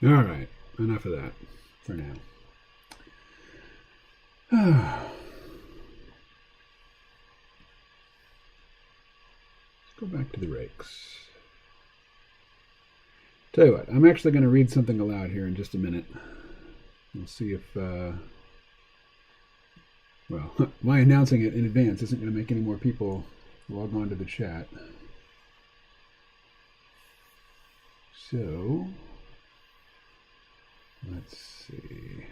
All right, enough of that for now. Let's go back to the rakes. Tell you what, I'm actually going to read something aloud here in just a minute. We'll see if, well, my announcing it in advance isn't going to make any more people log on to the chat. So, let's see.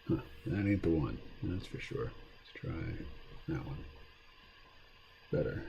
Huh, that ain't the one, that's for sure. Let's try that one. Better.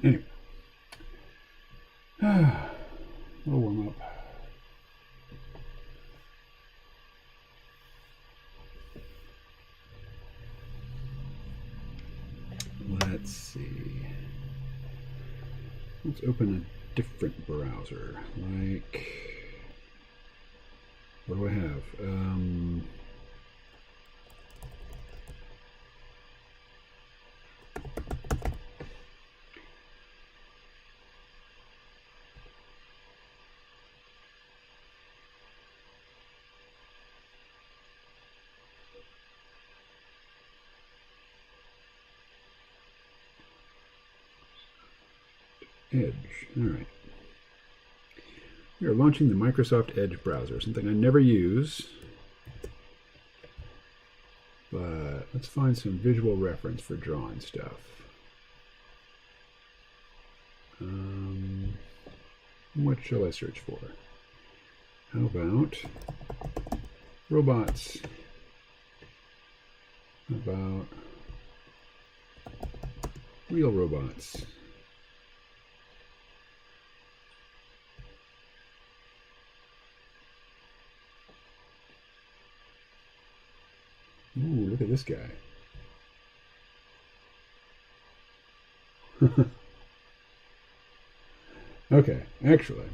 Anyway, we'll warm up. Let's see. Let's open a different browser. Like, what do I have? Edge. All right. We are launching the Microsoft Edge browser, something I never use. But let's find some visual reference for drawing stuff. What shall I search for? How about robots? How about real robots? Ooh, look at this guy. Okay, actually,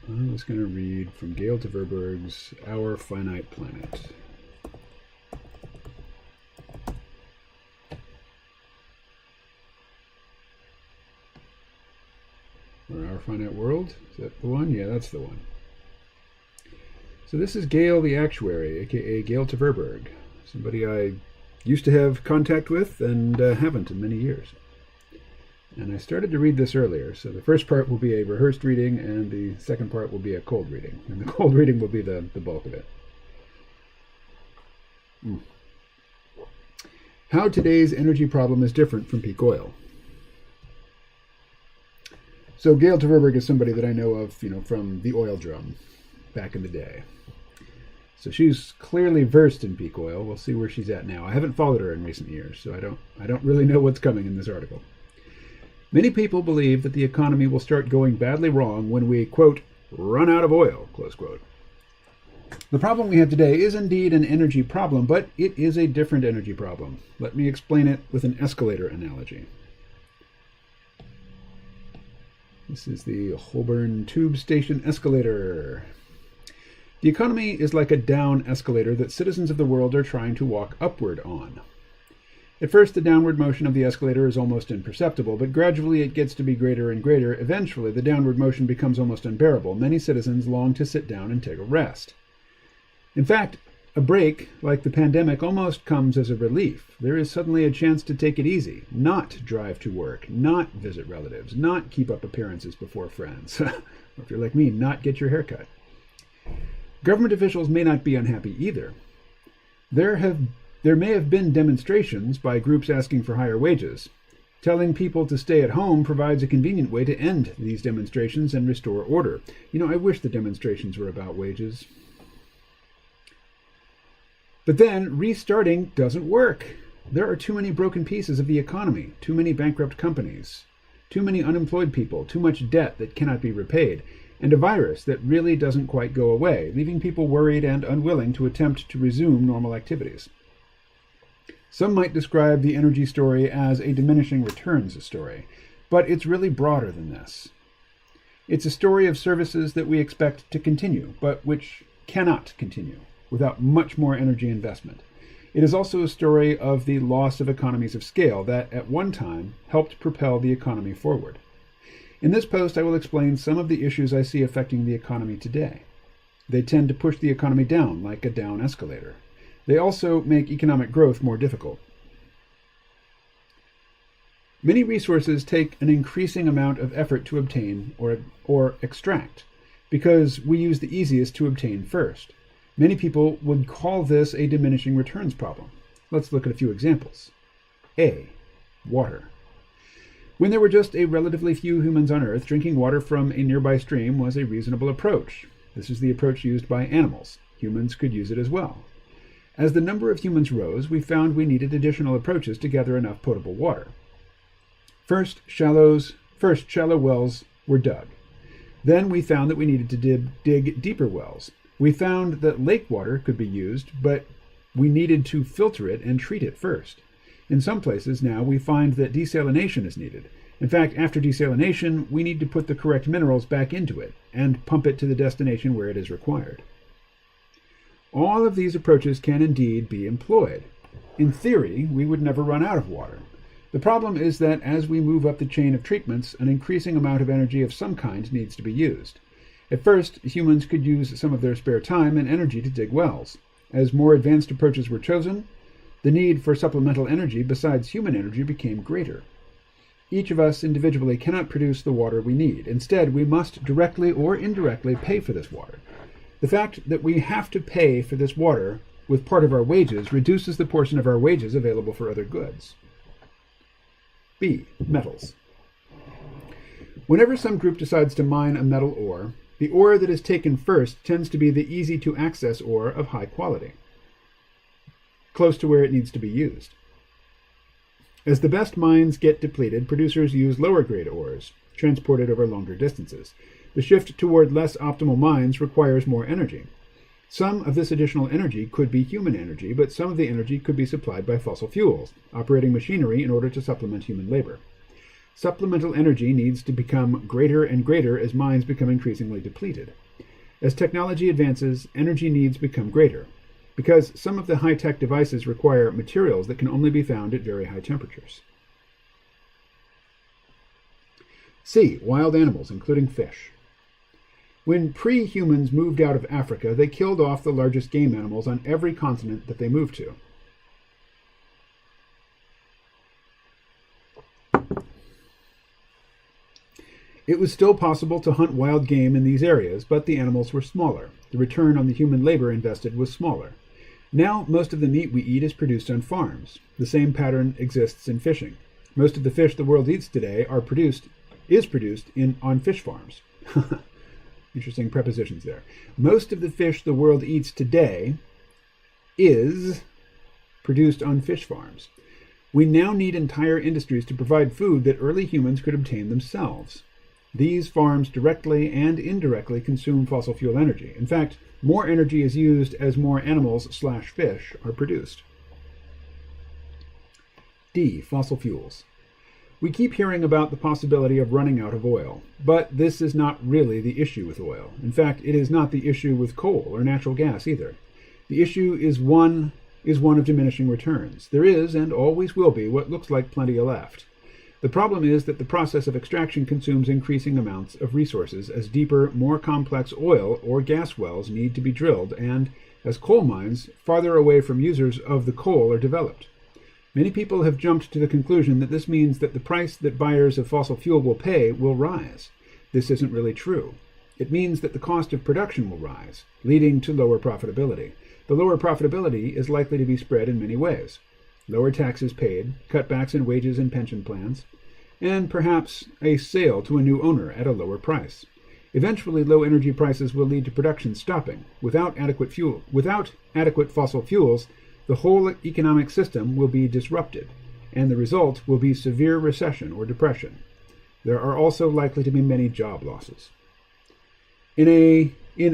I was going to read from Gail de Verberg's Our Finite Planet. Or Our Finite World? Is that the one? Yeah, that's the one. So this is Gail the Actuary, aka Gail de Verberg, somebody I used to have contact with and haven't in many years. And I started to read this earlier, so the first part will be a rehearsed reading and the second part will be a cold reading. And the cold reading will be the bulk of it. How today's energy problem is different from peak oil. So Gail de Verberg is somebody that I know of, from the oil drum back in the day. So she's clearly versed in peak oil. We'll see where she's at now. I haven't followed her in recent years, so I don't really know what's coming in this article. Many people believe that the economy will start going badly wrong when we, quote, run out of oil, close quote. The problem we have today is indeed an energy problem, but it is a different energy problem. Let me explain it with an escalator analogy. This is the Holborn Tube Station escalator. The economy is like a down escalator that citizens of the world are trying to walk upward on. At first, the downward motion of the escalator is almost imperceptible, but gradually it gets to be greater and greater. Eventually, the downward motion becomes almost unbearable. Many citizens long to sit down and take a rest. In fact, a break, like the pandemic, almost comes as a relief. There is suddenly a chance to take it easy, not drive to work, not visit relatives, not keep up appearances before friends. Or if you're like me, not get your hair cut. Government officials may not be unhappy either. There may have been demonstrations by groups asking for higher wages. Telling people to stay at home provides a convenient way to end these demonstrations and restore order. I wish the demonstrations were about wages. But then restarting doesn't work. There are too many broken pieces of the economy, too many bankrupt companies, too many unemployed people, too much debt that cannot be repaid, and a virus that really doesn't quite go away, leaving people worried and unwilling to attempt to resume normal activities. Some might describe the energy story as a diminishing returns story, but it's really broader than this. It's a story of services that we expect to continue, but which cannot continue without much more energy investment. It is also a story of the loss of economies of scale that, at one time, helped propel the economy forward. In this post, I will explain some of the issues I see affecting the economy today. They tend to push the economy down, like a down escalator. They also make economic growth more difficult. Many resources take an increasing amount of effort to obtain or extract, because we use the easiest to obtain first. Many people would call this a diminishing returns problem. Let's look at a few examples. A. Water. When there were just a relatively few humans on Earth, drinking water from a nearby stream was a reasonable approach. This is the approach used by animals. Humans could use it as well. As the number of humans rose, we found we needed additional approaches to gather enough potable water. First, shallow wells were dug. Then we found that we needed to dig deeper wells. We found that lake water could be used, but we needed to filter it and treat it first. In some places now, we find that desalination is needed. In fact, after desalination, we need to put the correct minerals back into it and pump it to the destination where it is required. All of these approaches can indeed be employed. In theory, we would never run out of water. The problem is that as we move up the chain of treatments, an increasing amount of energy of some kind needs to be used. At first, humans could use some of their spare time and energy to dig wells. As more advanced approaches were chosen, the need for supplemental energy besides human energy became greater. Each of us individually cannot produce the water we need. Instead, we must directly or indirectly pay for this water. The fact that we have to pay for this water with part of our wages reduces the portion of our wages available for other goods. B. Metals. Whenever some group decides to mine a metal ore, the ore that is taken first tends to be the easy-to-access ore of high quality, close to where it needs to be used. As the best mines get depleted, producers use lower-grade ores, transported over longer distances. The shift toward less optimal mines requires more energy. Some of this additional energy could be human energy, but some of the energy could be supplied by fossil fuels, operating machinery in order to supplement human labor. Supplemental energy needs to become greater and greater as mines become increasingly depleted. As technology advances, energy needs become greater, because some of the high-tech devices require materials that can only be found at very high temperatures. C. Wild animals, including fish. When pre-humans moved out of Africa, they killed off the largest game animals on every continent that they moved to. It was still possible to hunt wild game in these areas, but the animals were smaller. The return on the human labor invested was smaller. Now, most of the meat we eat is produced on farms. The same pattern exists in fishing. Most of the fish the world eats today is produced on fish farms. Interesting prepositions there. Most of the fish the world eats today is produced on fish farms. We now need entire industries to provide food that early humans could obtain themselves. These farms directly and indirectly consume fossil fuel energy. In fact, more energy is used as more animals/fish are produced. D. Fossil fuels. We keep hearing about the possibility of running out of oil, but this is not really the issue with oil. In fact, it is not the issue with coal or natural gas either. The issue is one of diminishing returns. There is, and always will be, what looks like plenty left. The problem is that the process of extraction consumes increasing amounts of resources as deeper, more complex oil or gas wells need to be drilled, and as coal mines farther away from users of the coal are developed. Many people have jumped to the conclusion that this means that the price that buyers of fossil fuel will pay will rise. This isn't really true. It means that the cost of production will rise, leading to lower profitability. The lower profitability is likely to be spread in many ways. Lower taxes paid, cutbacks in wages and pension plans, and perhaps a sale to a new owner at a lower price. Eventually, low energy prices will lead to production stopping. Without adequate fossil fuels, the whole economic system will be disrupted, and the result will be severe recession or depression. There are also likely to be many job losses. In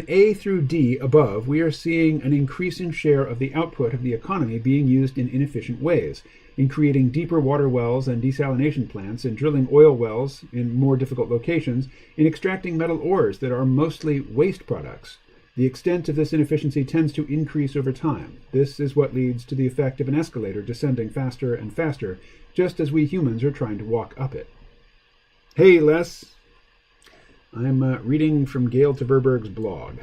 A through D above, we are seeing an increasing share of the output of the economy being used in inefficient ways, in creating deeper water wells and desalination plants, in drilling oil wells in more difficult locations, in extracting metal ores that are mostly waste products. The extent of this inefficiency tends to increase over time. This is what leads to the effect of an escalator descending faster and faster, just as we humans are trying to walk up it. Hey, Les. I'm reading from Gail Tverberg's blog.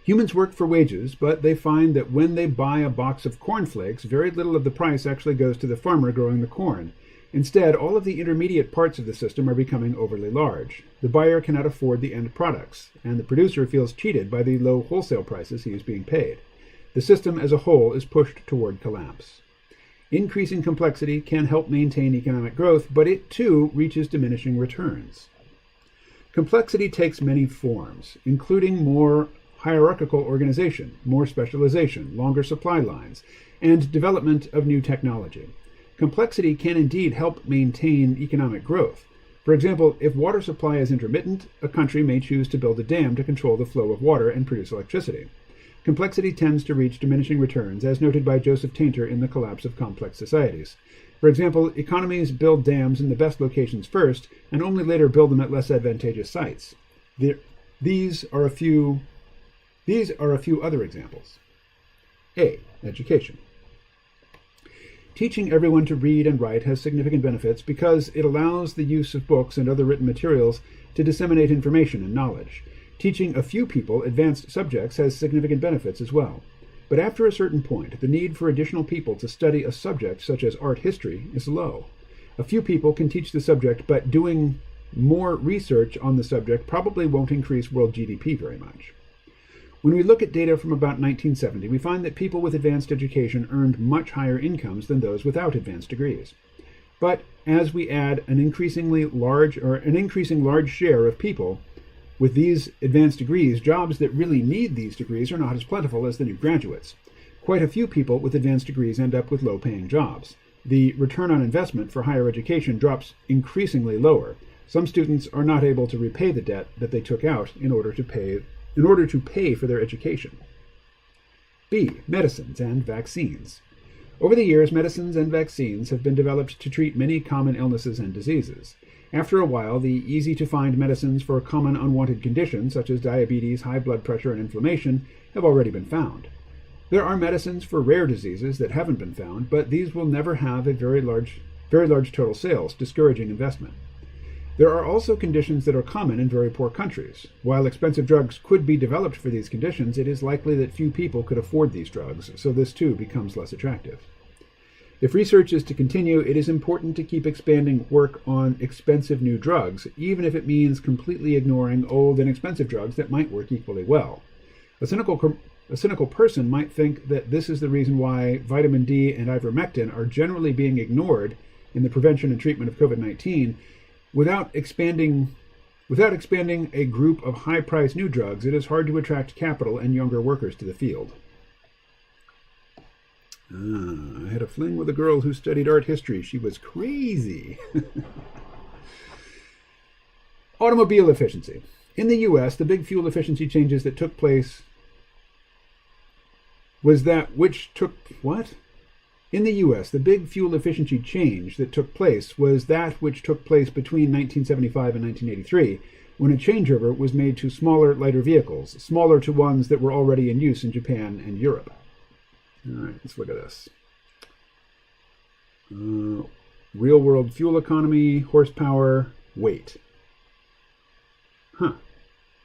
Humans work for wages, but they find that when they buy a box of cornflakes, very little of the price actually goes to the farmer growing the corn. Instead, all of the intermediate parts of the system are becoming overly large. The buyer cannot afford the end products, and the producer feels cheated by the low wholesale prices he is being paid. The system as a whole is pushed toward collapse. Increasing complexity can help maintain economic growth, but it too reaches diminishing returns. Complexity takes many forms, including more hierarchical organization, more specialization, longer supply lines, and development of new technology. Complexity can indeed help maintain economic growth. For example, if water supply is intermittent, a country may choose to build a dam to control the flow of water and produce electricity. Complexity tends to reach diminishing returns, as noted by Joseph Tainter in The Collapse of Complex Societies. For example, economies build dams in the best locations first, and only later build them at less advantageous sites. These are a few other examples. A. Education. Teaching everyone to read and write has significant benefits because it allows the use of books and other written materials to disseminate information and knowledge. Teaching a few people advanced subjects has significant benefits as well. But after a certain point, the need for additional people to study a subject such as art history is low. A few people can teach the subject, but doing more research on the subject probably won't increase world GDP very much. When we look at data from about 1970, we find that people with advanced education earned much higher incomes than those without advanced degrees. But as we add an increasing large share of people with these advanced degrees, jobs that really need these degrees are not as plentiful as the new graduates. Quite a few people with advanced degrees end up with low-paying jobs. The return on investment for higher education drops increasingly lower. Some students are not able to repay the debt that they took out in order to pay for their education. B. Medicines and vaccines. Over the years, medicines and vaccines have been developed to treat many common illnesses and diseases. After a while, the easy-to-find medicines for common unwanted conditions, such as diabetes, high blood pressure, and inflammation, have already been found. There are medicines for rare diseases that haven't been found, but these will never have a very large total sales, discouraging investment. There are also conditions that are common in very poor countries. While expensive drugs could be developed for these conditions, it is likely that few people could afford these drugs, so this too becomes less attractive. If research is to continue, it is important to keep expanding work on expensive new drugs, even if it means completely ignoring old and expensive drugs that might work equally well. A cynical person might think that this is the reason why vitamin D and ivermectin are generally being ignored in the prevention and treatment of COVID-19. Without expanding a group of high-priced new drugs, it is hard to attract capital and younger workers to the field. I had a fling with a girl who studied art history. She was crazy. Automobile efficiency. In the U.S., the big fuel efficiency changes that took place was that which took... What? In the U.S., the big fuel efficiency change that took place was that which took place between 1975 and 1983, when a changeover was made to smaller, lighter vehicles, smaller to ones that were already in use in Japan and Europe. All right, let's look at this. Real-world fuel economy, horsepower, weight. Huh.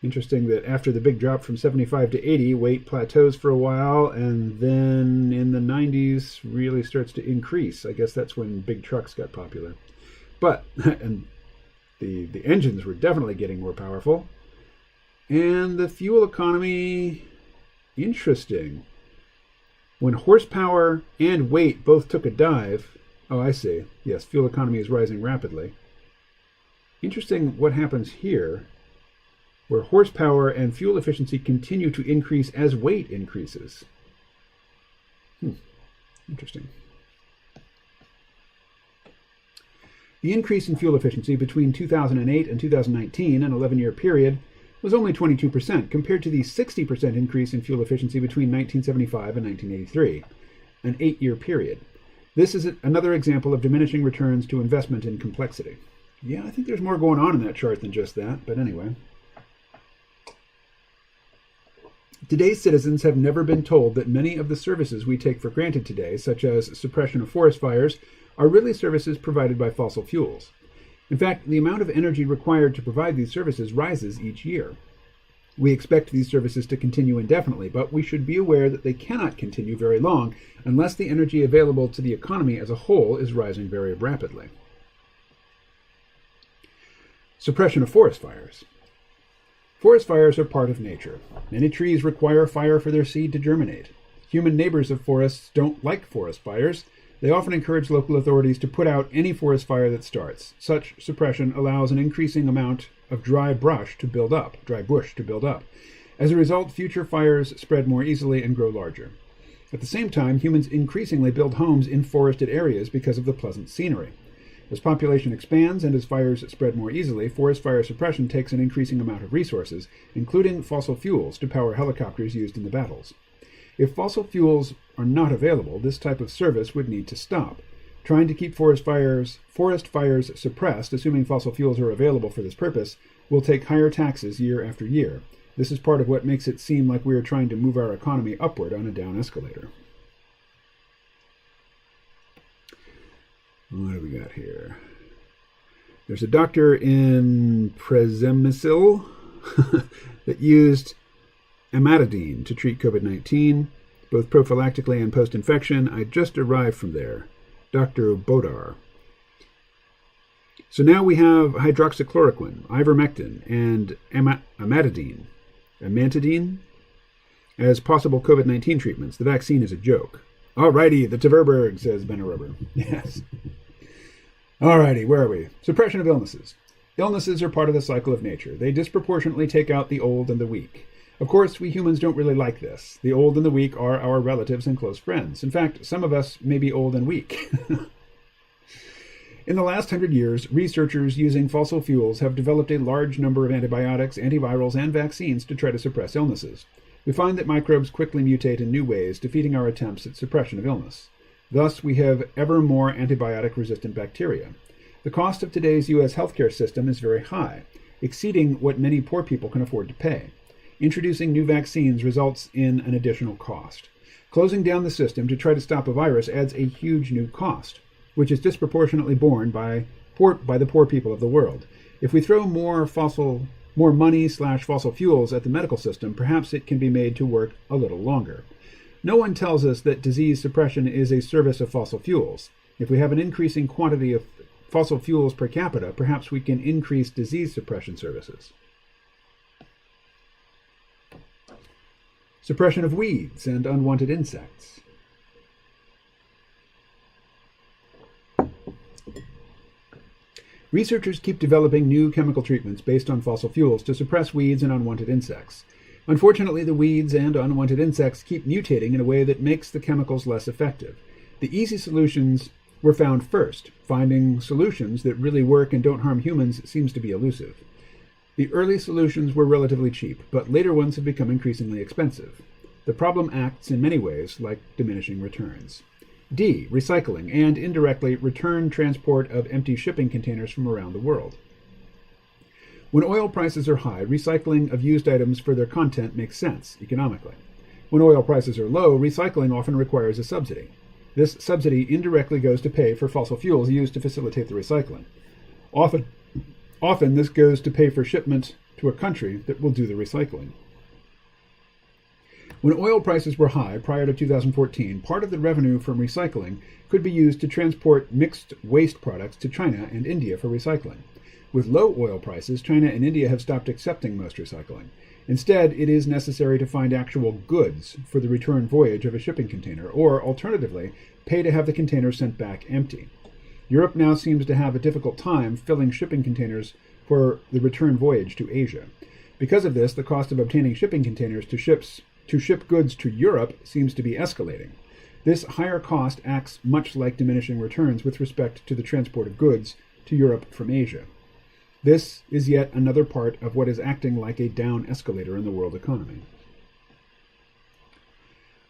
Interesting that after the big drop from 75 to 80, weight plateaus for a while, and then in the 90s really starts to increase. I guess that's when big trucks got popular. But, and the engines were definitely getting more powerful. And the fuel economy, interesting. When horsepower and weight both took a dive, oh, I see. Yes, fuel economy is rising rapidly. Interesting what happens here, where horsepower and fuel efficiency continue to increase as weight increases. Interesting. The increase in fuel efficiency between 2008 and 2019, an 11-year period, was only 22%, compared to the 60% increase in fuel efficiency between 1975 and 1983, an 8-year period. This is another example of diminishing returns to investment in complexity. Yeah, I think there's more going on in that chart than just that, but anyway. Today's citizens have never been told that many of the services we take for granted today, such as suppression of forest fires, are really services provided by fossil fuels. In fact, the amount of energy required to provide these services rises each year. We expect these services to continue indefinitely, but we should be aware that they cannot continue very long unless the energy available to the economy as a whole is rising very rapidly. Suppression of forest fires. Forest fires are part of nature. Many trees require fire for their seed to germinate. Human neighbors of forests don't like forest fires. They often encourage local authorities to put out any forest fire that starts. Such suppression allows an increasing amount of dry bush to build up. As a result, future fires spread more easily and grow larger. At the same time, humans increasingly build homes in forested areas because of the pleasant scenery. As population expands and as fires spread more easily, forest fire suppression takes an increasing amount of resources, including fossil fuels, to power helicopters used in the battles. If fossil fuels are not available, this type of service would need to stop. Trying to keep forest fires suppressed, assuming fossil fuels are available for this purpose, will take higher taxes year after year. This is part of what makes it seem like we are trying to move our economy upward on a down escalator. What do we got here? There's a doctor in Przemysl that used amantadine to treat COVID-19, both prophylactically and post-infection. I just arrived from there. Dr. Bodar. So now we have hydroxychloroquine, ivermectin, and amantadine as possible COVID-19 treatments. The vaccine is a joke. Alrighty, the Tverberg, says Benarubber. Yes. Alrighty, where are we? Suppression of illnesses. Illnesses are part of the cycle of nature. They disproportionately take out the old and the weak. Of course, we humans don't really like this. The old and the weak are our relatives and close friends. In fact, some of us may be old and weak. In the last 100 years, researchers using fossil fuels have developed a large number of antibiotics, antivirals, and vaccines to try to suppress illnesses. We find that microbes quickly mutate in new ways, defeating our attempts at suppression of illness. Thus, we have ever more antibiotic-resistant bacteria. The cost of today's U.S. healthcare system is very high, exceeding what many poor people can afford to pay. Introducing new vaccines results in an additional cost. Closing down the system to try to stop a virus adds a huge new cost, which is disproportionately borne by the poor people of the world. If we throw more money/fossil fuels at the medical system, perhaps it can be made to work a little longer. No one tells us that disease suppression is a service of fossil fuels. If we have an increasing quantity of fossil fuels per capita, perhaps we can increase disease suppression services. Suppression of weeds and unwanted insects. Researchers keep developing new chemical treatments based on fossil fuels to suppress weeds and unwanted insects. Unfortunately, the weeds and unwanted insects keep mutating in a way that makes the chemicals less effective. The easy solutions were found first. Finding solutions that really work and don't harm humans seems to be elusive. The early solutions were relatively cheap, but later ones have become increasingly expensive. The problem acts in many ways like diminishing returns. D. Recycling and, indirectly, return transport of empty shipping containers from around the world. When oil prices are high, recycling of used items for their content makes sense economically. When oil prices are low, recycling often requires a subsidy. This subsidy indirectly goes to pay for fossil fuels used to facilitate the recycling. Often this goes to pay for shipment to a country that will do the recycling. When oil prices were high prior to 2014, part of the revenue from recycling could be used to transport mixed waste products to China and India for recycling. With low oil prices, China and India have stopped accepting most recycling. Instead, it is necessary to find actual goods for the return voyage of a shipping container, or, alternatively, pay to have the container sent back empty. Europe now seems to have a difficult time filling shipping containers for the return voyage to Asia. Because of this, the cost of obtaining shipping containers to ship goods to Europe seems to be escalating. This higher cost acts much like diminishing returns with respect to the transport of goods to Europe from Asia. This is yet another part of what is acting like a down escalator in the world economy.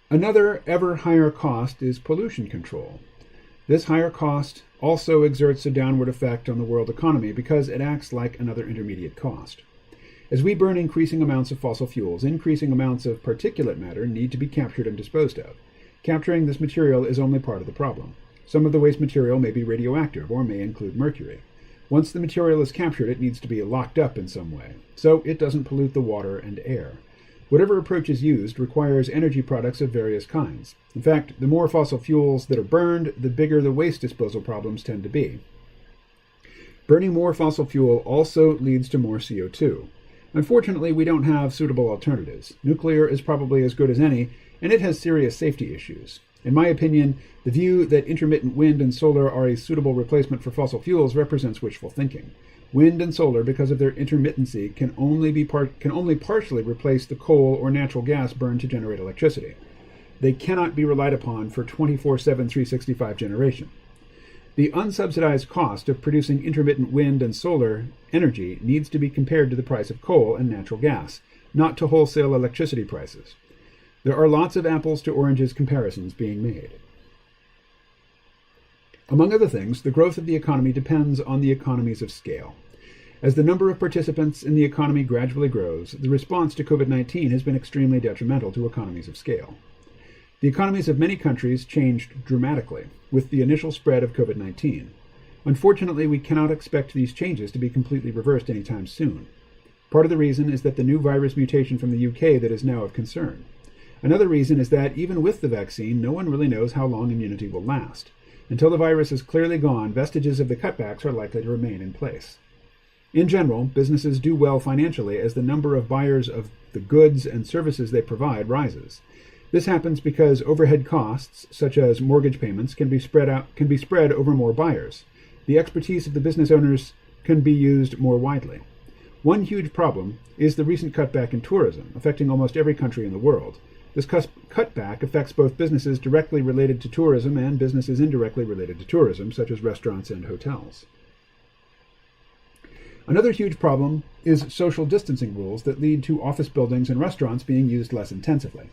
Another ever higher cost is pollution control. This higher cost also exerts a downward effect on the world economy because it acts like another intermediate cost. As we burn increasing amounts of fossil fuels, increasing amounts of particulate matter need to be captured and disposed of. Capturing this material is only part of the problem. Some of the waste material may be radioactive or may include mercury. Once the material is captured, it needs to be locked up in some way, so it doesn't pollute the water and air. Whatever approach is used requires energy products of various kinds. In fact, the more fossil fuels that are burned, the bigger the waste disposal problems tend to be. Burning more fossil fuel also leads to more CO2. Unfortunately, we don't have suitable alternatives. Nuclear is probably as good as any, and it has serious safety issues. In my opinion, the view that intermittent wind and solar are a suitable replacement for fossil fuels represents wishful thinking. Wind and solar, because of their intermittency, can only partially replace the coal or natural gas burned to generate electricity. They cannot be relied upon for 24/7, 365 generation. The unsubsidized cost of producing intermittent wind and solar energy needs to be compared to the price of coal and natural gas, not to wholesale electricity prices. There are lots of apples to oranges comparisons being made. Among other things, the growth of the economy depends on the economies of scale. As the number of participants in the economy gradually grows, the response to COVID-19 has been extremely detrimental to economies of scale. The economies of many countries changed dramatically with the initial spread of COVID-19. Unfortunately, we cannot expect these changes to be completely reversed anytime soon. Part of the reason is that the new virus mutation from the UK that is now of concern. Another reason is that even with the vaccine, no one really knows how long immunity will last. Until the virus is clearly gone, vestiges of the cutbacks are likely to remain in place. In general, businesses do well financially as the number of buyers of the goods and services they provide rises. This happens because overhead costs, such as mortgage payments, can be spread over more buyers. The expertise of the business owners can be used more widely. One huge problem is the recent cutback in tourism, affecting almost every country in the world. This cutback affects both businesses directly related to tourism and businesses indirectly related to tourism, such as restaurants and hotels. Another huge problem is social distancing rules that lead to office buildings and restaurants being used less intensively.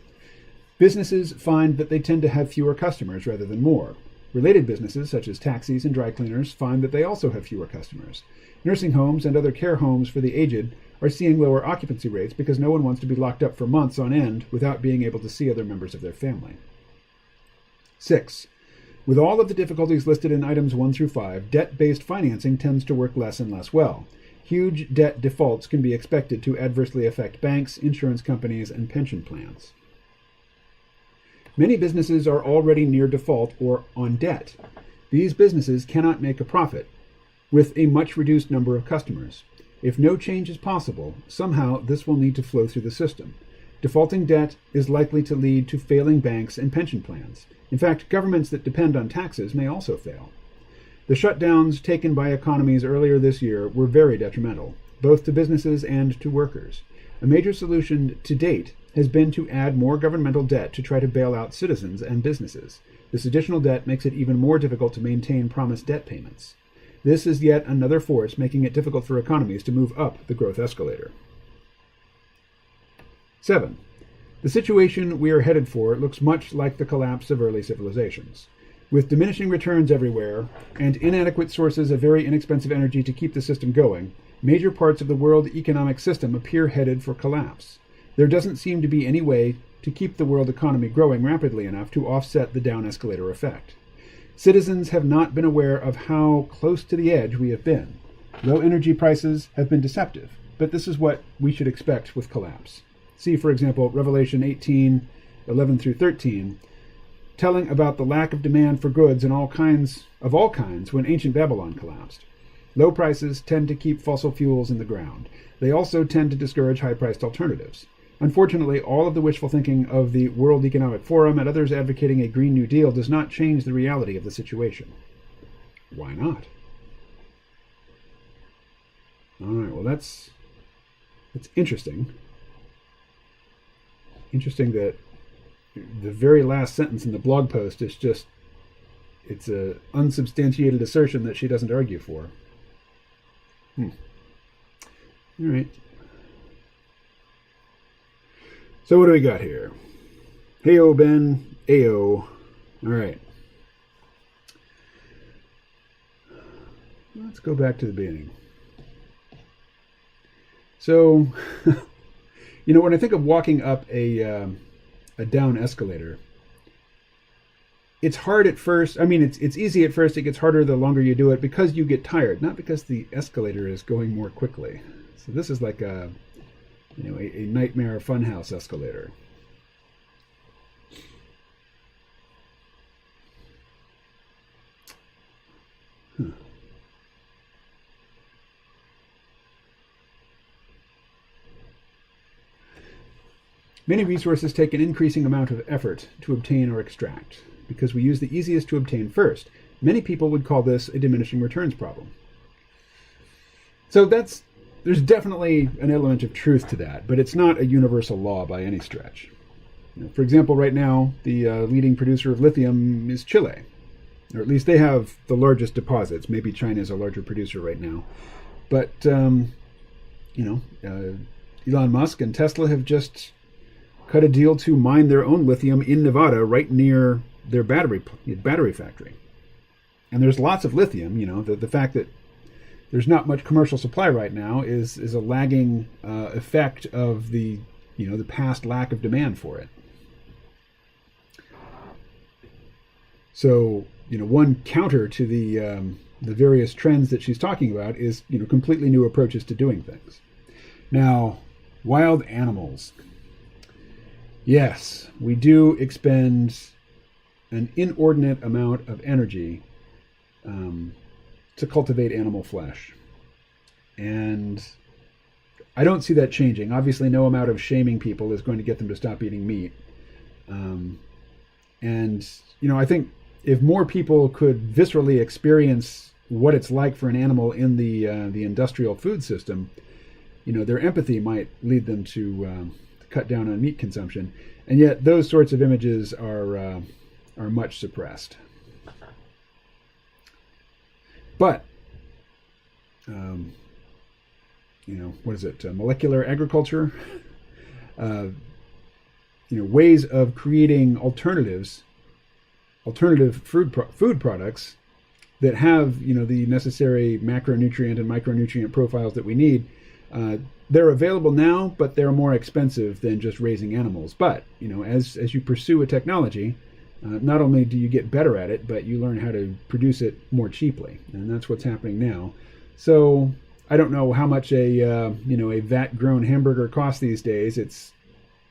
Businesses find that they tend to have fewer customers rather than more. Related businesses, such as taxis and dry cleaners, find that they also have fewer customers. Nursing homes and other care homes for the aged are seeing lower occupancy rates because no one wants to be locked up for months on end without being able to see other members of their family. 6. With all of the difficulties listed in items 1 through 5, debt-based financing tends to work less and less well. Huge debt defaults can be expected to adversely affect banks, insurance companies, and pension plans. Many businesses are already near default or on debt. These businesses cannot make a profit with a much reduced number of customers. If no change is possible, somehow this will need to flow through the system. Defaulting debt is likely to lead to failing banks and pension plans. In fact, governments that depend on taxes may also fail. The shutdowns taken by economies earlier this year were very detrimental, both to businesses and to workers. A major solution to date has been to add more governmental debt to try to bail out citizens and businesses. This additional debt makes it even more difficult to maintain promised debt payments. This is yet another force making it difficult for economies to move up the growth escalator. 7. The situation we are headed for looks much like the collapse of early civilizations. With diminishing returns everywhere and inadequate sources of very inexpensive energy to keep the system going, major parts of the world economic system appear headed for collapse. There doesn't seem to be any way to keep the world economy growing rapidly enough to offset the down escalator effect. Citizens have not been aware of how close to the edge we have been. Low energy prices have been deceptive, but this is what we should expect with collapse. See, for example, Revelation 18:11-13, telling about the lack of demand for goods of all kinds when ancient Babylon collapsed. Low prices tend to keep fossil fuels in the ground. They also tend to discourage high-priced alternatives. Unfortunately, all of the wishful thinking of the World Economic Forum and others advocating a Green New Deal does not change the reality of the situation. Why not? All right, well, that's interesting. Interesting that the very last sentence in the blog post is just, it's an unsubstantiated assertion that she doesn't argue for. All right. So what do we got here? Heyo, Ben. Ayo. All right. Let's go back to the beginning. So, when I think of walking up a down escalator, it's hard at first. I mean, it's easy at first. It gets harder the longer you do it because you get tired, not because the escalator is going more quickly. So this is like a nightmare funhouse escalator. Many resources take an increasing amount of effort to obtain or extract because we use the easiest to obtain first. Many people would call this a diminishing returns problem. So there's definitely an element of truth to that, but it's not a universal law by any stretch. For example, right now, the leading producer of lithium is Chile, or at least they have the largest deposits. Maybe China is a larger producer right now. But, Elon Musk and Tesla have just cut a deal to mine their own lithium in Nevada right near their battery factory. And there's lots of lithium. The fact that there's not much commercial supply right now is a lagging effect of the past lack of demand for it. So one counter to the various trends that she's talking about is completely new approaches to doing things. Now, wild animals. Yes, we do expend an inordinate amount of energy to cultivate animal flesh. And I don't see that changing. Obviously, no amount of shaming people is going to get them to stop eating meat. I think if more people could viscerally experience what it's like for an animal in the industrial food system, their empathy might lead them to cut down on meat consumption. And yet those sorts of images are much suppressed. But, what is it? Molecular agriculture? Ways of creating alternative food products that have, the necessary macronutrient and micronutrient profiles that we need. They're available now, but they're more expensive than just raising animals. But, as you pursue a technology, not only do you get better at it, but you learn how to produce it more cheaply. And that's what's happening now. So I don't know how much a vat-grown hamburger costs these days. It's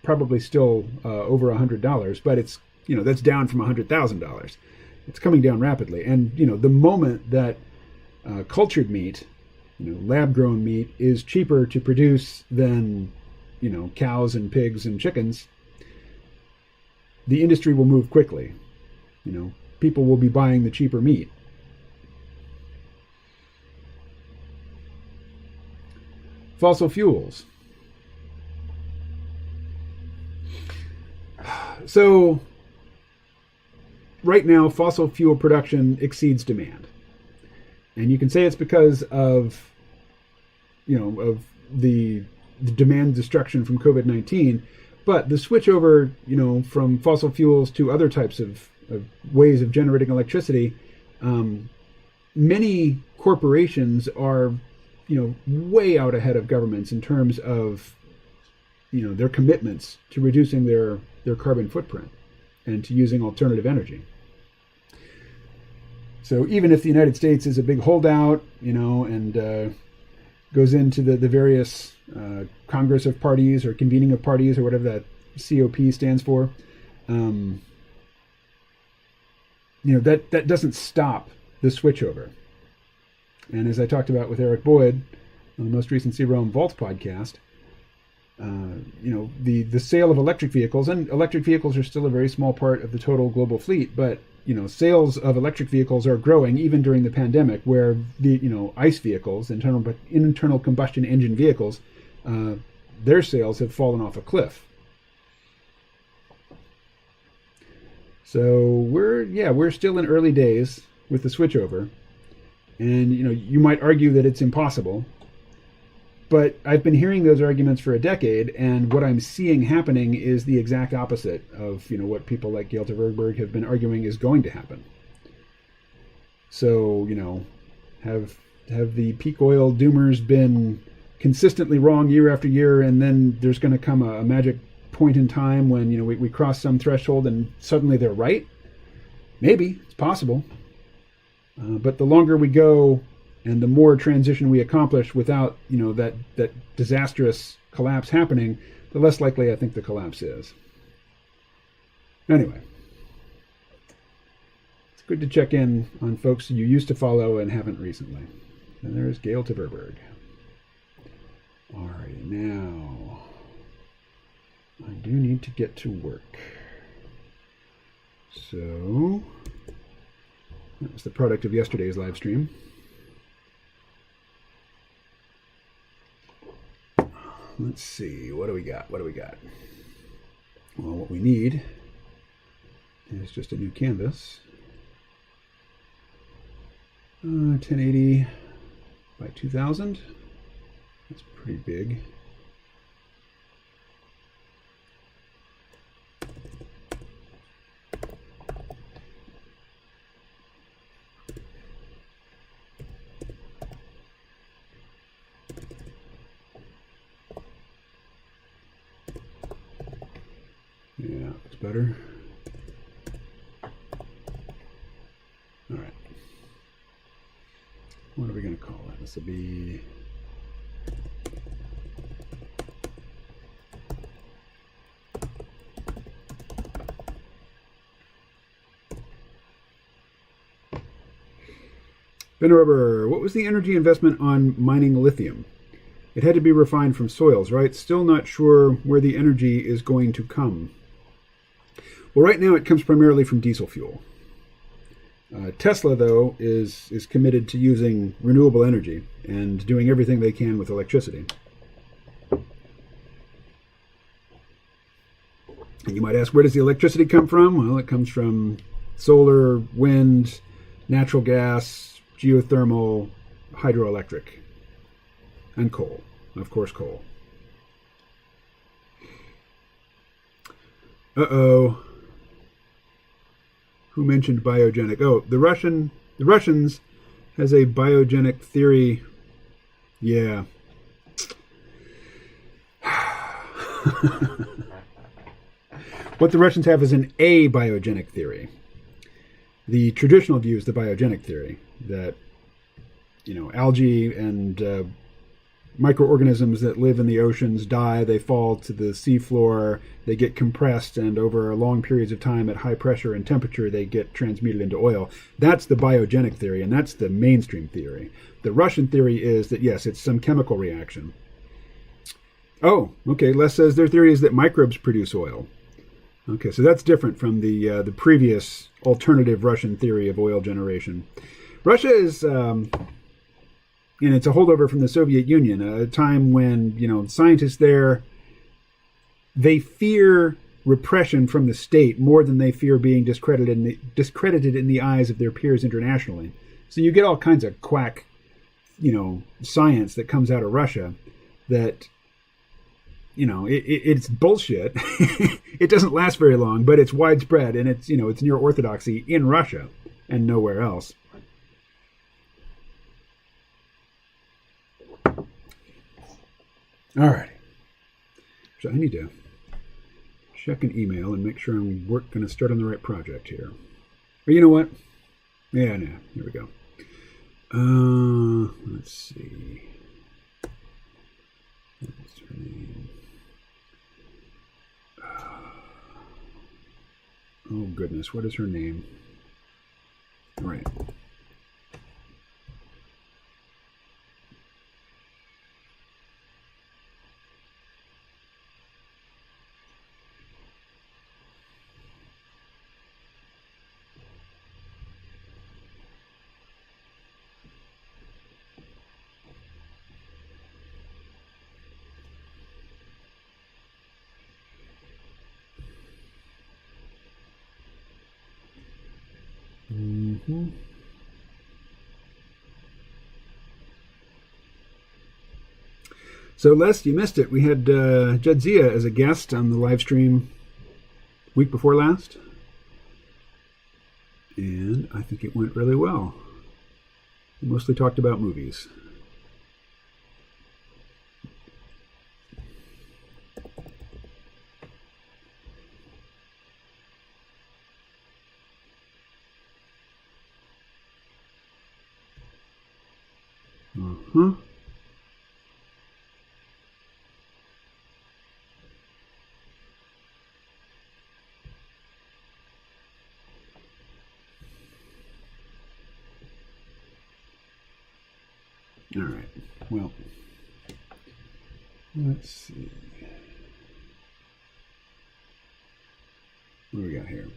probably still over $100, but it's, that's down from $100,000. It's coming down rapidly. And, the moment that cultured meat, lab-grown meat is cheaper to produce than, cows and pigs and chickens, the industry will move quickly. People will be buying the cheaper meat. Fossil fuels. So right now, fossil fuel production exceeds demand, and you can say it's because of of the demand destruction from COVID-19. But the switch over, from fossil fuels to other types of ways of generating electricity, many corporations are, way out ahead of governments in terms of, their commitments to reducing their carbon footprint and to using alternative energy. So even if the United States is a big holdout, and goes into the various Congress of Parties or convening of parties or whatever that COP stands for, that doesn't stop the switchover. And as I talked about with Eric Boyd on the most recent C-Realm Vault podcast, the sale of electric vehicles, and electric vehicles are still a very small part of the total global fleet, but sales of electric vehicles are growing even during the pandemic, where the ICE vehicles, internal combustion engine vehicles, their sales have fallen off a cliff. So we're still in early days with the switchover, and you might argue that it's impossible, but I've been hearing those arguments for a decade, and what I'm seeing happening is the exact opposite of what people like Gail Tverberg have been arguing is going to happen. So have the peak oil doomers been consistently wrong year after year, and then there's going to come a magic point in time when we cross some threshold and suddenly they're right? Maybe it's possible, but the longer we go and the more transition we accomplish without that disastrous collapse happening, the less likely I think the collapse is. Anyway, it's good to check in on folks you used to follow and haven't recently. And there's Gail Tverberg. All right, now I do need to get to work. So that was the product of yesterday's live stream. Let's see, what do we got? Well, what we need is just a new canvas. 1080 by 2000. That's pretty big. Yeah, it's better. All right. What are we going to call that? This will be Ben Rubber. What was the energy investment on mining lithium? It had to be refined from soils, right? Still not sure where the energy is going to come. Well, right now it comes primarily from diesel fuel. Tesla, though, is committed to using renewable energy and doing everything they can with electricity. And you might ask, where does the electricity come from? Well, it comes from solar, wind, natural gas, geothermal, hydroelectric, and coal. Of course, coal. Uh-oh. Who mentioned biogenic? Oh, the Russians has a biogenic theory. Yeah. What the Russians have is an abiogenic theory. The traditional view is the biogenic theory, that algae and microorganisms that live in the oceans die, they fall to the seafloor, they get compressed, and over long periods of time at high pressure and temperature, they get transmuted into oil. That's the biogenic theory, and that's the mainstream theory. The Russian theory is that, yes, it's some chemical reaction. Oh, okay, Les says their theory is that microbes produce oil. Okay, so that's different from the previous alternative Russian theory of oil generation. Russia is... and it's a holdover from the Soviet Union, a time when, scientists there, they fear repression from the state more than they fear being discredited in the eyes of their peers internationally. So you get all kinds of quack, science that comes out of Russia that, it's bullshit. It doesn't last very long, but it's widespread, and it's near orthodoxy in Russia and nowhere else. All right. So I need to check an email and make sure I'm going to start on the right project here. Or you know what? Yeah, no. Here we go. Let's see. What's her name? Oh, goodness. What is her name? All right. Mm-hmm. So, Les, you missed it. We had Jadzia as a guest on the live stream week before last. And I think it went really well. We mostly talked about movies. Uh-huh. All right. Well, let's see. What do we got here?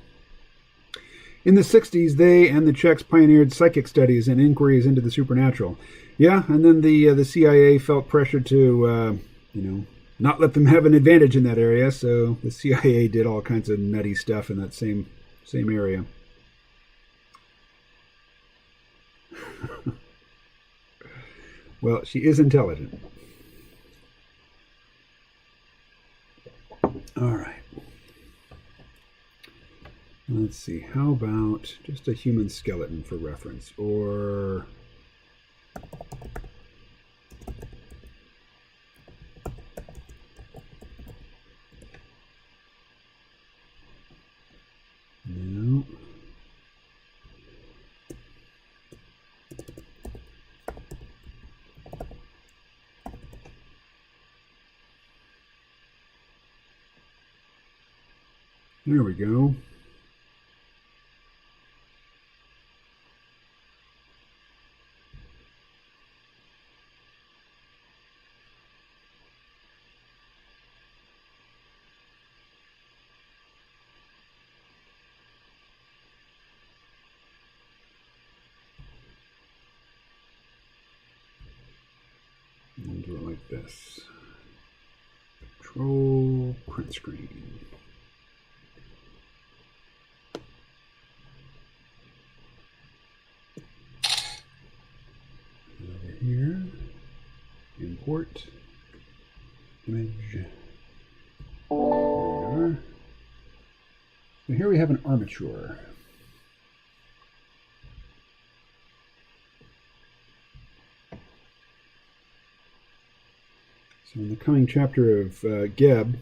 In the 60s, they and the Czechs pioneered psychic studies and inquiries into the supernatural. Yeah, and then the CIA felt pressured to, not let them have an advantage in that area, so the CIA did all kinds of nutty stuff in that same area. Well, she is intelligent. All right. Let's see. How about just a human skeleton for reference? Or... no. There we go. And do it like this. Control print screen. Over here, import image. There we are. So here we have an armature. So in the coming chapter of Geb,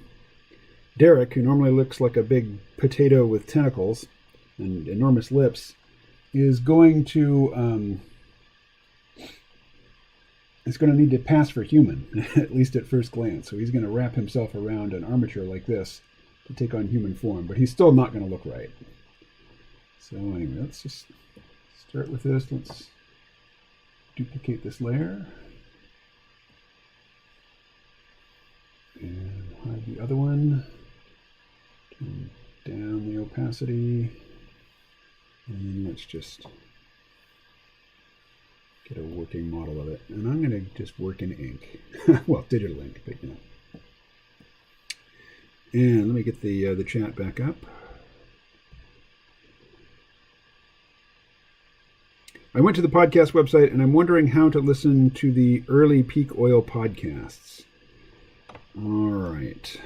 Derek, who normally looks like a big potato with tentacles and enormous lips, is going to need to pass for human, at least at first glance. So he's going to wrap himself around an armature like this to take on human form, but he's still not going to look right. So anyway, let's just start with this. Let's duplicate this layer. And hide the other one. Turn down the opacity. And let's just get a working model of it. And I'm going to just work in ink. Well, digital ink, but And let me get the chat back up. I went to the podcast website and I'm wondering how to listen to the early peak oil podcasts. All right.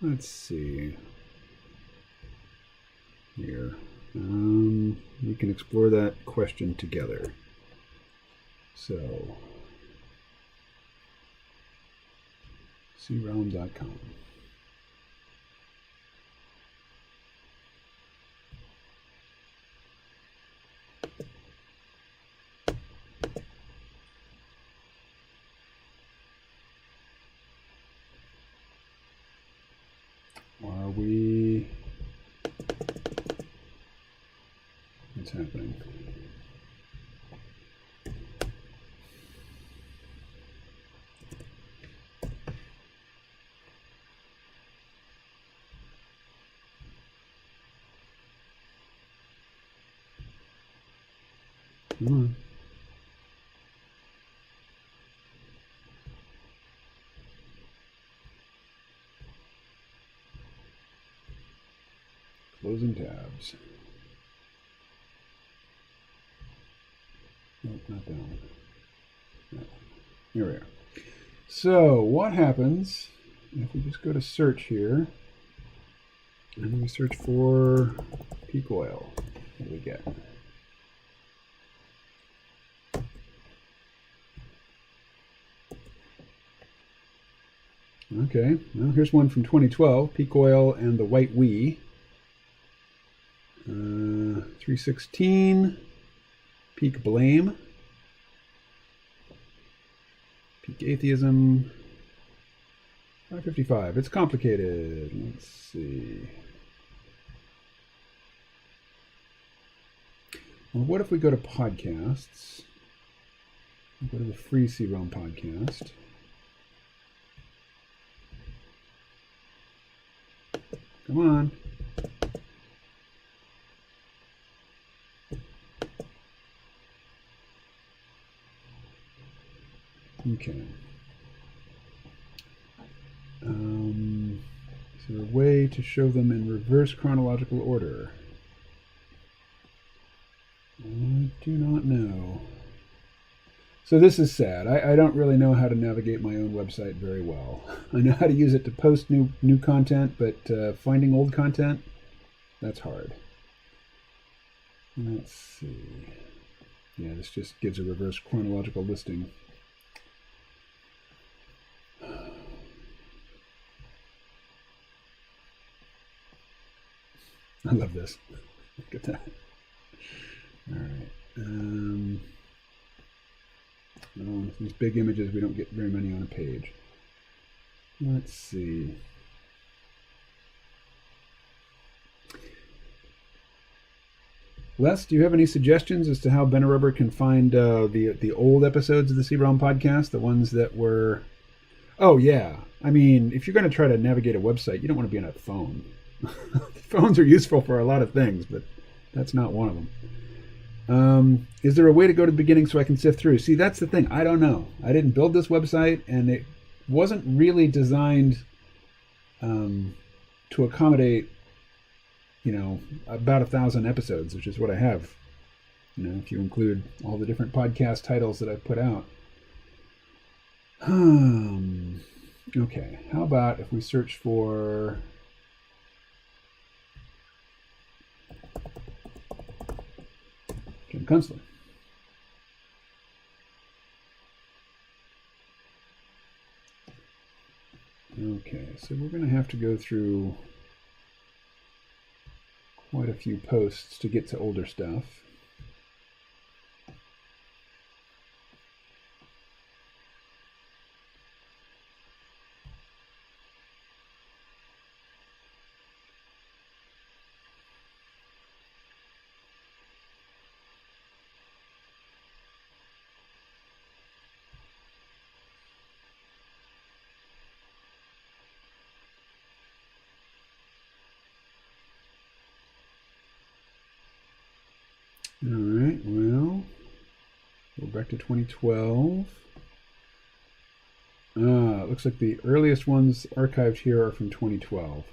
Let's see. Here. We can explore that question together. So, crealm.com. Are we... What's happening? Come on. Closing tabs. Nope, not that one. That one. Here we are. So, what happens if we just go to search here and we search for peak oil? What do we get? Okay, well, here's one from 2012, peak oil and the white we. 316, peak blame, peak atheism, 555. It's complicated. Let's see. Well, what if we go to podcasts? We'll go to the free C-Realm podcast. Come on. Okay. Is there a way to show them in reverse chronological order? I do not know. So this is sad. I don't really know how to navigate my own website very well. I know how to use it to post new content, but finding old content, that's hard. Let's see. Yeah, this just gives a reverse chronological listing. I love this. Look at that. All right. These big images, we don't get very many on a page. Let's see. Les, do you have any suggestions as to how Ben Rubber can find the old episodes of the C-Realm podcast, the ones that were... Oh, yeah. I mean, if you're going to try to navigate a website, you don't want to be on a phone. Phones are useful for a lot of things, but that's not one of them. Is there a way to go to the beginning so I can sift through? See, that's the thing. I don't know. I didn't build this website, and it wasn't really designed to accommodate, about 1,000 episodes, which is what I have. If you include all the different podcast titles that I've put out. Okay, how about if we search for... Jim Kunstler. Okay, so we're going to have to go through quite a few posts to get to older stuff. All right, well, go back to 2012. It looks like the earliest ones archived here are from 2012.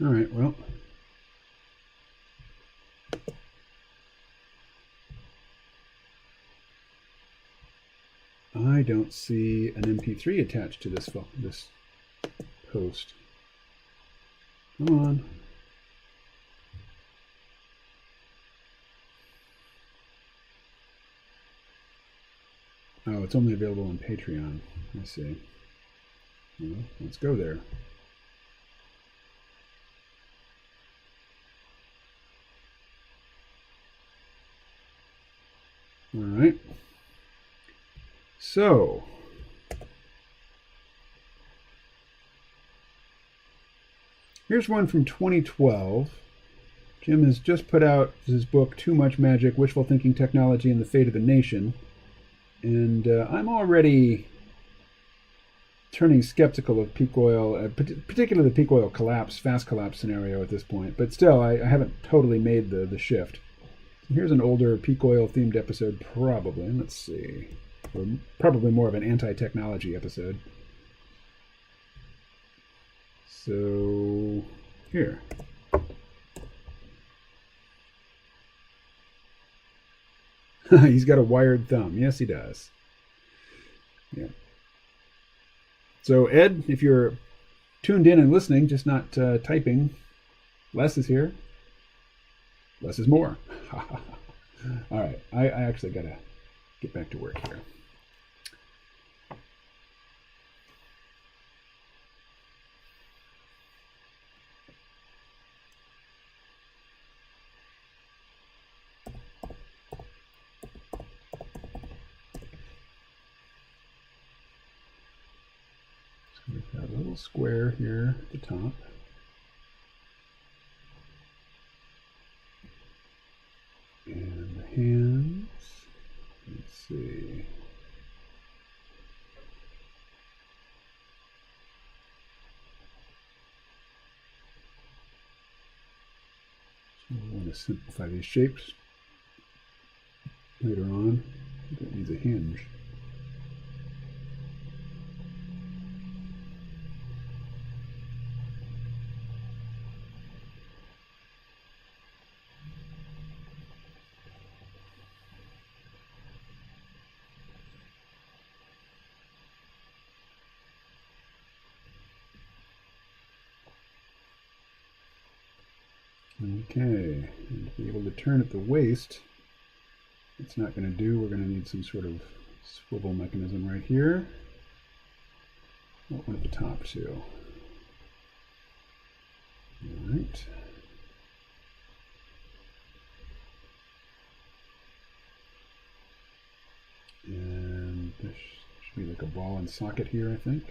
All right, well. I don't see an MP3 attached to this post. Come on. Oh, it's only available on Patreon. I see. Well, let's go there. All right. So, here's one from 2012. Jim has just put out his book, Too Much Magic, Wishful Thinking Technology and the Fate of the Nation. And I'm already turning skeptical of peak oil, particularly the peak oil collapse, fast collapse scenario at this point. But still, I haven't totally made the shift. So here's an older peak oil themed episode, probably. Let's see. Or probably more of an anti-technology episode. So, here. He's got a wired thumb. Yes, he does. Yeah. So, Ed, if you're tuned in and listening, just not typing, Les is here. Less is more. All right. I actually got to get back to work here. So we've got a little square here at the top. And the hands, let's see. So we want to simplify these shapes later on. That needs a hinge. Okay, and to be able to turn at the waist, it's not going to do. We're going to need some sort of swivel mechanism right here. One at the top too. All right. And there should be like a ball and socket here, I think.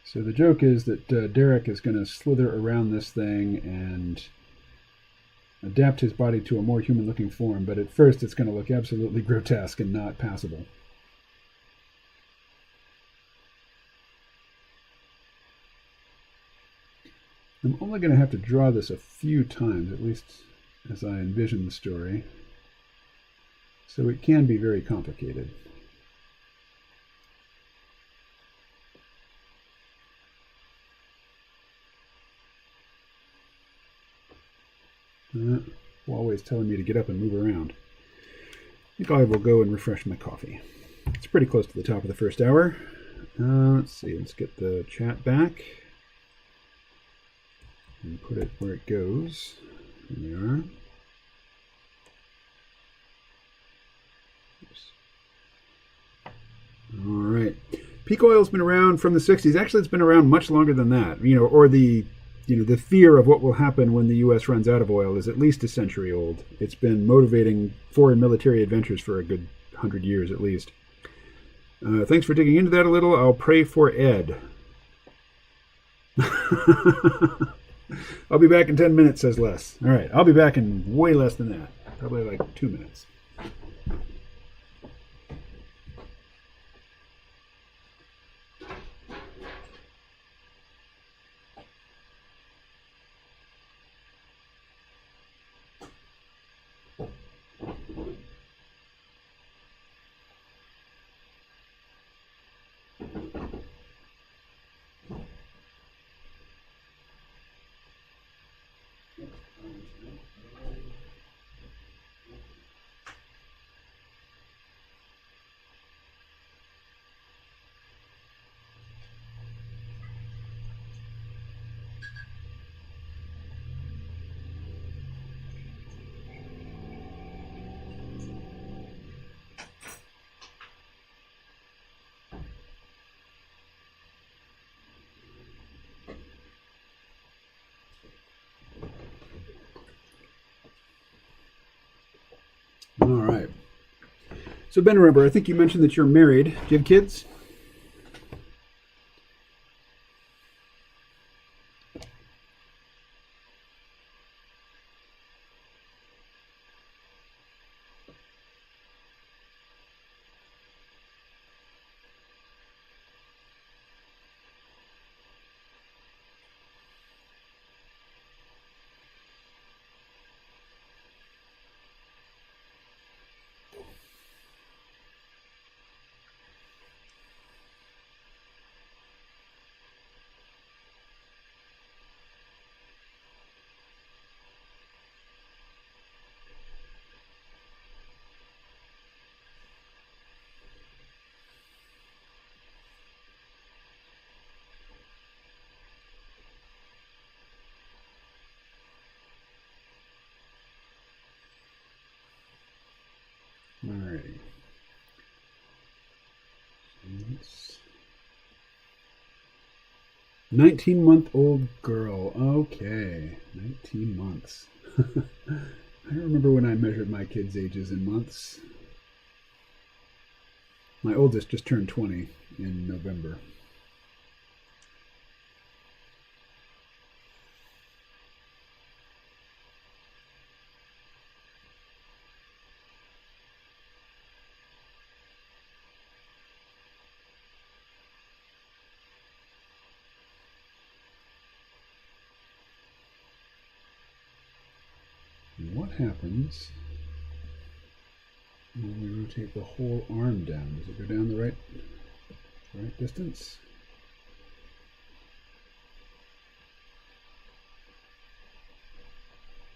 So the joke is that Derek is going to slither around this thing and adapt his body to a more human-looking form, but at first it's going to look absolutely grotesque and not passable. I'm only going to have to draw this a few times, at least as I envision the story, so it can be very complicated. Always telling me to get up and move around. I think I will go and refresh my coffee. It's pretty close to the top of the first hour. Let's see, let's get the chat back and put it where it goes. There we are. Oops. All right. Peak oil's been around from the 60s. Actually, it's been around much longer than that. Or the the fear of what will happen when the U.S. runs out of oil is at least a century old. It's been motivating foreign military adventures for a good 100 years at least. Thanks for digging into that a little. I'll pray for Ed. I'll be back in 10 minutes, says Les. All right, I'll be back in way less than that. Probably like 2 minutes. All right. So Ben, remember, I think you mentioned that you're married. Do you have kids? Alrighty. 19-month-old girl. Okay, 19 months. I don't remember when I measured my kids' ages in months. My oldest just turned 20 in November. What happens when we rotate the whole arm down? Does it go down the right distance?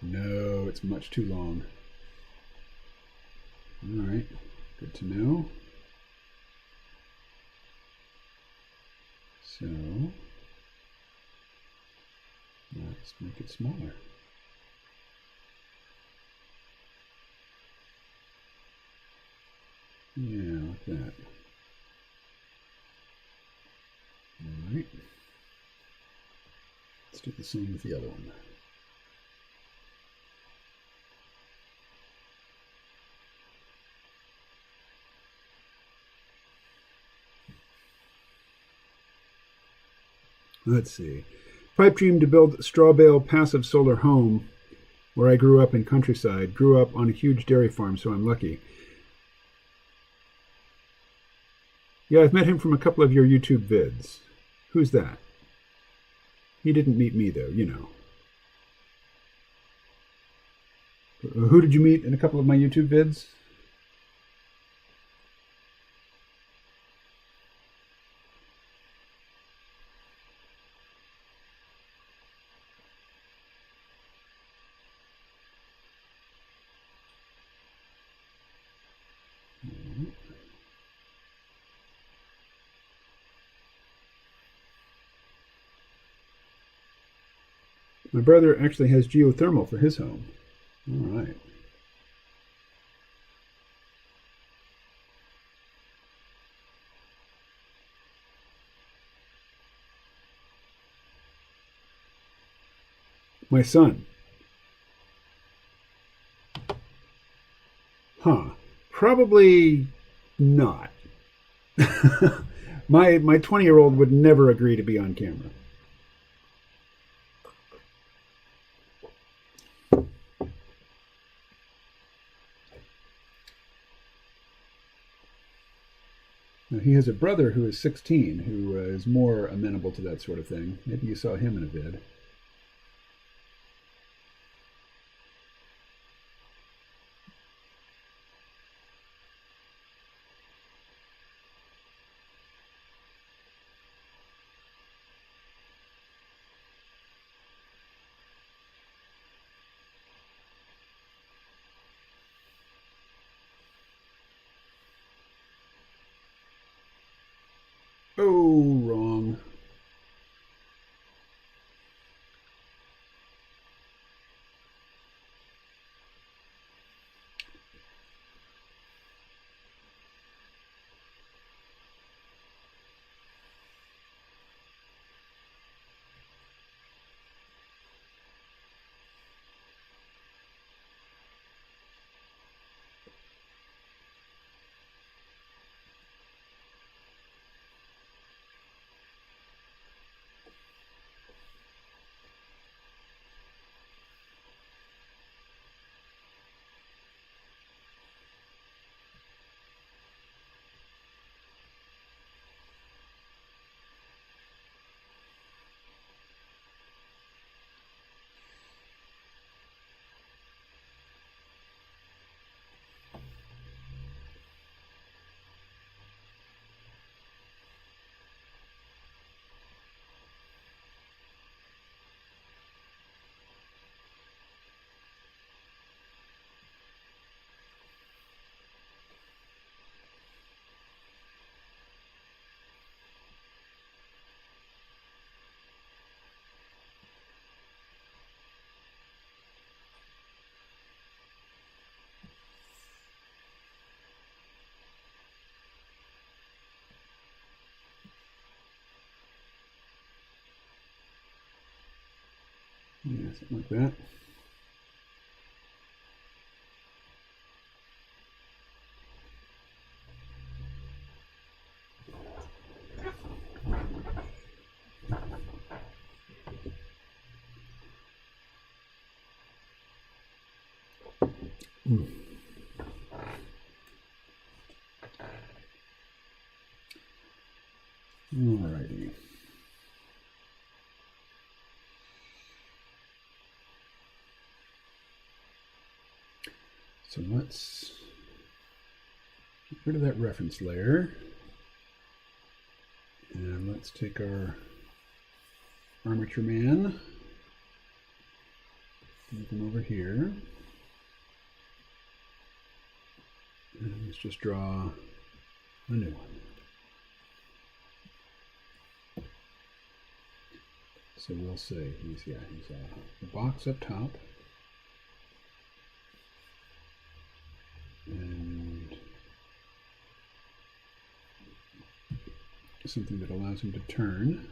No, it's much too long. All right, good to know. So let's make it smaller. Yeah, like that. All right. Let's do the same with the other one. Let's see. Pipe dream to build a straw bale passive solar home where I grew up in countryside. Grew up on a huge dairy farm, so I'm lucky. Yeah, I've met him from a couple of your YouTube vids. Who's that? He didn't meet me, though, you know. Who did you meet in a couple of my YouTube vids? My brother actually has geothermal for his home. All right. My son. Huh. Probably not. My 20-year-old would never agree to be on camera. Now, he has a brother who is 16 who is more amenable to that sort of thing. Maybe you saw him in a vid. Oh, wrong. Yeah, something like that. Mm. Alrighty. So let's get rid of that reference layer. And let's take our armature man, move him over here. And let's just draw a new one. So we'll say he's the box up top. And something that allows him to turn.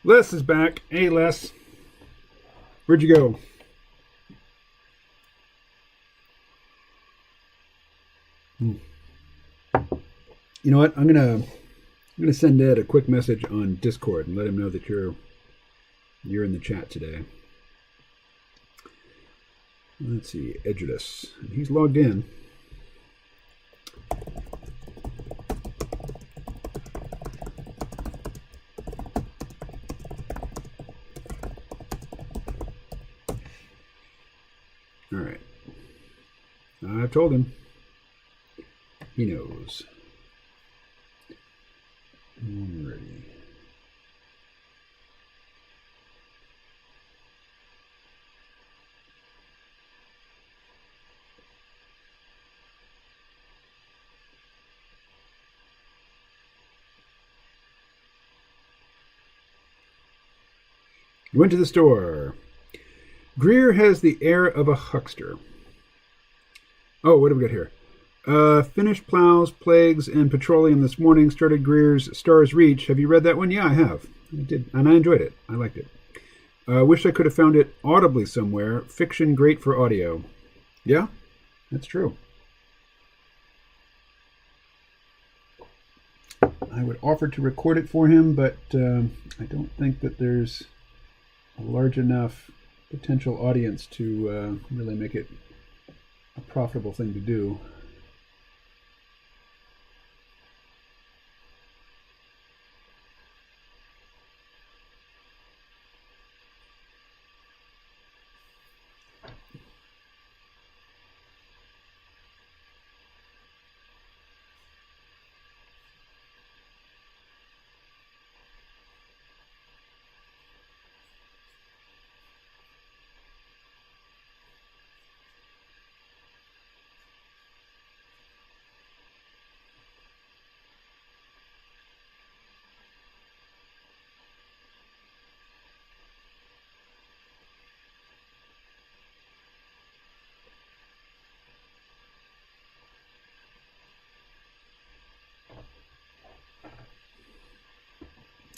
Les is back. Hey, Les. Where'd you go? You know what? I'm gonna send Ed a quick message on Discord and let him know that you're in the chat today. Let's see, Edulus. He's logged in. All right. I've told him. He knows. Alrighty. Went to the store. Greer has the air of a huckster. Oh, what do we got here? Finished Plows, Plagues, and Petroleum this morning. Started Greer's Star's Reach. Have you read that one? Yeah, I have. I did, and I enjoyed it. I liked it. Wish I could have found it audibly somewhere. Fiction great for audio. Yeah, that's true. I would offer to record it for him, but I don't think that there's a large enough potential audience to really make it a profitable thing to do.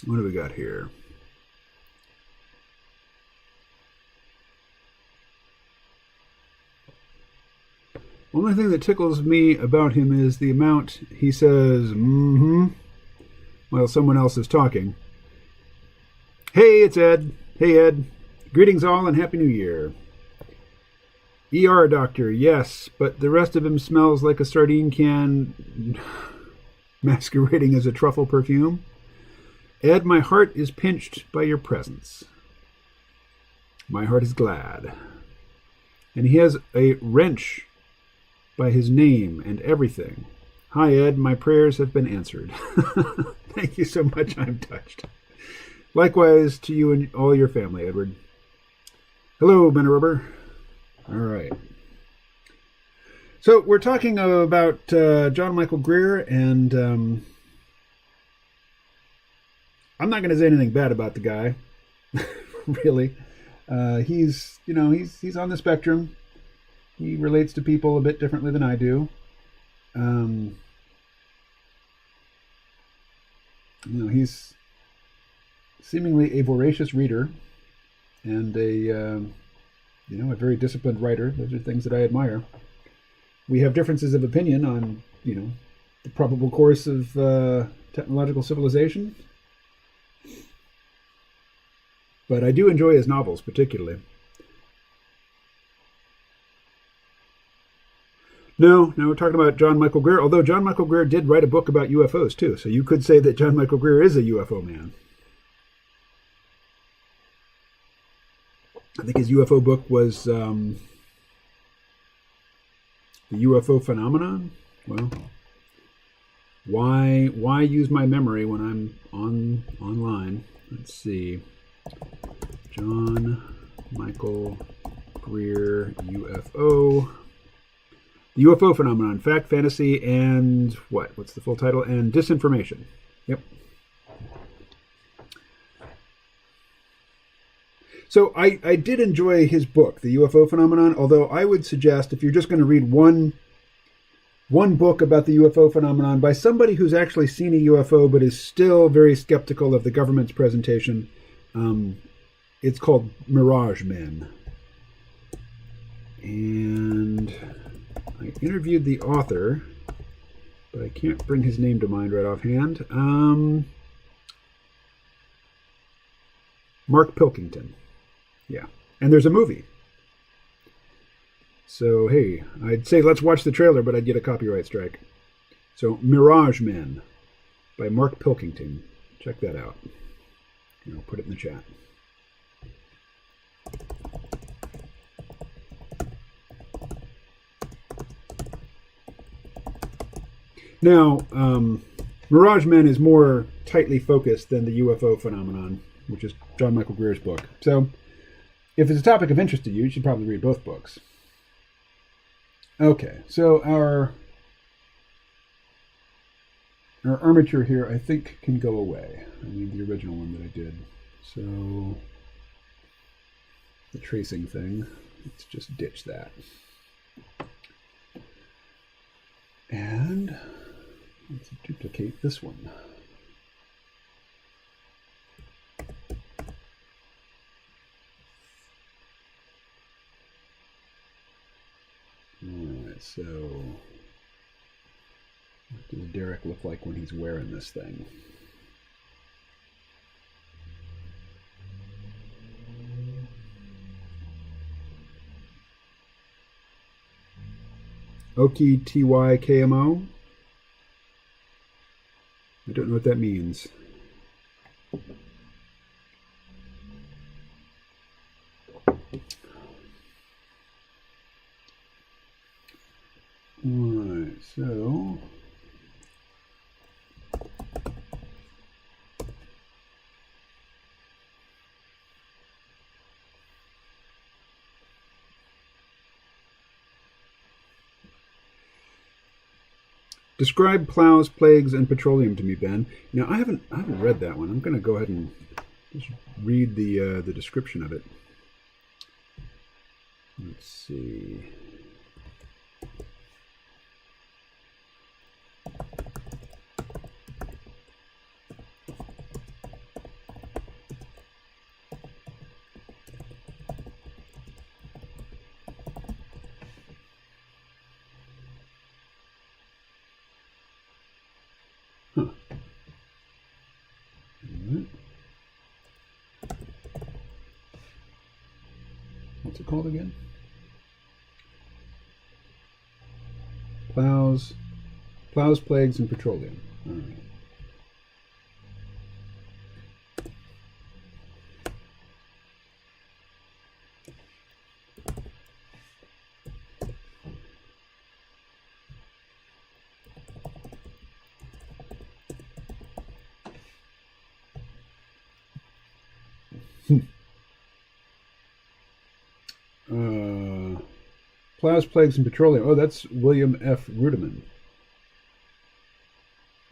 What do we got here? Only thing that tickles me about him is the amount he says, while someone else is talking. Hey, it's Ed. Hey, Ed. Greetings all and Happy New Year. ER doctor, yes, but the rest of him smells like a sardine can masquerading as a truffle perfume. Ed, my heart is pinched by your presence. My heart is glad. And he has a wrench by his name and everything. Hi, Ed, my prayers have been answered. Thank you so much, I'm touched. Likewise to you and all your family, Edward. Hello, Ben Rubber. All right. So we're talking about John Michael Greer, and I'm not going to say anything bad about the guy, really. He's on the spectrum. He relates to people a bit differently than I do. He's seemingly a voracious reader and a very disciplined writer. Those are things that I admire. We have differences of opinion on, the probable course of technological civilization. But I do enjoy his novels particularly. No, we're talking about John Michael Greer, although John Michael Greer did write a book about UFOs too, so you could say that John Michael Greer is a UFO man. I think his UFO book was The UFO Phenomenon. Well, why use my memory when I'm online? Let's see. John Michael Greer UFO. The UFO Phenomenon, Fact, Fantasy, and what's the full title? And Disinformation. Yep. So I did enjoy his book, The UFO Phenomenon, although I would suggest if you're just going to read one book about the UFO phenomenon by somebody who's actually seen a UFO but is still very skeptical of the government's presentation, It's called Mirage Men. And I interviewed the author, but I can't bring his name to mind right offhand. Mark Pilkington. Yeah. And there's a movie. So, hey, I'd say let's watch the trailer, but I'd get a copyright strike. So, Mirage Men by Mark Pilkington. Check that out. I'll put it in the chat. Now, Mirage Men is more tightly focused than the UFO phenomenon, which is John Michael Greer's book. So, if it's a topic of interest to you, you should probably read both books. Okay, so our armature here, I think, can go away. I mean, the original one that I did. So, the tracing thing, let's just ditch that. And let's duplicate this one. Alright, so what does Derek look like when he's wearing this thing? Oki TYKMO? I don't know what that means. Alright, so describe plows, plagues, and petroleum to me, Ben. Now I haven't read that one. I'm going to go ahead and just read the description of it. Let's see. Huh. Right. What's it called again? Plows, plagues, and petroleum. All right. Plows, plagues, and petroleum. Oh, that's William F. Rudiman.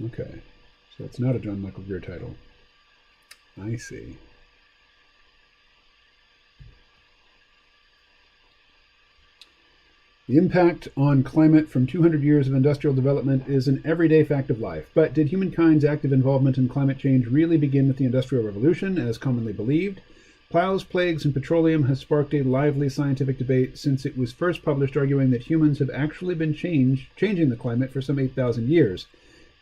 Okay, so it's not a John Michael Greer title. I see. The impact on climate from 200 years of industrial development is an everyday fact of life. But did humankind's active involvement in climate change really begin with the Industrial Revolution, as commonly believed? Plows, plagues, and petroleum has sparked a lively scientific debate since it was first published, arguing that humans have actually been changing the climate for some 8,000 years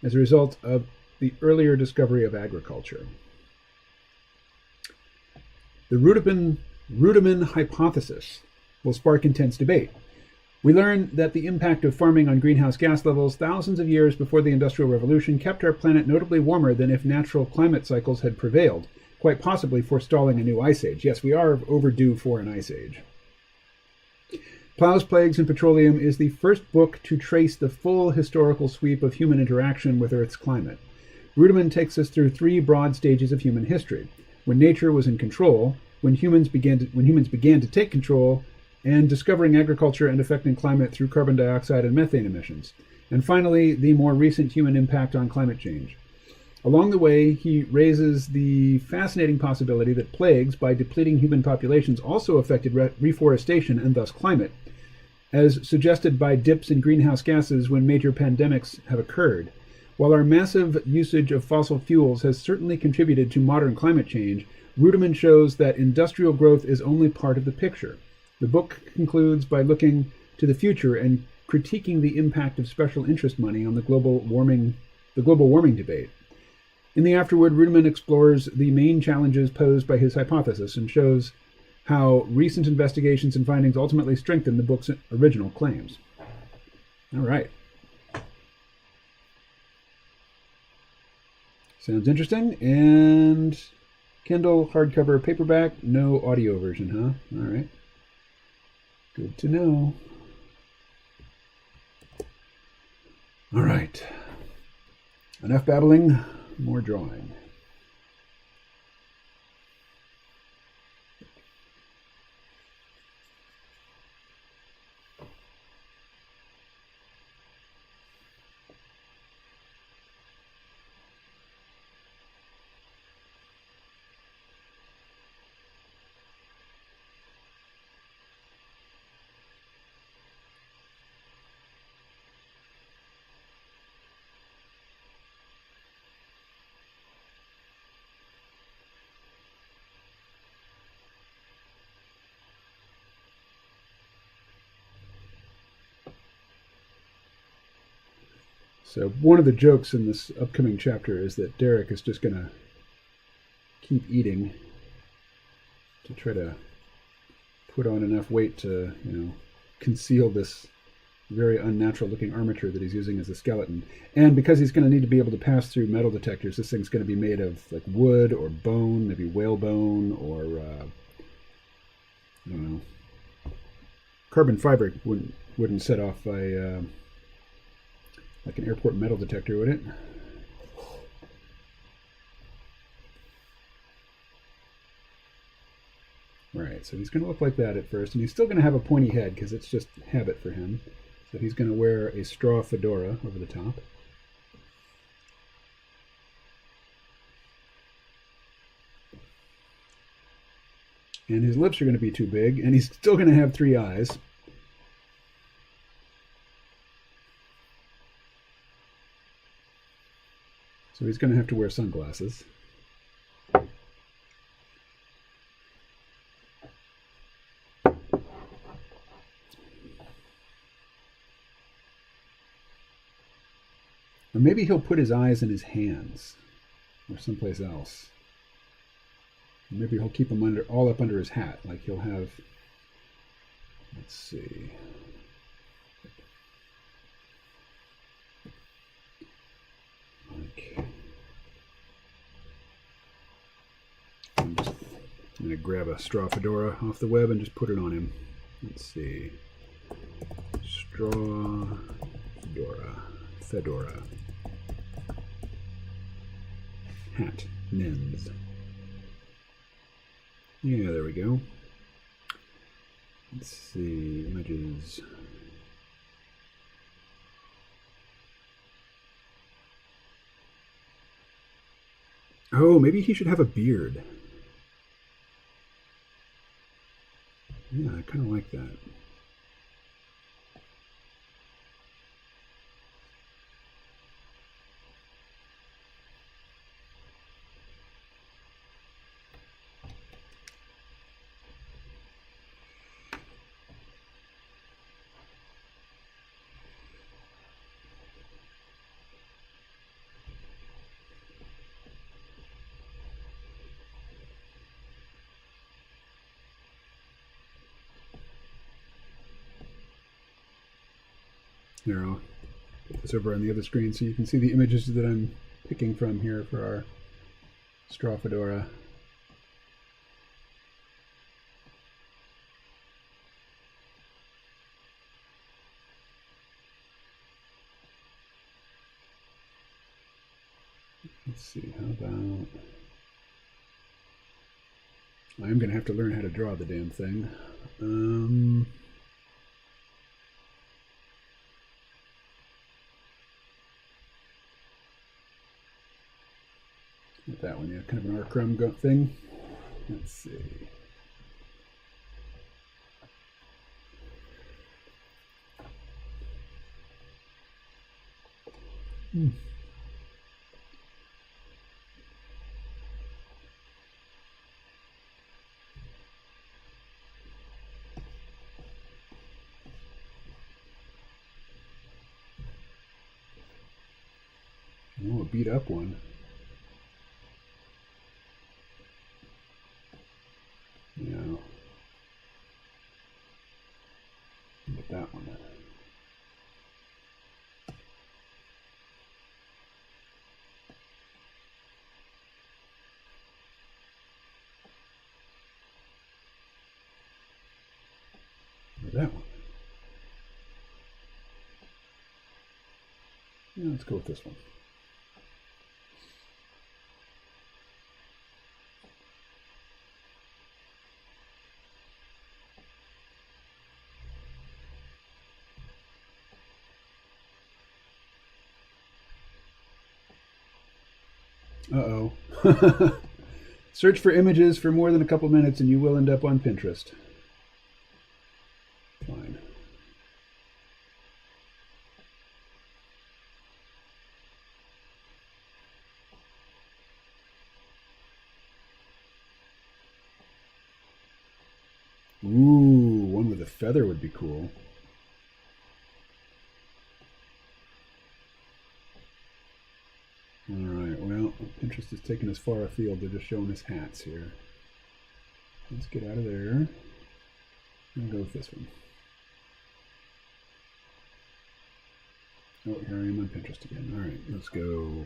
as a result of the earlier discovery of agriculture. The Rudiman hypothesis will spark intense debate. We learn that the impact of farming on greenhouse gas levels thousands of years before the Industrial Revolution kept our planet notably warmer than if natural climate cycles had prevailed, quite possibly forestalling a new ice age. Yes, we are overdue for an ice age. Plows, Plagues, and Petroleum is the first book to trace the full historical sweep of human interaction with Earth's climate. Rudiman takes us through three broad stages of human history: when nature was in control, when humans began to take control, and discovering agriculture and affecting climate through carbon dioxide and methane emissions, and finally, the more recent human impact on climate change. Along the way, he raises the fascinating possibility that plagues, by depleting human populations, also affected reforestation and thus climate, as suggested by dips in greenhouse gases when major pandemics have occurred. While our massive usage of fossil fuels has certainly contributed to modern climate change, Rudiman shows that industrial growth is only part of the picture. The book concludes by looking to the future and critiquing the impact of special interest money on the global warming debate. In the afterword, Rudiman explores the main challenges posed by his hypothesis and shows how recent investigations and findings ultimately strengthen the book's original claims. All right. Sounds interesting. And Kindle, hardcover, paperback, no audio version, huh? All right. Good to know. All right. Enough babbling, more drawing. So one of the jokes in this upcoming chapter is that Derek is just going to keep eating to try to put on enough weight to, conceal this very unnatural looking armature that he's using as a skeleton. And because he's going to need to be able to pass through metal detectors, this thing's going to be made of like wood or bone, maybe whalebone or I don't know. Carbon fiber wouldn't set off a like an airport metal detector, would it? Right, so he's going to look like that at first, and he's still going to have a pointy head because it's just habit for him. So he's going to wear a straw fedora over the top. And his lips are going to be too big, and he's still going to have 3 eyes. So he's going to have to wear sunglasses. Or maybe he'll put his eyes in his hands or someplace else. Maybe he'll keep them all up under his hat. Like he'll have, let's see. I'm going to grab a straw fedora off the web and just put it on him. Let's see. Straw fedora. Hat, men's. Yeah, there we go. Let's see, images. Oh, maybe he should have a beard. Yeah, I kind of like that. Here, I'll put this over on the other screen so you can see the images that I'm picking from here for our straw fedora. Let's see, how about... I'm going to have to learn how to draw the damn thing. That one, yeah, kind of an R-crumb thing. Let's see. Oh, a beat up one. Yeah. But that one. Or that one. Yeah, let's go with this one. Uh-oh. Search for images for more than a couple minutes and you will end up on Pinterest. Fine. Ooh, one with a feather would be cool. All right, well, Pinterest is taking us far afield. They're just showing us hats here. Let's get out of there and go with this one. Oh, here I am on Pinterest again. All right, let's go.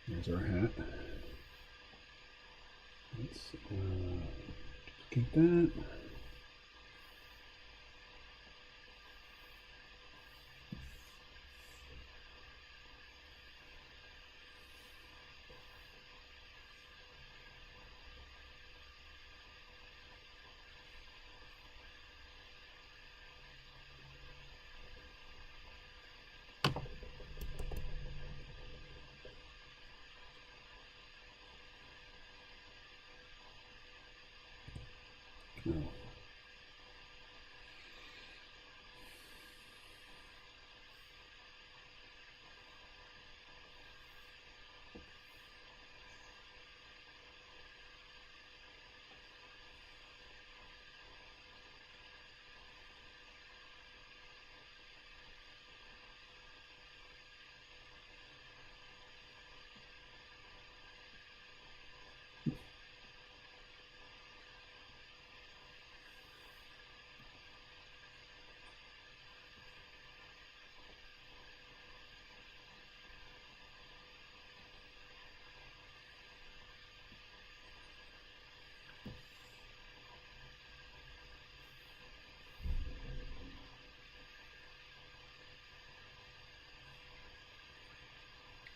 There's our hat. Let's get that. No.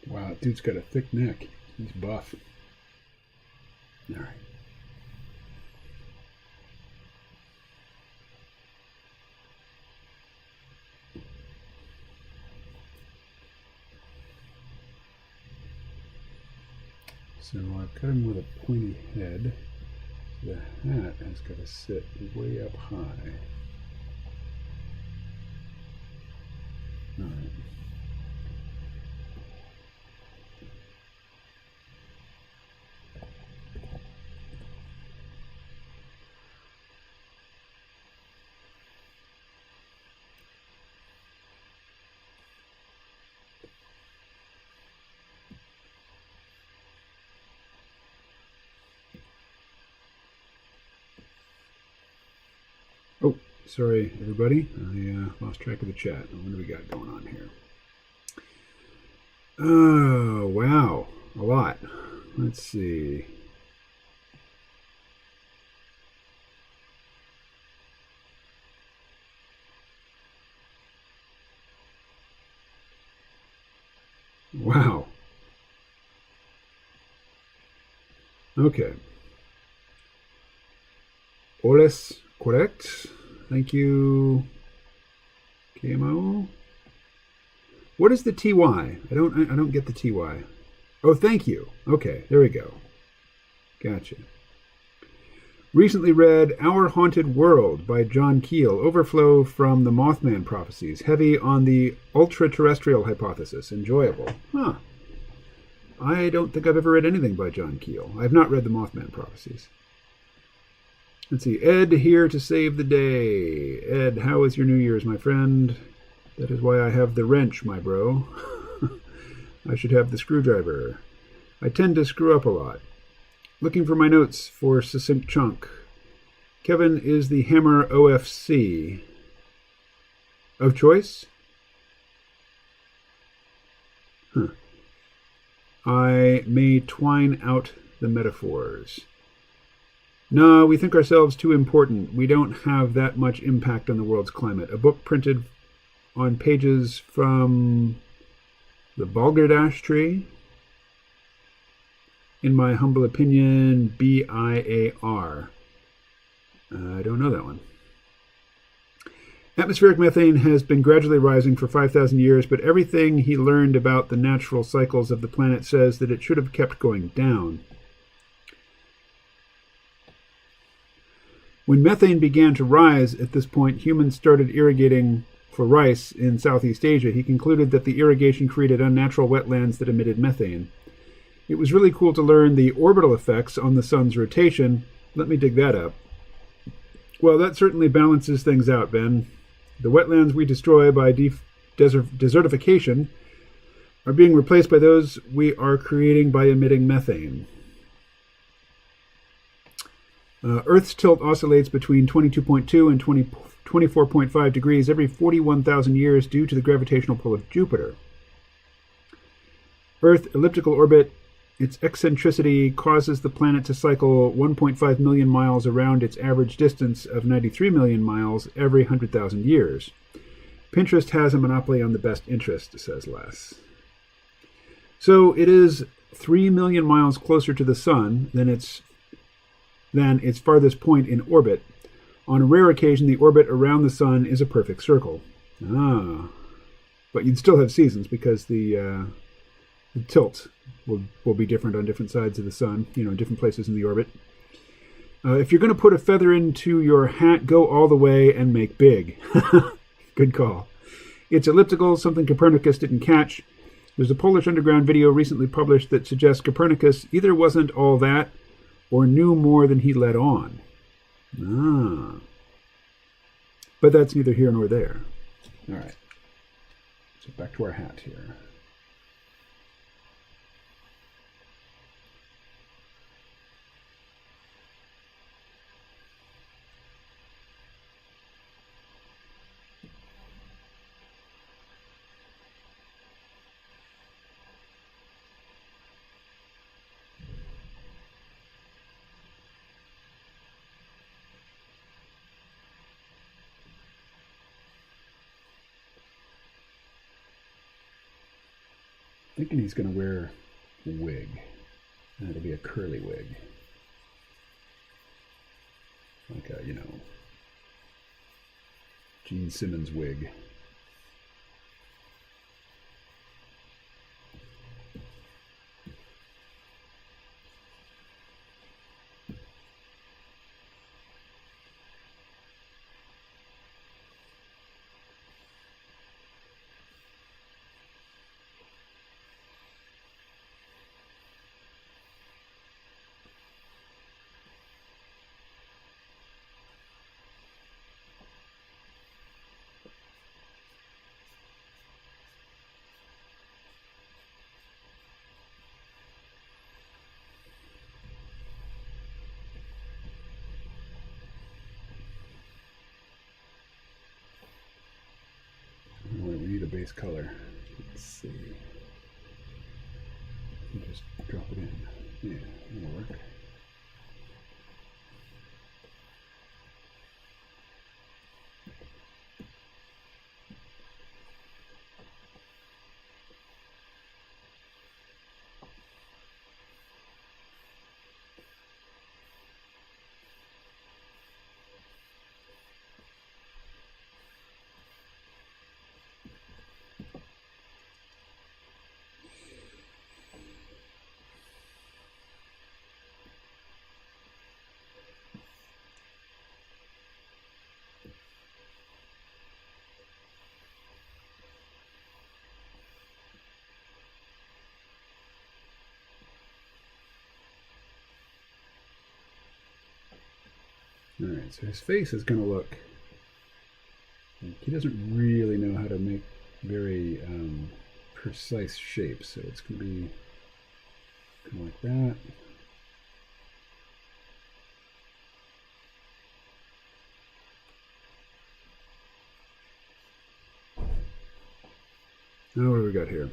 Wow, that dude's got a thick neck. He's buff. All right. So I've got him with a pointy head. The hat has got to sit way up high. All right. Oh, sorry, everybody. I lost track of the chat. What do we got going on here? Oh, wow. A lot. Let's see. Wow. Okay. Oles, correct. Thank you. KMO. What is the TY? I don't get the TY. Oh, thank you. Okay, there we go. Gotcha. Recently read Our Haunted World by John Keel. Overflow from the Mothman prophecies. Heavy on the ultra-terrestrial hypothesis. Enjoyable. Huh. I don't think I've ever read anything by John Keel. I have not read the Mothman prophecies. Let's see. Ed here to save the day. Ed, how was your New Year's, my friend? That is why I have the wrench, my bro. I should have the screwdriver. I tend to screw up a lot. Looking for my notes for Succinct Chunk. Kevin is the Hammer OFC. Of choice? Huh. I may twine out the metaphors. No, we think ourselves too important. We don't have that much impact on the world's climate. A book printed on pages from the Balderdash tree. In my humble opinion, BIAR. I don't know that one. Atmospheric methane has been gradually rising for 5,000 years, but everything he learned about the natural cycles of the planet says that it should have kept going down. When methane began to rise, at this point, humans started irrigating for rice in Southeast Asia. He concluded that the irrigation created unnatural wetlands that emitted methane. It was really cool to learn the orbital effects on the sun's rotation. Let me dig that up. Well, that certainly balances things out, Ben. The wetlands we destroy by desertification are being replaced by those we are creating by emitting methane. Earth's tilt oscillates between 22.2 and 24.5 degrees every 41,000 years due to the gravitational pull of Jupiter. Earth's elliptical orbit, its eccentricity, causes the planet to cycle 1.5 million miles around its average distance of 93 million miles every 100,000 years. Pinterest has a monopoly on the best interest, says Les. So it is 3 million miles closer to the sun than its farthest point in orbit. On a rare occasion, the orbit around the sun is a perfect circle. But you'd still have seasons because the tilt will be different on different sides of the sun, different places in the orbit. If you're going to put a feather into your hat, go all the way and make big. Good call. It's elliptical, something Copernicus didn't catch. There's a Polish Underground video recently published that suggests Copernicus either wasn't all that or knew more than he let on. But that's neither here nor there. All right. So back to our hat here. Thinking he's going to wear a wig, and it'll be a curly wig, like a Gene Simmons wig. We need a base color. Let's see. Just drop it in. Yeah, that'll work. All right, so his face is going to look like he doesn't really know how to make very precise shapes, so it's going to be kind of like that. Now what do we got here?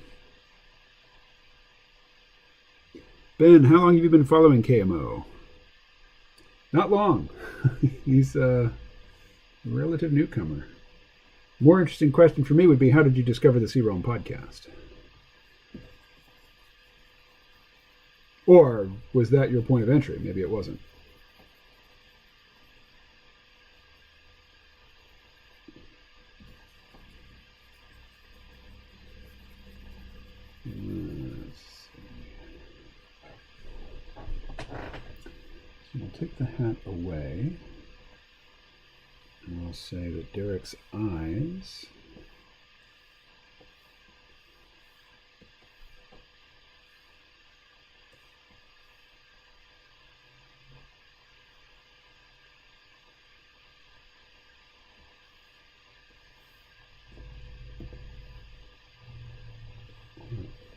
Ben, how long have you been following KMO? Not long. He's a relative newcomer. More interesting question for me would be, how did you discover the C-Realm podcast? Or was that your point of entry? Maybe it wasn't. We'll take the hat away, and we'll say that Derek's eyes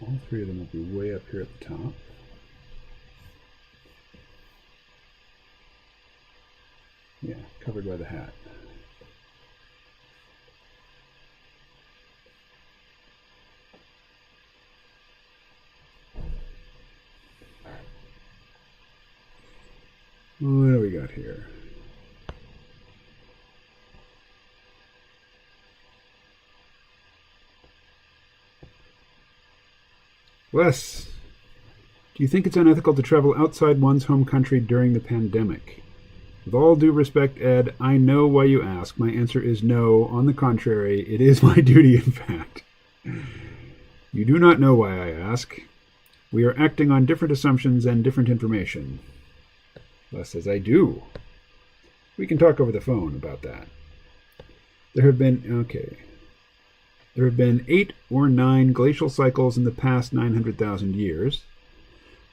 all three of them will be way up here at the top. Yeah, covered by the hat. What do we got here? Wes, do you think it's unethical to travel outside one's home country during the pandemic? With all due respect, Ed, I know why you ask. My answer is no. On the contrary, it is my duty, in fact. You do not know why I ask. We are acting on different assumptions and different information. Les says, I do. We can talk over the phone about that. There have been 8 or 9 glacial cycles in the past 900,000 years.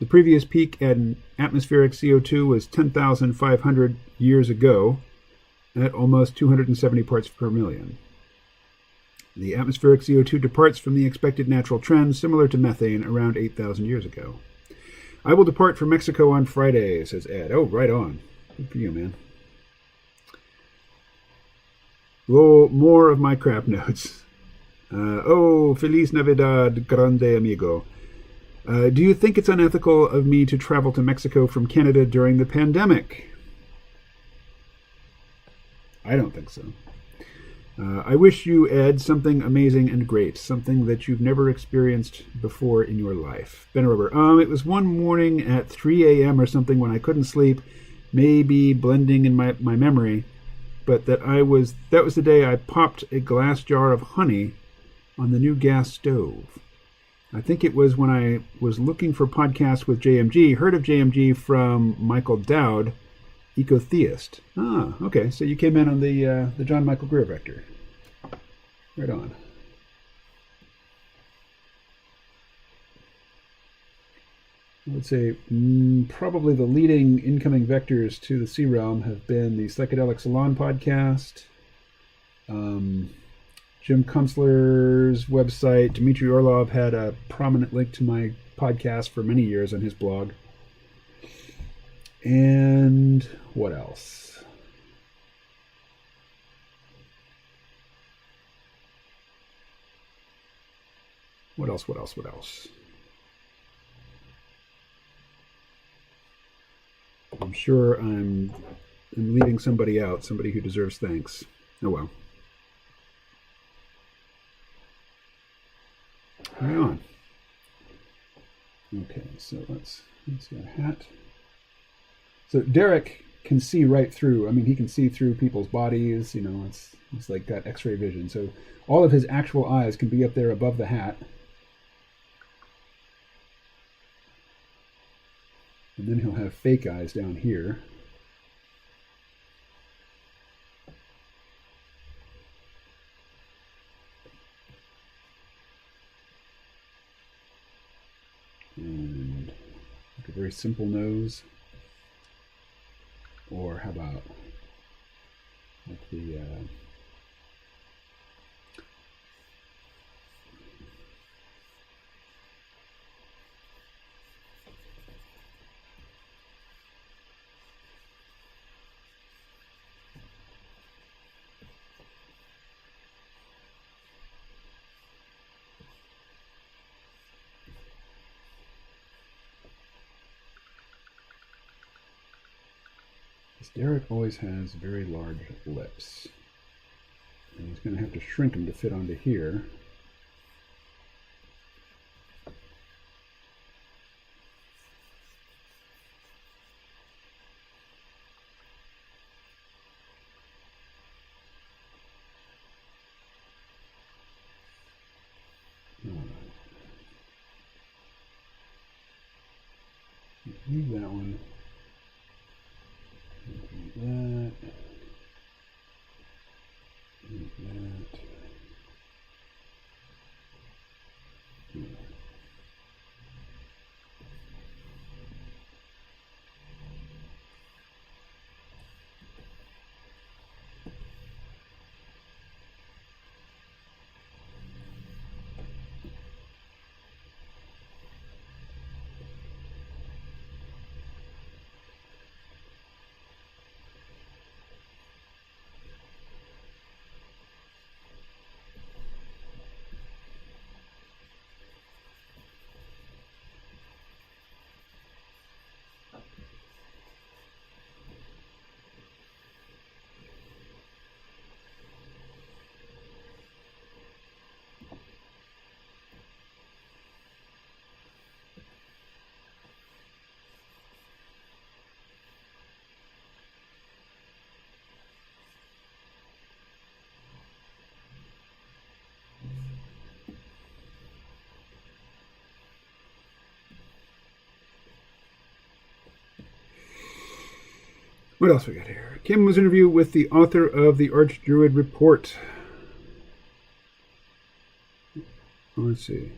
The previous peak in atmospheric CO2 was 10,500 years ago at almost 270 parts per million. The atmospheric CO2 departs from the expected natural trend, similar to methane, around 8,000 years ago. I will depart for Mexico on Friday, says Ed. Oh, right on. Good for you, man. More of my crap notes. Feliz Navidad, grande amigo. Do you think it's unethical of me to travel to Mexico from Canada during the pandemic? I don't think so. I wish you, Ed, something amazing and great, something that you've never experienced before in your life. Ben Rober, it was one morning at 3 a.m. or something when I couldn't sleep, maybe blending in my memory, but that was the day I popped a glass jar of honey on the new gas stove. I think it was when I was looking for podcasts with JMG, heard of JMG from Michael Dowd, Ecotheist. Ah, okay, so you came in on the John Michael Greer vector. Right on. I would say probably the leading incoming vectors to the C-Realm have been the Psychedelic Salon podcast, Jim Kunstler's website. Dmitry Orlov had a prominent link to my podcast for many years on his blog. And what else? What else? I'm sure I'm leaving somebody out, somebody who deserves thanks. Oh well. Right on. Okay, so let's see our hat. So Derek can see right through. I mean, he can see through people's bodies. You know, it's like got X-ray vision. So all of his actual eyes can be up there above the hat. And then he'll have fake eyes down here. And like a very simple nose. Or how about the this Derek always has very large lips. And he's going to have to shrink them to fit onto here. Leave that one. Leave that. Leave that. Yeah. What else we got here? Kim was interviewed with the author of the Archdruid Report. Let's see.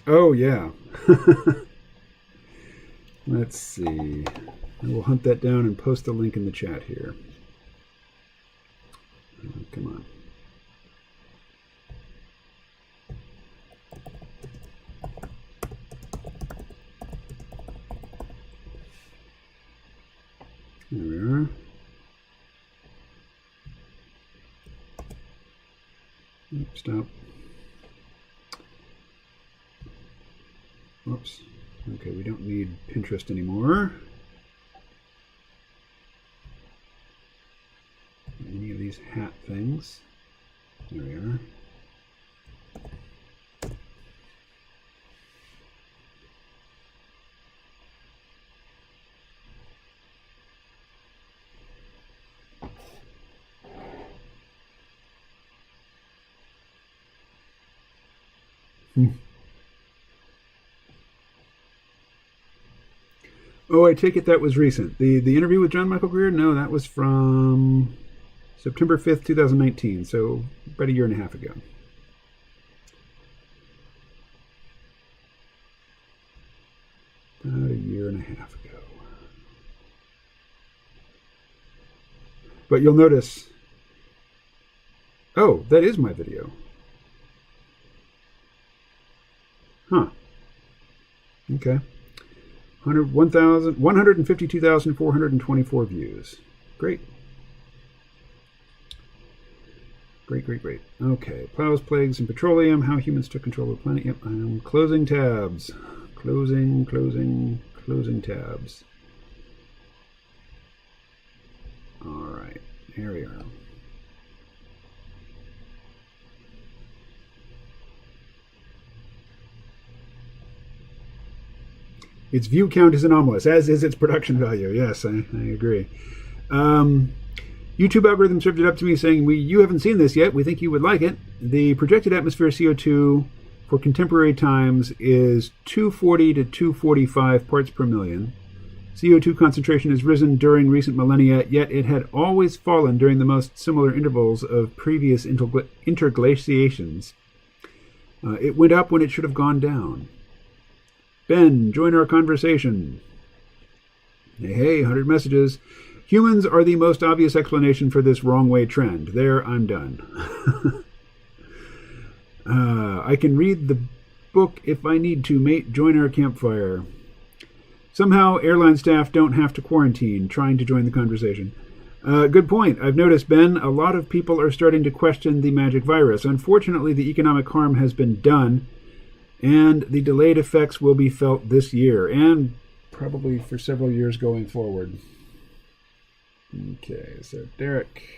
Oh, yeah. Let's see. I will hunt that down and post a link in the chat here. Come on. There we are. Oops, stop. Whoops. Okay, we don't need Pinterest anymore. Any of these hat things. There we are. Oh, I take it that was recent. The interview with John Michael Greer? No, that was from September 5th, 2019, so about a year and a half ago. About a year and a half ago. But you'll notice, oh, that is my video. Huh. Okay. 152,424 views. Great. Great. Okay. Plows, plagues, and petroleum. How humans took control of the planet. Yep, I'm closing tabs. Closing tabs. All right. Here we are. Its view count is anomalous, as is its production value. Yes, I agree. YouTube algorithm served it up to me saying, you haven't seen this yet. We think you would like it. The projected atmosphere CO2 for contemporary times is 240 to 245 parts per million. CO2 concentration has risen during recent millennia, yet it had always fallen during the most similar intervals of previous interglaciations. It went up when it should have gone down. Ben, join our conversation. Hey, 100 messages. Humans are the most obvious explanation for this wrong way trend. There, I'm done. I can read the book if I need to, mate. Join our campfire. Somehow, airline staff don't have to quarantine. Trying to join the conversation. Good point. I've noticed, Ben, a lot of people are starting to question the magic virus. Unfortunately, the economic harm has been done, and the delayed effects will be felt this year, and probably for several years going forward. Okay, so Derek.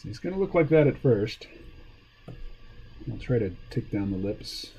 So it's going to look like that at first. I'll try to tick down the lips.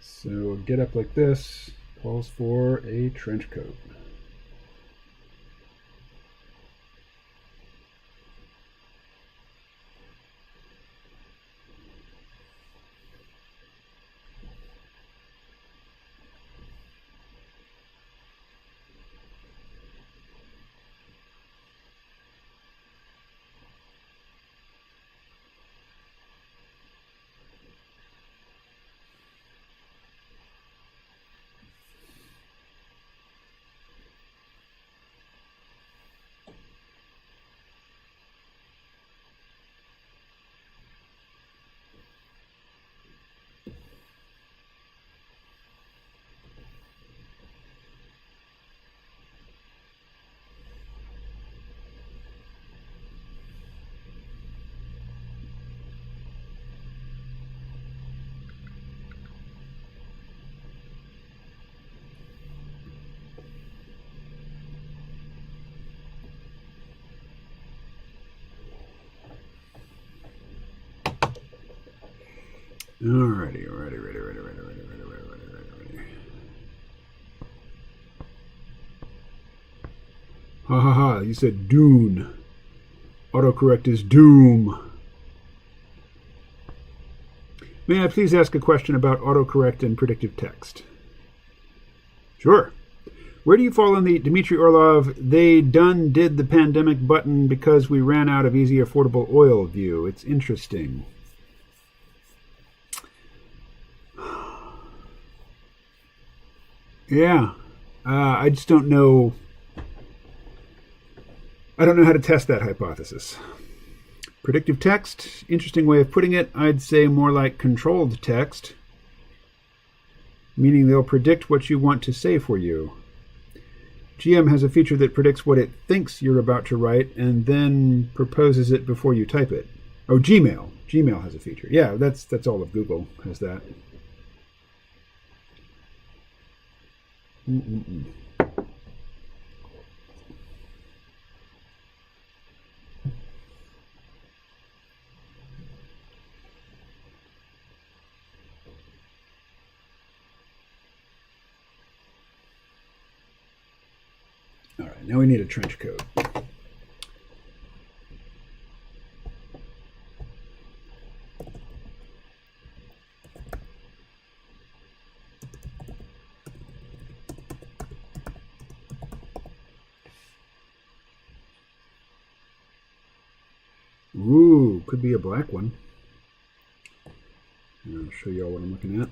So get up like this calls for a trench coat. Alrighty. Ha ha ha, you said Dune. Autocorrect is doom. May I please ask a question about autocorrect and predictive text? Sure. Where do you fall on the Dmitry Orlov, they done did the pandemic button because we ran out of easy, affordable oil view? It's interesting. Yeah. I just don't know. I don't know how to test that hypothesis. Predictive text, interesting way of putting it. I'd say more like controlled text, meaning they'll predict what you want to say for you. GM has a feature that predicts what it thinks you're about to write and then proposes it before you type it. Oh, Gmail. Gmail has a feature. Yeah, that's all of Google has that. now we need a trench coat. Ooh, could be a black one. I'll show you all what I'm looking at.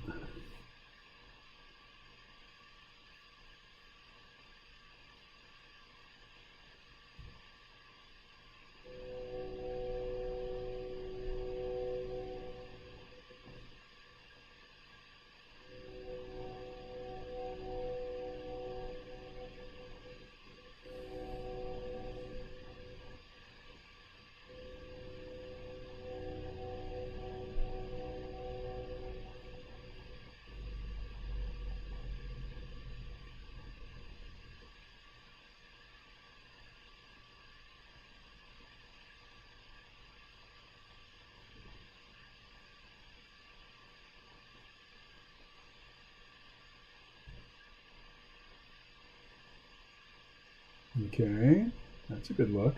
Okay, that's a good look.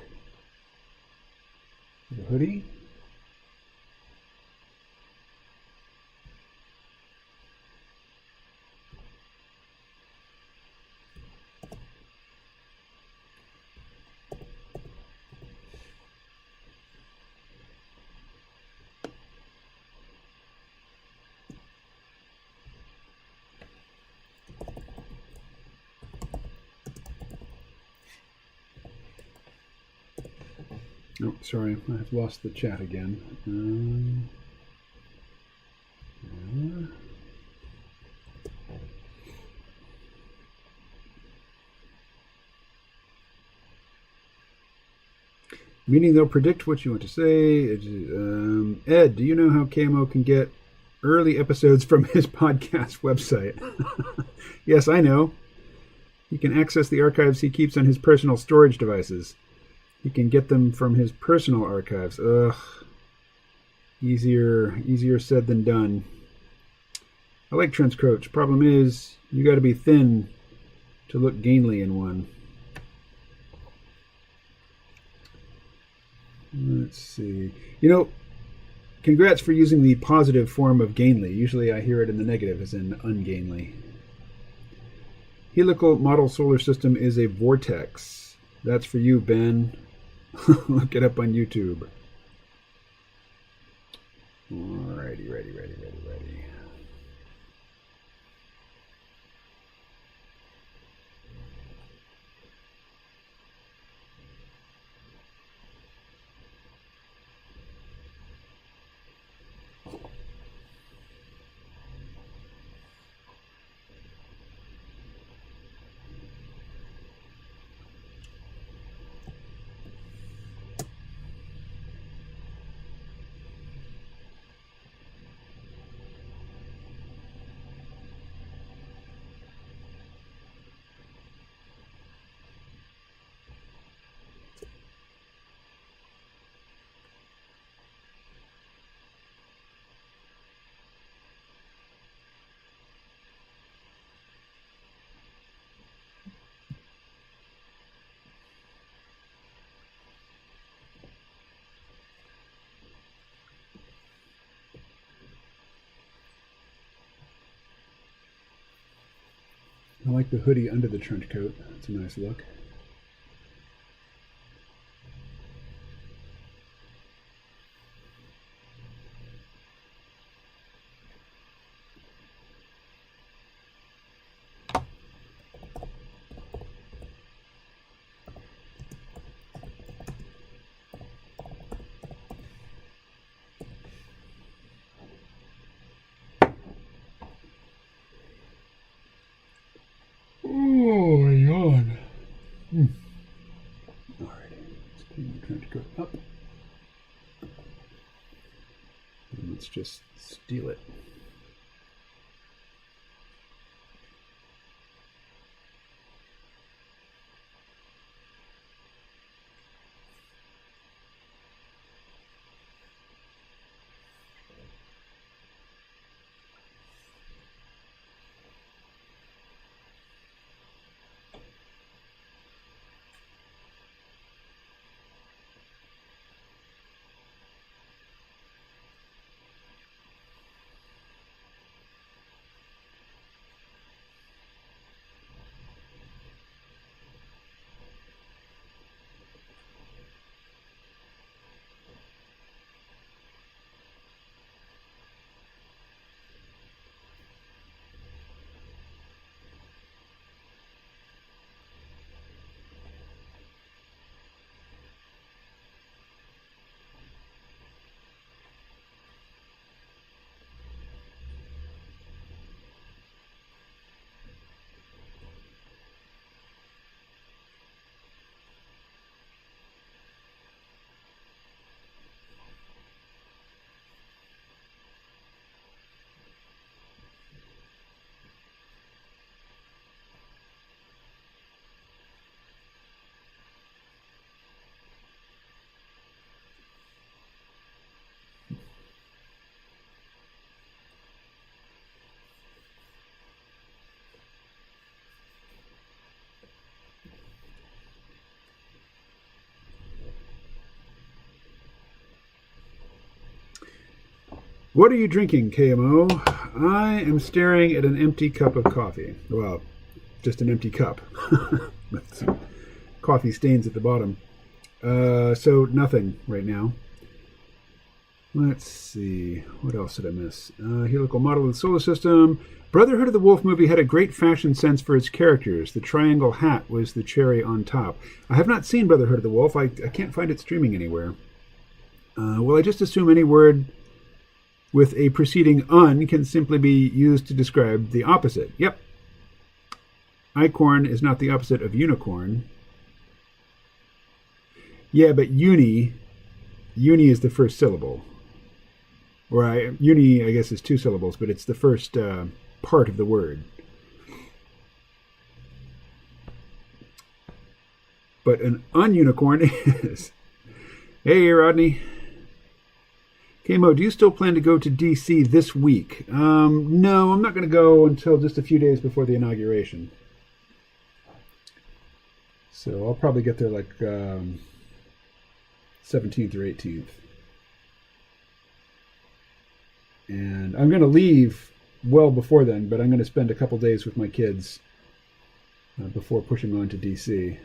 The hoodie. Oh, sorry, I've lost the chat again. Yeah. Meaning they'll predict what you want to say. Ed, do you know how KMO can get early episodes from his podcast website? Yes, I know. He can access the archives he keeps on his personal storage devices. He can get them from his personal archives. Ugh. Easier said than done. I like trench coats. Problem is, you got to be thin to look gainly in one. Let's see. You know, congrats for using the positive form of gainly. Usually I hear it in the negative, as in ungainly. Helical model solar system is a vortex. That's for you, Ben. Look it up on YouTube. Alrighty, ready. I like the hoodie under the trench coat. It's a nice look. Oh my god. Alright, let's clean the trench coat up. And let's just steal it. What are you drinking, KMO? I am staring at an empty cup of coffee. Well, just an empty cup with some coffee stains at the bottom. So nothing right now. Let's see. What else did I miss? Helical model of the solar system. Brotherhood of the Wolf movie had a great fashion sense for its characters. The triangle hat was the cherry on top. I have not seen Brotherhood of the Wolf. I can't find it streaming anywhere. Well, I just assume any word with a preceding "un" can simply be used to describe the opposite. Yep. Icorn is not the opposite of unicorn. Yeah, but uni is the first syllable. Or uni, I guess, is two syllables, but it's the first part of the word. But an ununicorn is. Hey, Rodney. KMO, do you still plan to go to DC this week? No, I'm not going to go until just a few days before the inauguration. So I'll probably get there like 17th or 18th. And I'm going to leave well before then, but I'm going to spend a couple days with my kids before pushing on to DC.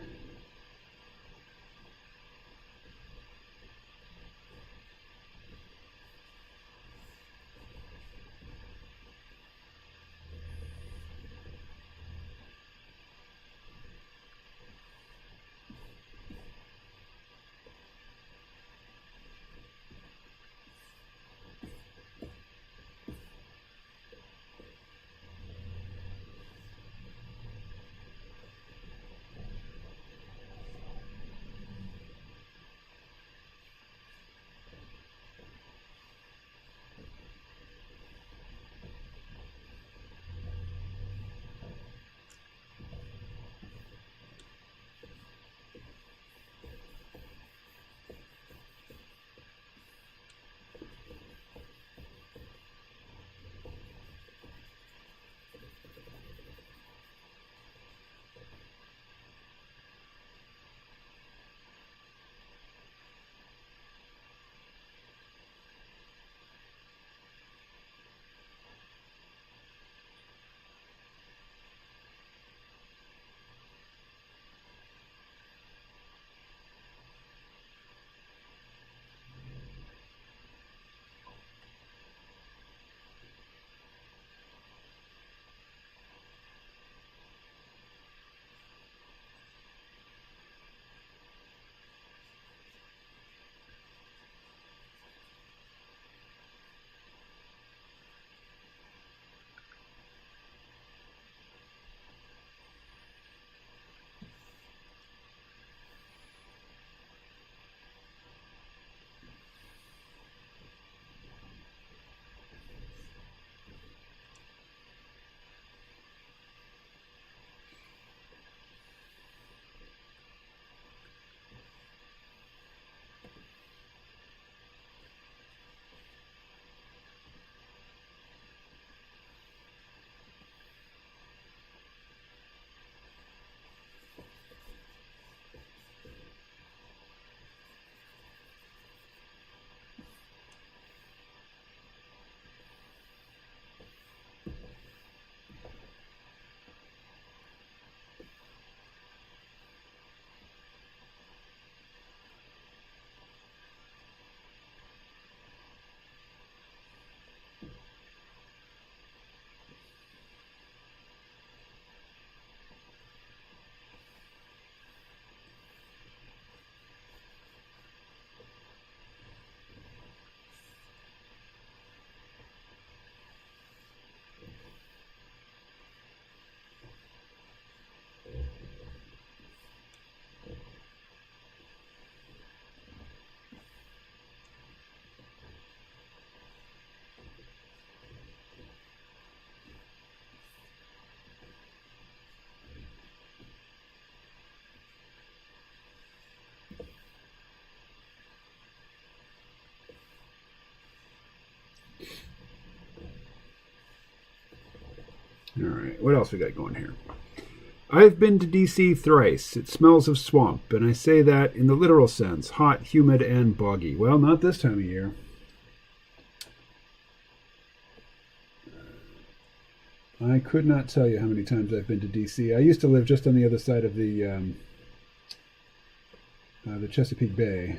All right, what else we got going here? I've been to DC thrice. It smells of swamp, and I say that in the literal sense, hot, humid, and boggy. Well, not this time of year. I could not tell you how many times I've been to DC. I used to live just on the other side of the Chesapeake Bay.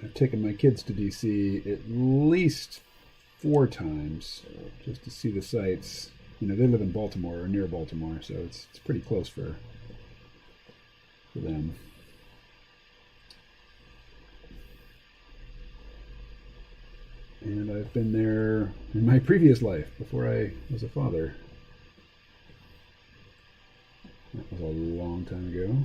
I've taken my kids to DC at least 4 times just to see the sights. You know, they live in Baltimore or near Baltimore, so it's pretty close for them. And I've been there in my previous life before I was a father. That was a long time ago.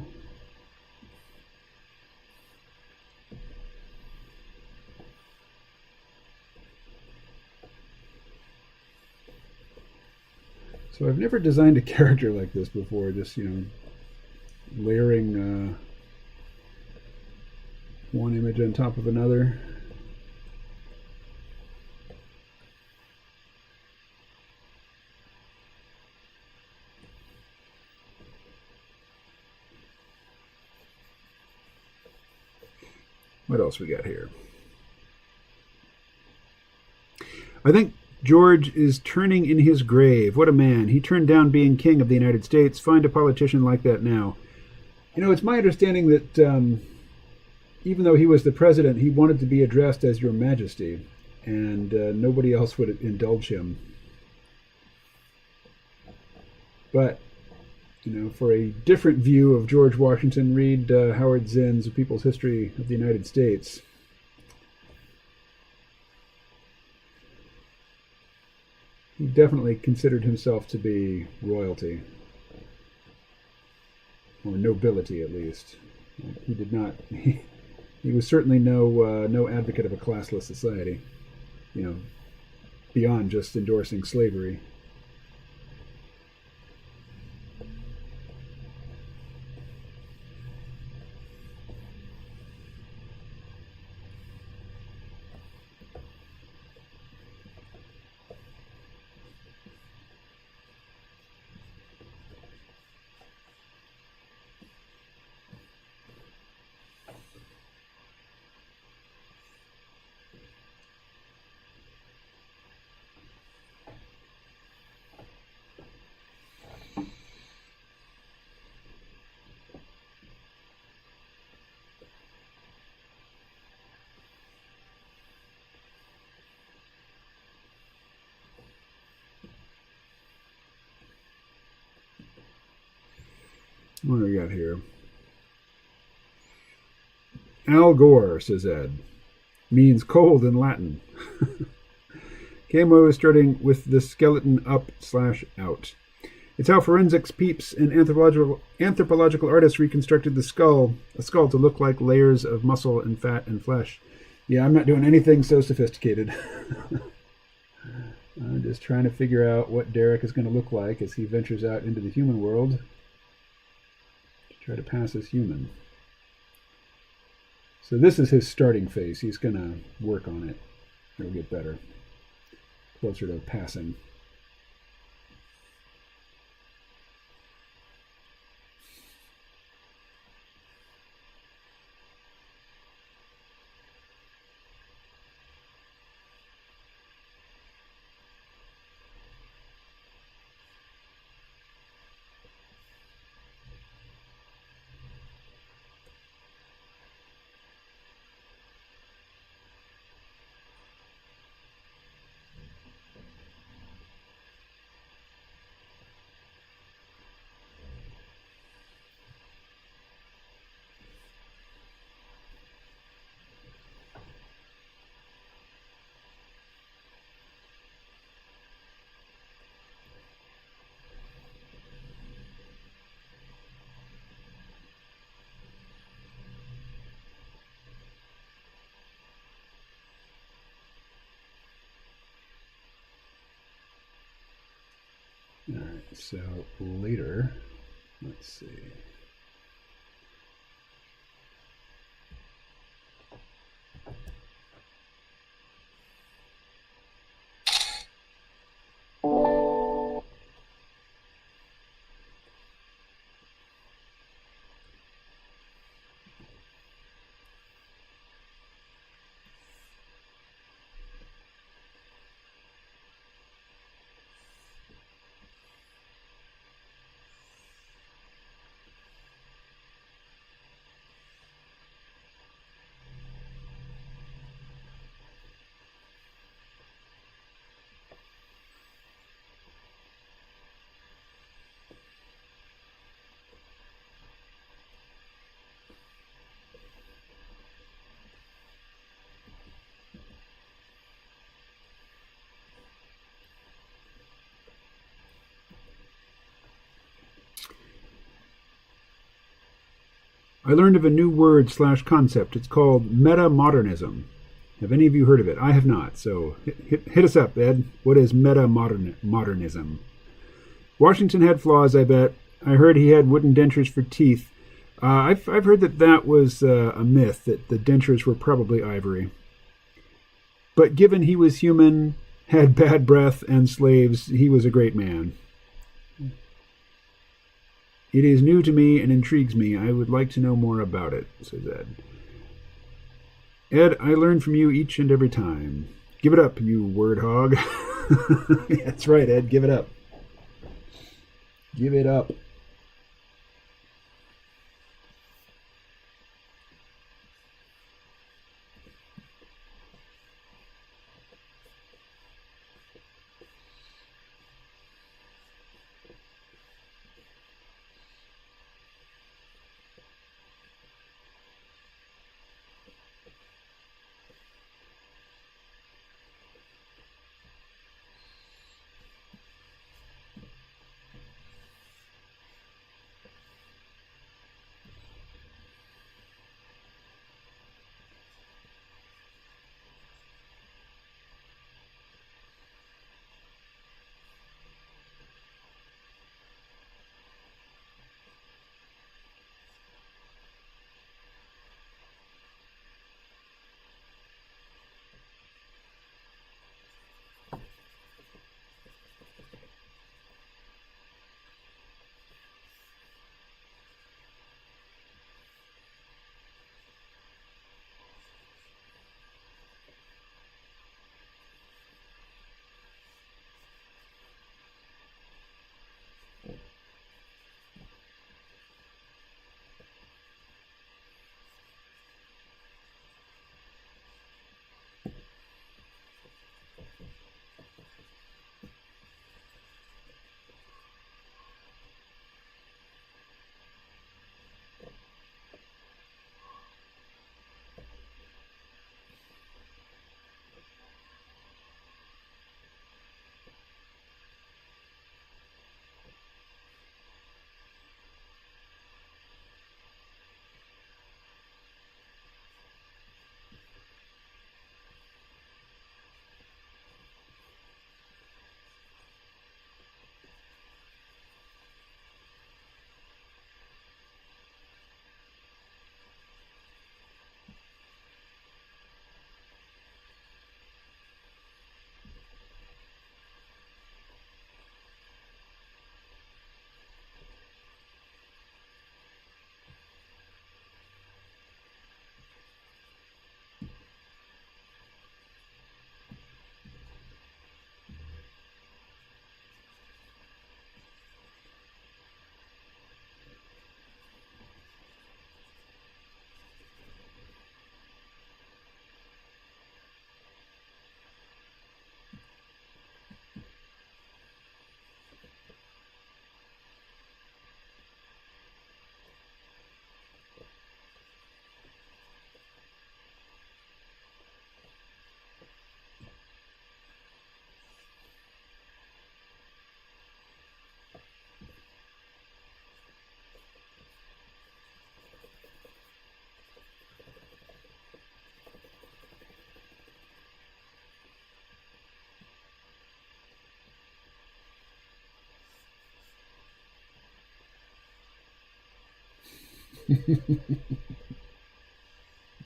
So I've never designed a character like this before, just, layering one image on top of another. What else we got here? I think George is turning in his grave. What a man. He turned down being king of the United States. Find a politician like that now. You know, it's my understanding that even though he was the president, he wanted to be addressed as Your Majesty, and nobody else would indulge him. But, for a different view of George Washington, read Howard Zinn's A People's History of the United States. He definitely considered himself to be royalty, or nobility at least. He did not. He was certainly no advocate of a classless society. Beyond just endorsing slavery. What do we got here? Al Gore, says Ed, means cold in Latin. Camo is starting with the skeleton up/out. It's how forensics peeps and anthropological artists reconstructed a skull to look like layers of muscle and fat and flesh. Yeah, I'm not doing anything so sophisticated. I'm just trying to figure out what Derek is going to look like as he ventures out into the human world to try to pass as human. So this is his starting face. He's going to work on it. It'll get better. Closer to passing. All right, so later, let's see. I learned of a new word / concept. It's called meta-modernism. Have any of you heard of it? I have not. So hit us up, Ed. What is meta-modernism? Washington had flaws, I bet. I heard he had wooden dentures for teeth. I've heard that was a myth, that the dentures were probably ivory. But given he was human, had bad breath, and slaves, he was a great man. It is new to me and intrigues me. I would like to know more about it, says Ed. Ed, I learn from you each and every time. Give it up, you word hog. That's right, Ed. Give it up. Give it up.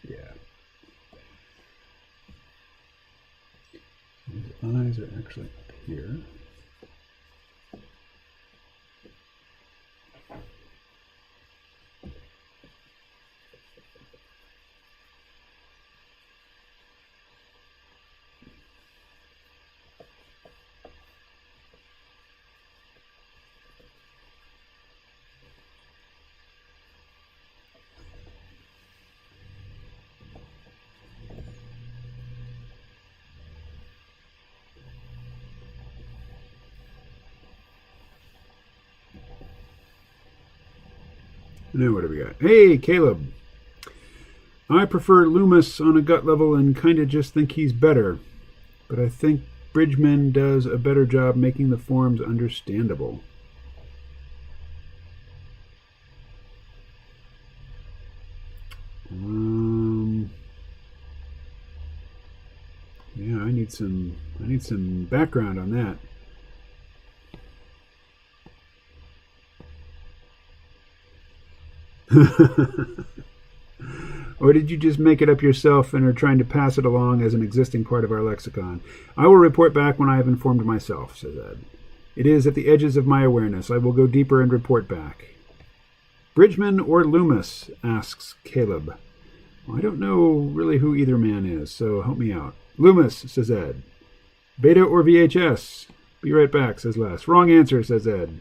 Yeah. His eyes are actually up here. Now what do we got? Hey, Caleb. I prefer Loomis on a gut level and kind of just think he's better. But I think Bridgman does a better job making the forms understandable. need some background on that. Or did you just make it up yourself and are trying to pass it along as an existing part of our lexicon? I will report back when I have informed myself, says Ed. It is at the edges of my awareness. I will go deeper and report back. Bridgman or Loomis, asks Caleb. Well, I don't know really who either man is, so help me out. Loomis, says Ed. Beta or VHS? Be right back, says Les. Wrong answer, says Ed.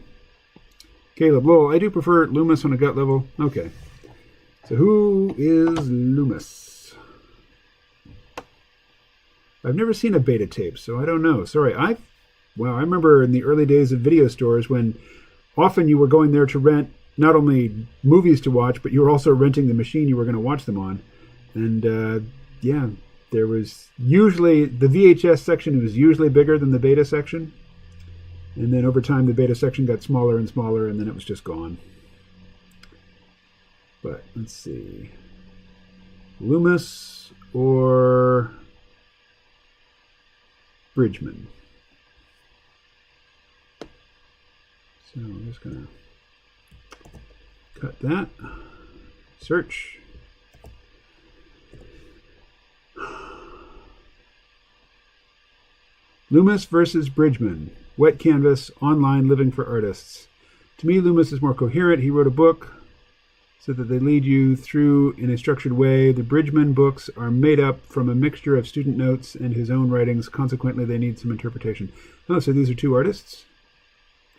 Caleb, lol, I do prefer Loomis on a gut level. Okay. So who is Loomis? I've never seen a beta tape, so I don't know. Sorry, I remember in the early days of video stores when often you were going there to rent not only movies to watch, but you were also renting the machine you were going to watch them on. And there was usually the VHS section was usually bigger than the beta section. And then over time, the beta section got smaller and smaller, and then it was just gone. But let's see. Loomis or Bridgman. So I'm just going to cut that. Search. Loomis versus Bridgman. Wet Canvas, Online Living for Artists. To me, Loomis is more coherent. He wrote a book so that they lead you through in a structured way. The Bridgman books are made up from a mixture of student notes and his own writings. Consequently, they need some interpretation. Oh, so these are two artists?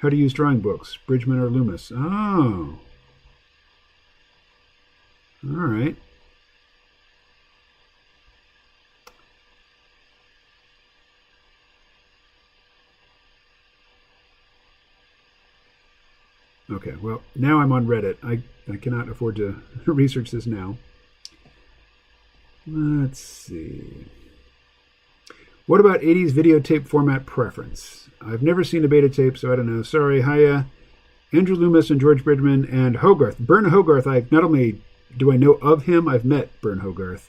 How to use drawing books, Bridgman or Loomis. Oh. All right. Okay, well, now I'm on Reddit. I cannot afford to research this now. Let's see. What about 80s videotape format preference? I've never seen a beta tape, so I don't know. Sorry. Hiya. Andrew Loomis and George Bridgman and Hogarth. Bern Hogarth, not only do I know of him, I've met Bern Hogarth.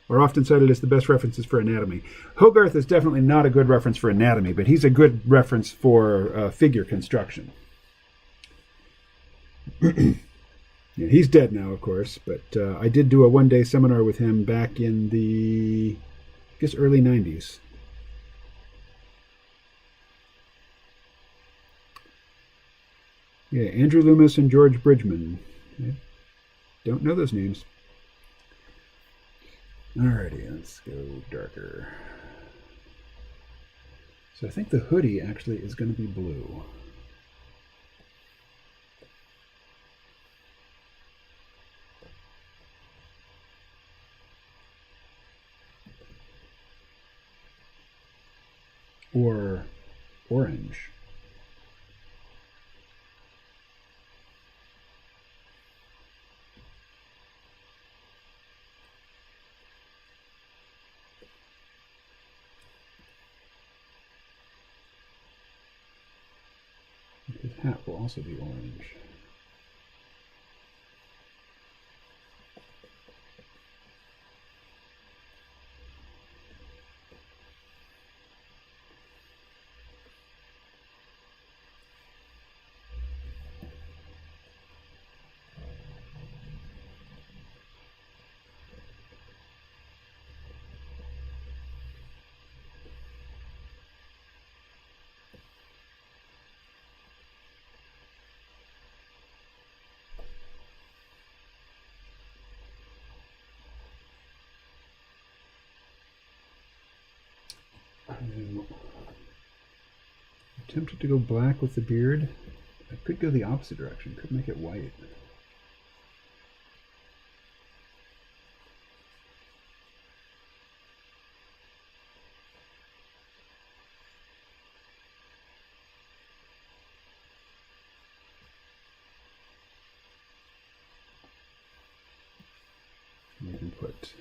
Are often cited as the best references for anatomy. Hogarth is definitely not a good reference for anatomy, but he's a good reference for figure construction. Yeah, he's dead now, of course, but I did do a one-day seminar with him back in the, I guess, early 90s. Yeah, Andrew Loomis and George Bridgman. I don't know those names. Alrighty, let's go darker. So I think the hoodie actually is going to be blue. Or orange. His hat will also be orange. I'm tempted to go black with the beard. I could go the opposite direction. Could make it white. We can put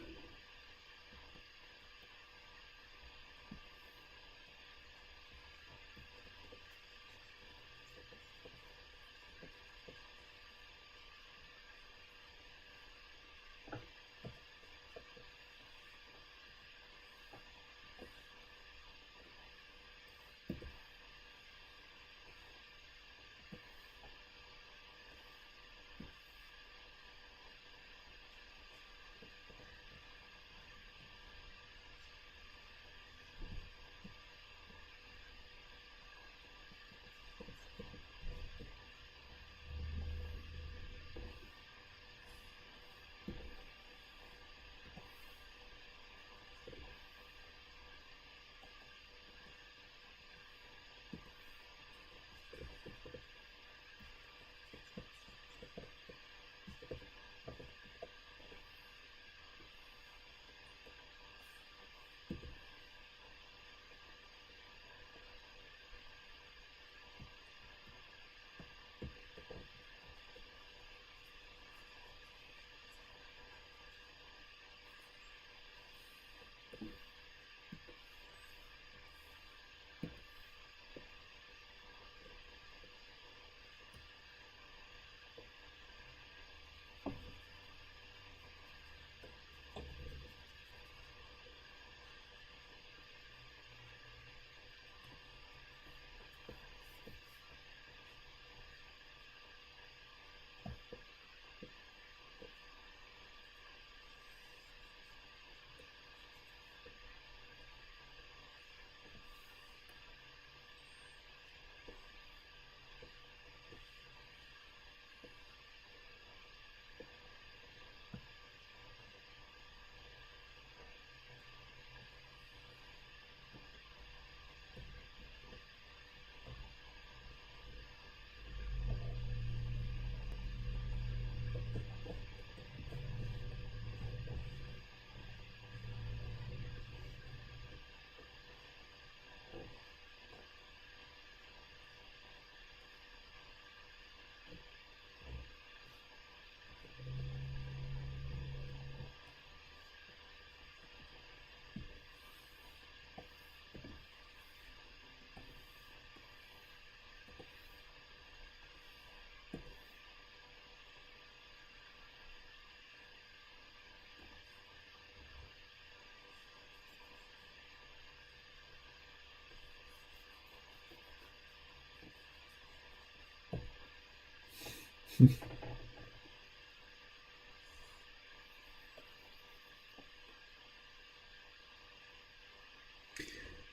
All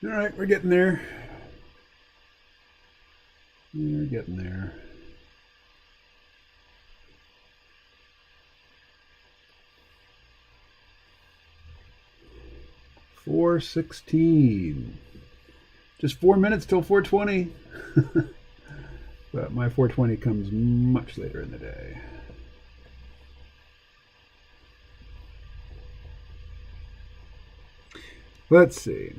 right, we're getting there. We're getting there. $4:16. Just 4 minutes till 4:20. But my 4:20 comes much later in the day. Let's see.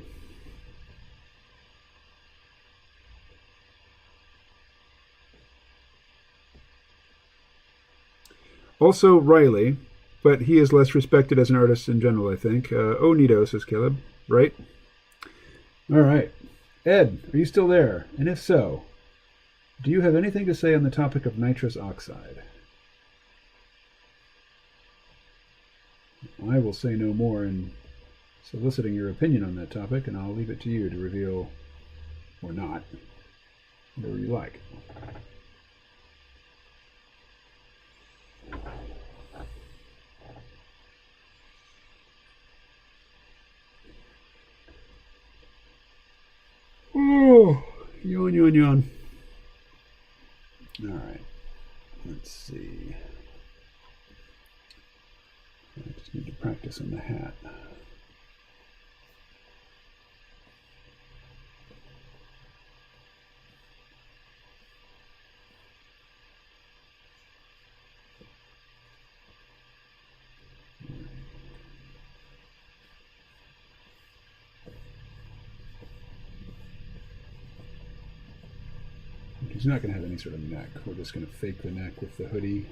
Also Riley, but he is less respected as an artist in general, I think. Oh, neato, says Caleb. Right? All right. Ed, are you still there? And if so, do you have anything to say on the topic of nitrous oxide? I will say no more in soliciting your opinion on that topic, and I'll leave it to you to reveal, or not, whatever you like. Oh, yawn, yawn, yawn. All right, let's see. I just need to practice on the hat. He's not going to have any sort of neck. We're just going to fake the neck with the hoodie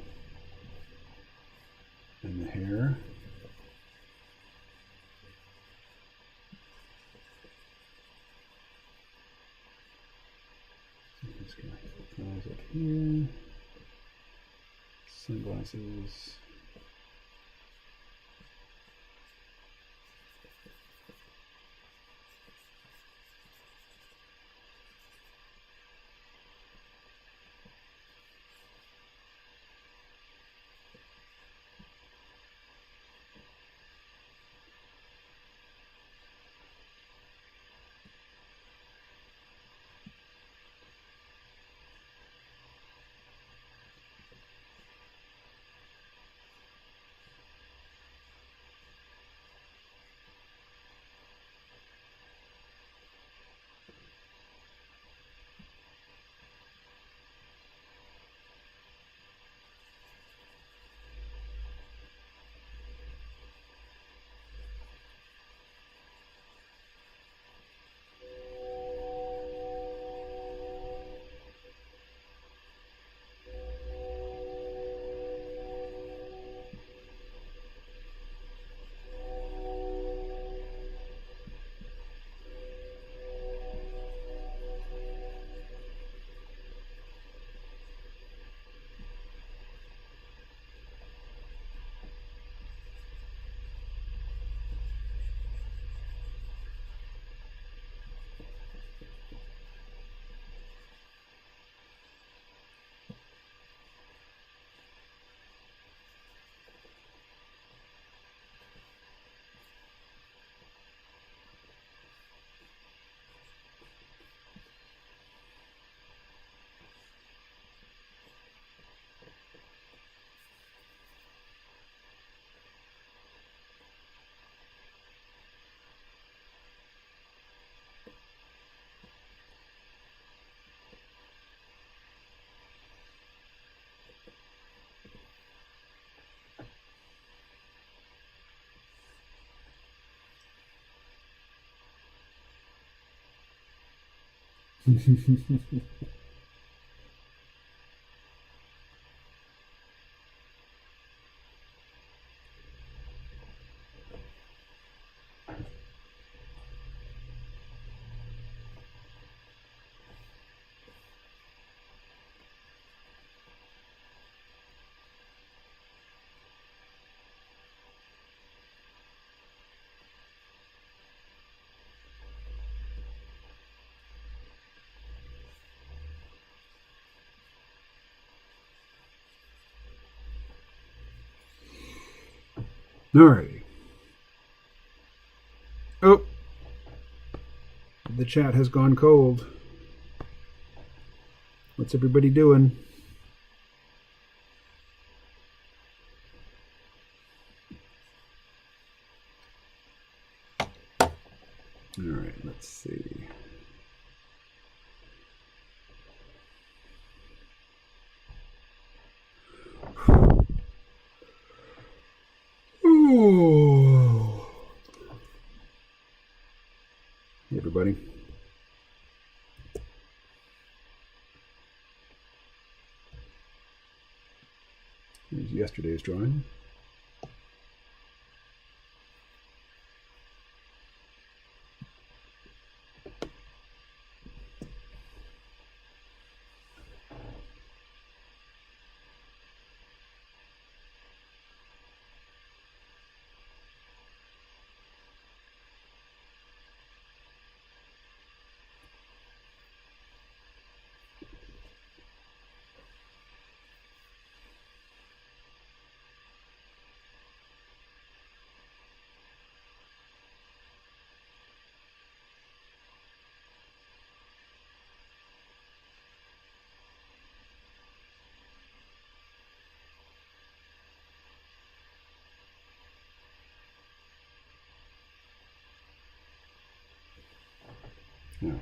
and the hair. I'm just going to close up here. Sunglasses. Alrighty. Oh, the chat has gone cold. What's everybody doing? All right, let's see. Ooh. Hey, everybody. Here's yesterday's drawing. All right.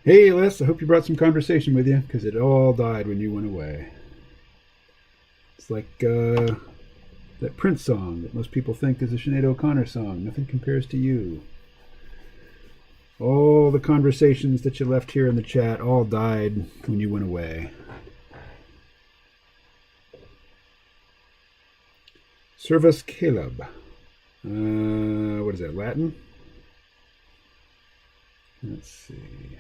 Hey, Les, I hope you brought some conversation with you, because it all died when you went away. It's like That Prince song that most people think is a Sinead O'Connor song. Nothing compares to you. All the conversations that you left here in the chat all died when you went away. Servus Caleb. What is that, Latin? Let's see.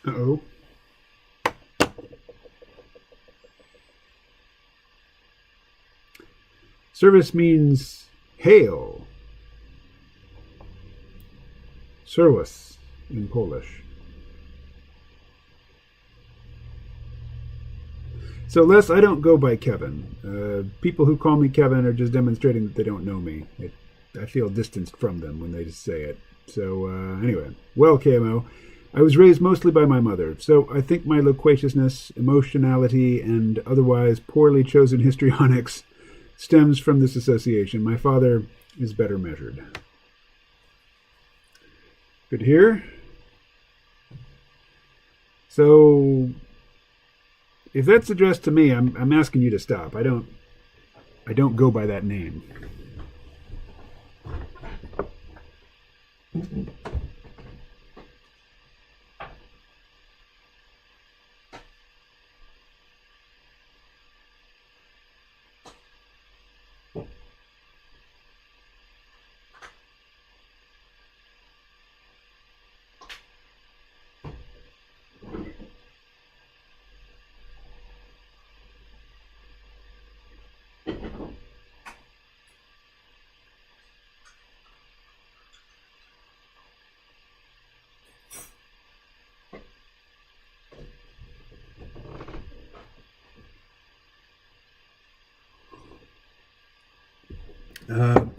Uh-oh. Service means hail. Servus in Polish. So, Les, I don't go by Kevin. People who call me Kevin are just demonstrating that they don't know me. I feel distanced from them when they just say it. So, anyway. Well, KMO, I was raised mostly by my mother, so I think my loquaciousness, emotionality, and otherwise poorly chosen histrionics stems from this association. My father is better measured. Good to hear. So, if that's addressed to me, I'm asking you to stop. I don't go by that name.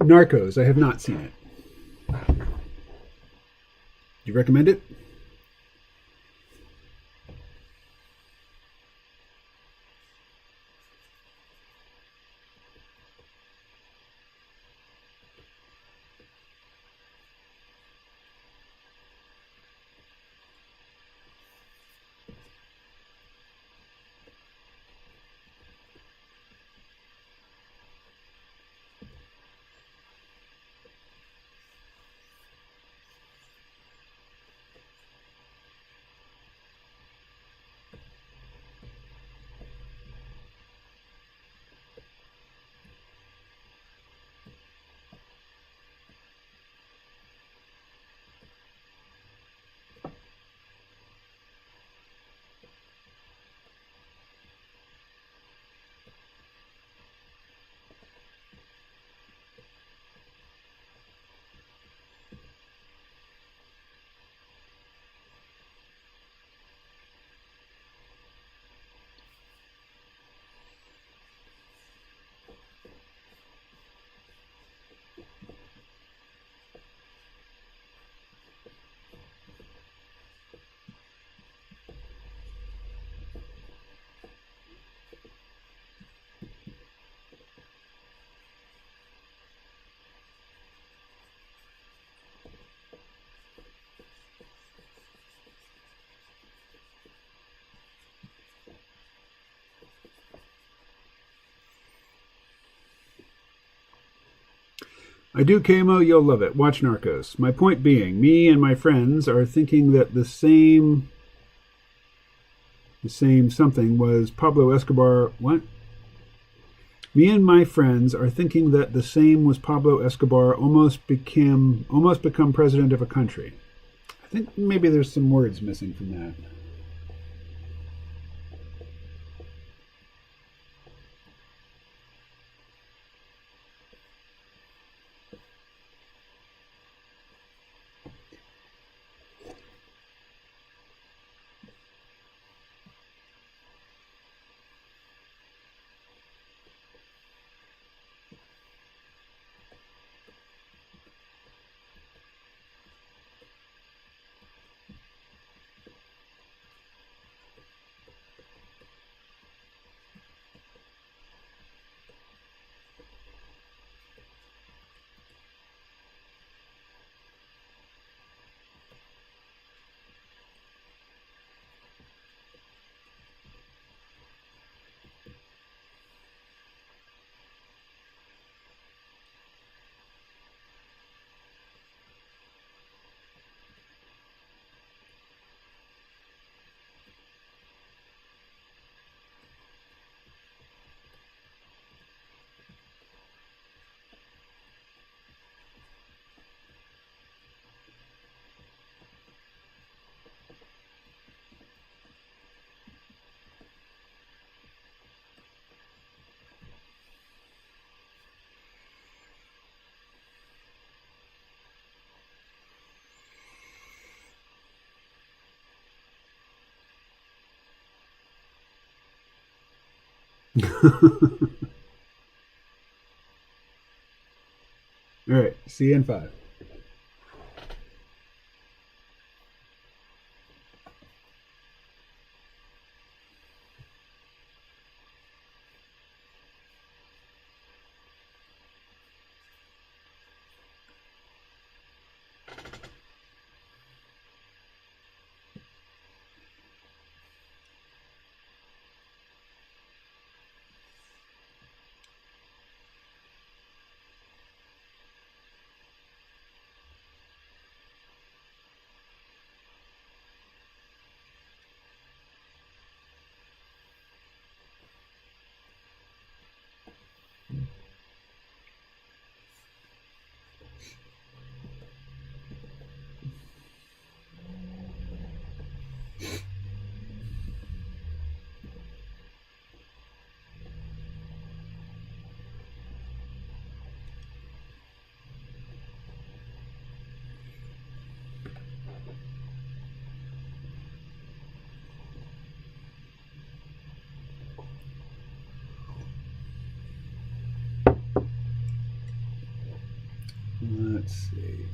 Narcos. I have not seen it. Do you recommend it? I do, KMO, you'll love it. Watch Narcos. My point being, me and my friends are thinking that the same something was Pablo Escobar. What? Me and my friends are thinking that the same was Pablo Escobar almost become president of a country. I think maybe there's some words missing from that. All right, see you in 5. Let's see.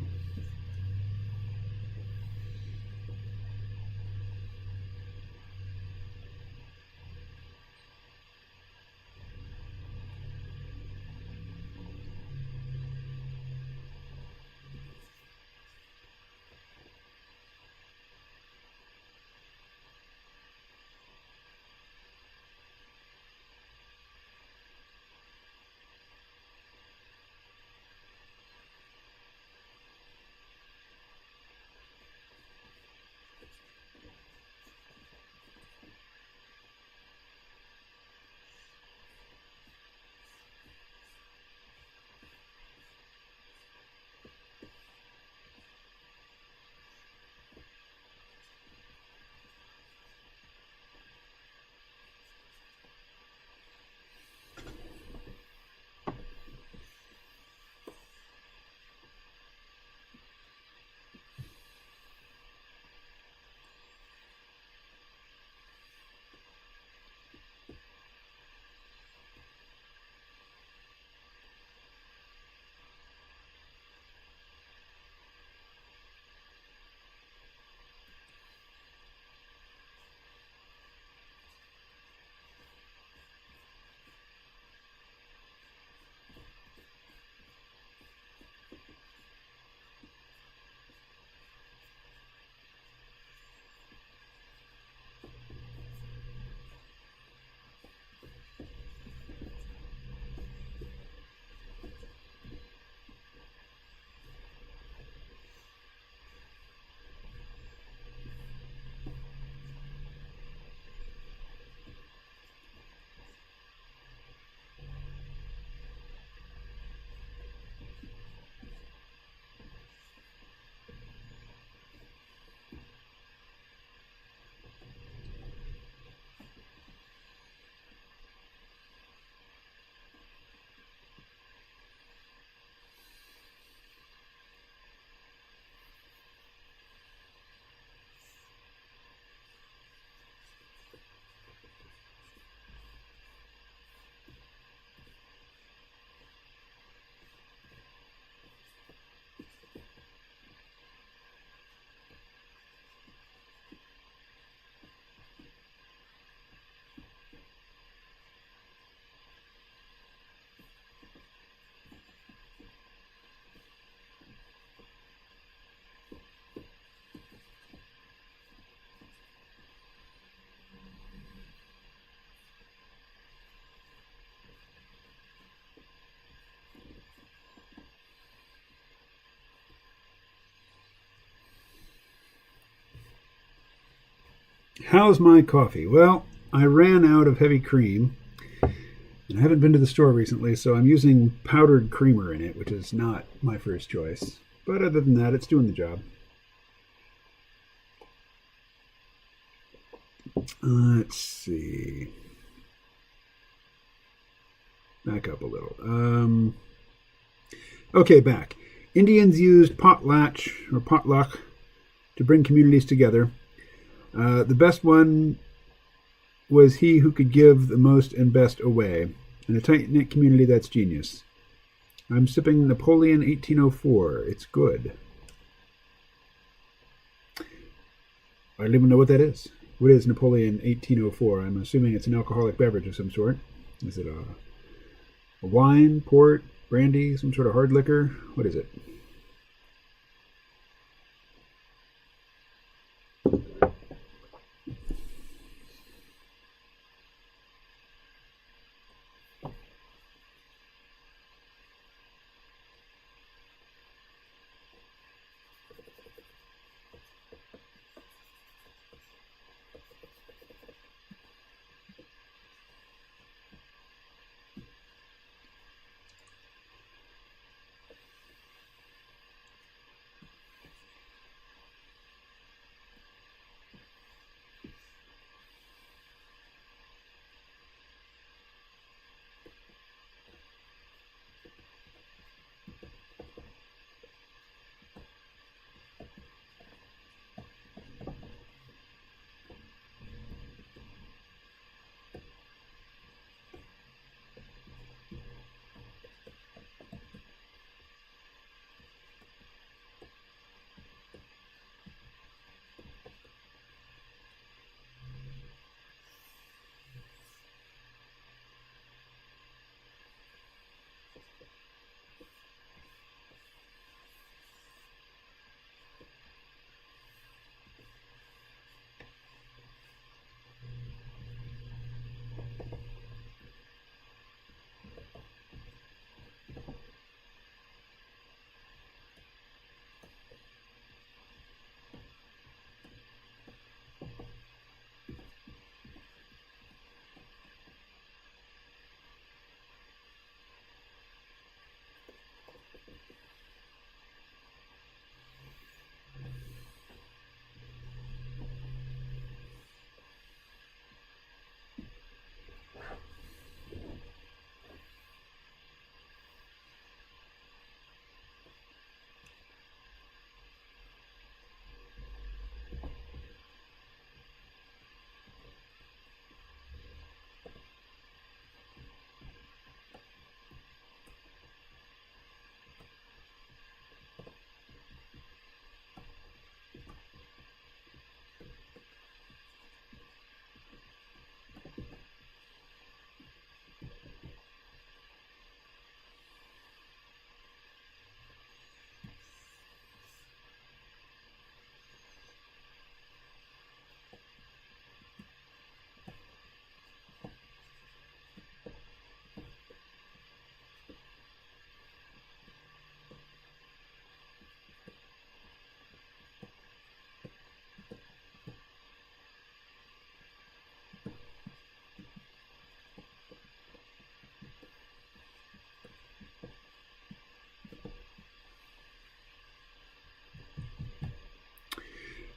How's my coffee? Well, I ran out of heavy cream, and I haven't been to the store recently, so I'm using powdered creamer in it, which is not my first choice. But other than that, it's doing the job. Let's see. Back up a little. Okay, back. Indians used potlatch or potluck to bring communities together. The best one was he who could give the most and best away. In a tight-knit community, that's genius. I'm sipping Napoleon 1804. It's good. I don't even know what that is. What is Napoleon 1804? I'm assuming it's an alcoholic beverage of some sort. Is it a wine, port, brandy, some sort of hard liquor? What is it?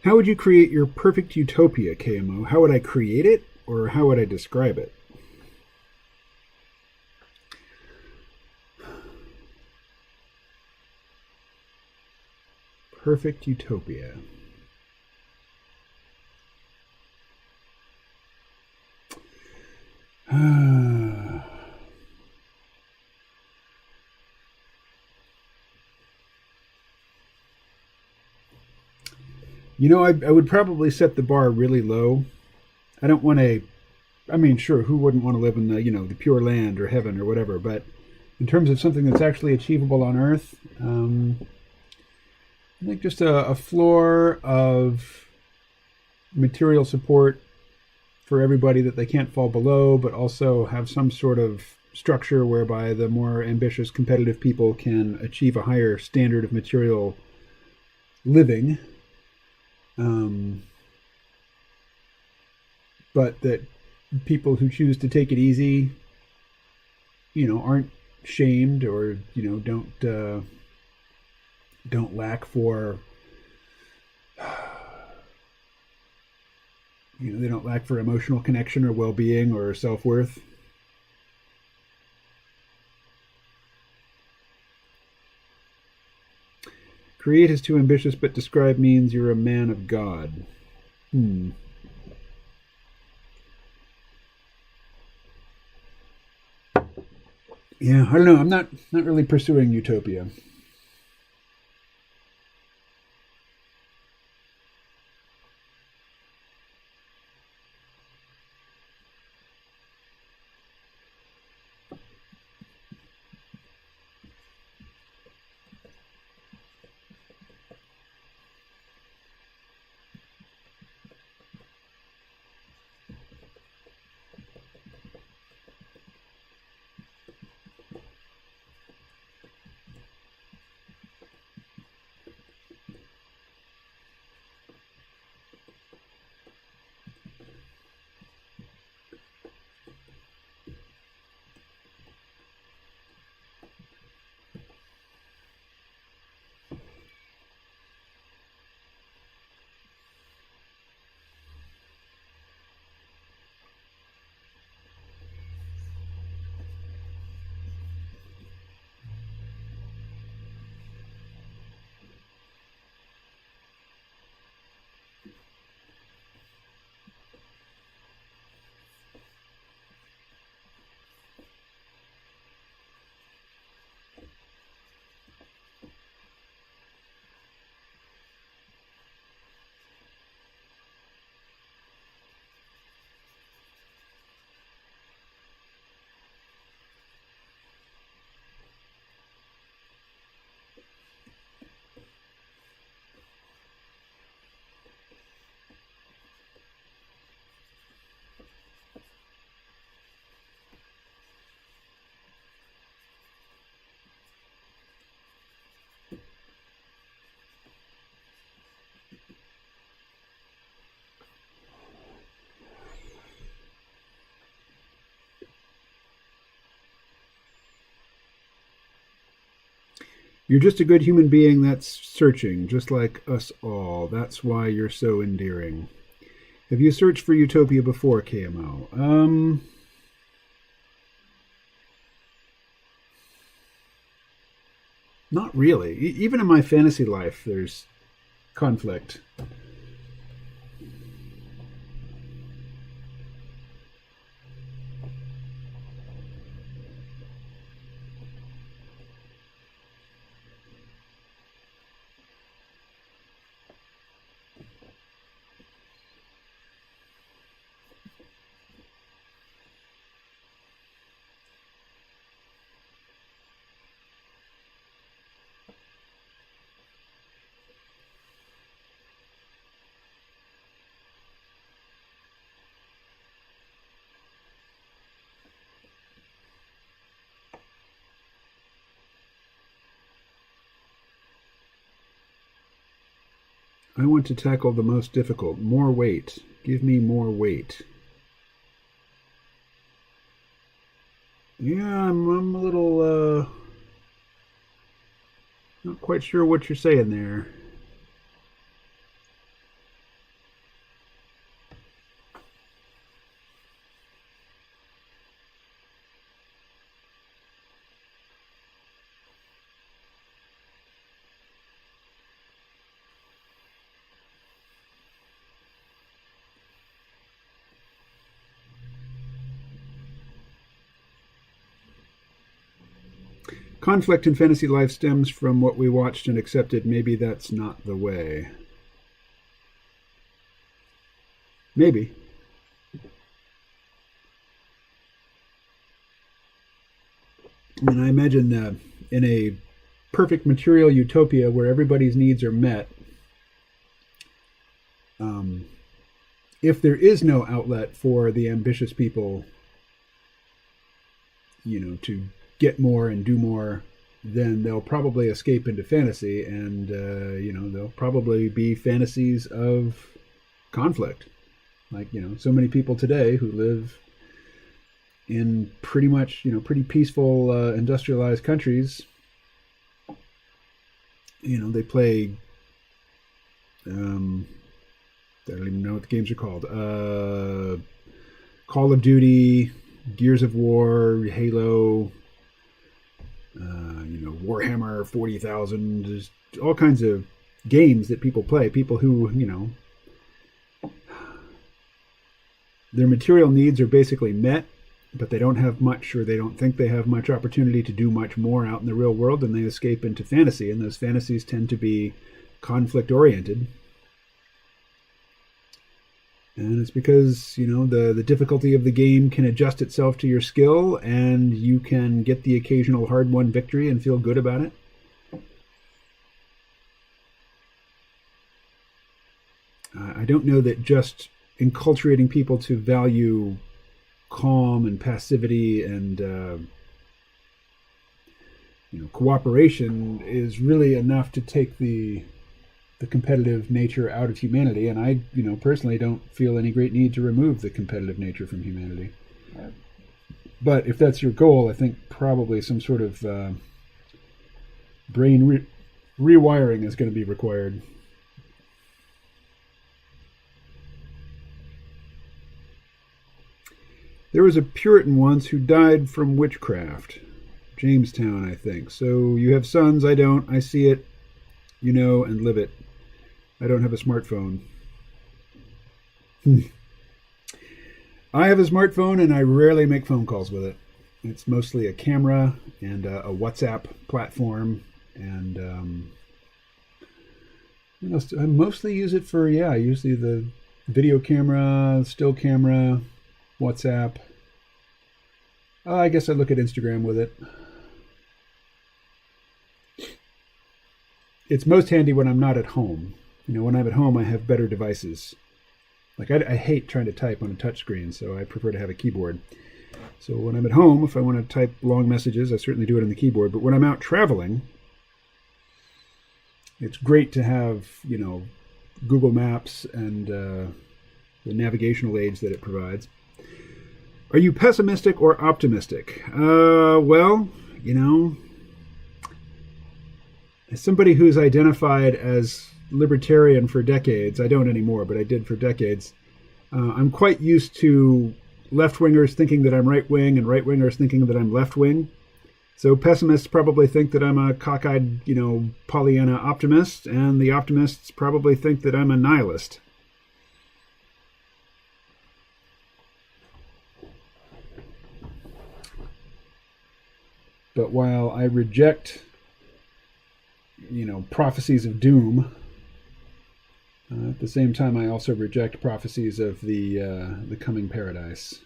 How would you create your perfect utopia, KMO? How would I create it, or how would I describe it? Perfect utopia. You know, I would probably set the bar really low. I don't want to. I mean, sure, who wouldn't want to live in the pure land or heaven or whatever? But in terms of something that's actually achievable on Earth, I think just a floor of material support for everybody that they can't fall below, but also have some sort of structure whereby the more ambitious, competitive people can achieve a higher standard of material living. but that people who choose to take it easy, aren't shamed, or don't lack for they don't lack for emotional connection or well-being or self-worth. Create is too ambitious, but describe means you're a man of God. Yeah, I don't know. I'm not really pursuing utopia. You're just a good human being that's searching, just like us all. That's why you're so endearing. Have you searched for utopia before, KMO? Not really. Even in my fantasy life, there's conflict. I want to tackle the most difficult. More weight. Give me more weight. Yeah, I'm a little, not quite sure what you're saying there. Conflict in fantasy life stems from what we watched and accepted. Maybe that's not the way. Maybe. I mean, I imagine in a perfect material utopia where everybody's needs are met, if there is no outlet for the ambitious people, to get more and do more, then they'll probably escape into fantasy, and they'll probably be fantasies of conflict. Like, so many people today who live in pretty much, pretty peaceful industrialized countries, they play, I don't even know what the games are called. Call of Duty, Gears of War, Halo, Warhammer 40,000. There's all kinds of games that people play. People who, their material needs are basically met, but they don't have much, or they don't think they have much opportunity to do much more out in the real world, and they escape into fantasy, and those fantasies tend to be conflict oriented. And it's because, the difficulty of the game can adjust itself to your skill, and you can get the occasional hard-won victory and feel good about it. I don't know that just enculturating people to value calm and passivity and cooperation is really enough to take the competitive nature out of humanity. And I, personally don't feel any great need to remove the competitive nature from humanity. But if that's your goal, I think probably some sort of brain rewiring is going to be required. There was a Puritan once who died from witchcraft. Jamestown, I think. So you have sons, I don't. I see it, and live it. I don't have a smartphone. I have a smartphone, and I rarely make phone calls with it. It's mostly a camera and a WhatsApp platform, and I mostly use it for usually the video camera, still camera, WhatsApp. I guess I look at Instagram with it. It's most handy when I'm not at home. When I'm at home, I have better devices. Like, I hate trying to type on a touchscreen, so I prefer to have a keyboard. So when I'm at home, if I want to type long messages, I certainly do it on the keyboard. But when I'm out traveling, it's great to have, Google Maps and the navigational aids that it provides. Are you pessimistic or optimistic? Well, as somebody who's identified as libertarian for decades, I don't anymore, but I did for decades, I'm quite used to left-wingers thinking that I'm right-wing and right-wingers thinking that I'm left-wing. So pessimists probably think that I'm a cockeyed, Pollyanna optimist, and the optimists probably think that I'm a nihilist. But while I reject, prophecies of doom, at the same time I also reject prophecies of the coming paradise.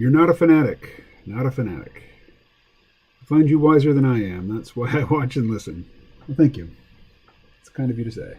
You're not a fanatic. Not a fanatic. I find you wiser than I am. That's why I watch and listen. Well, thank you. It's kind of you to say.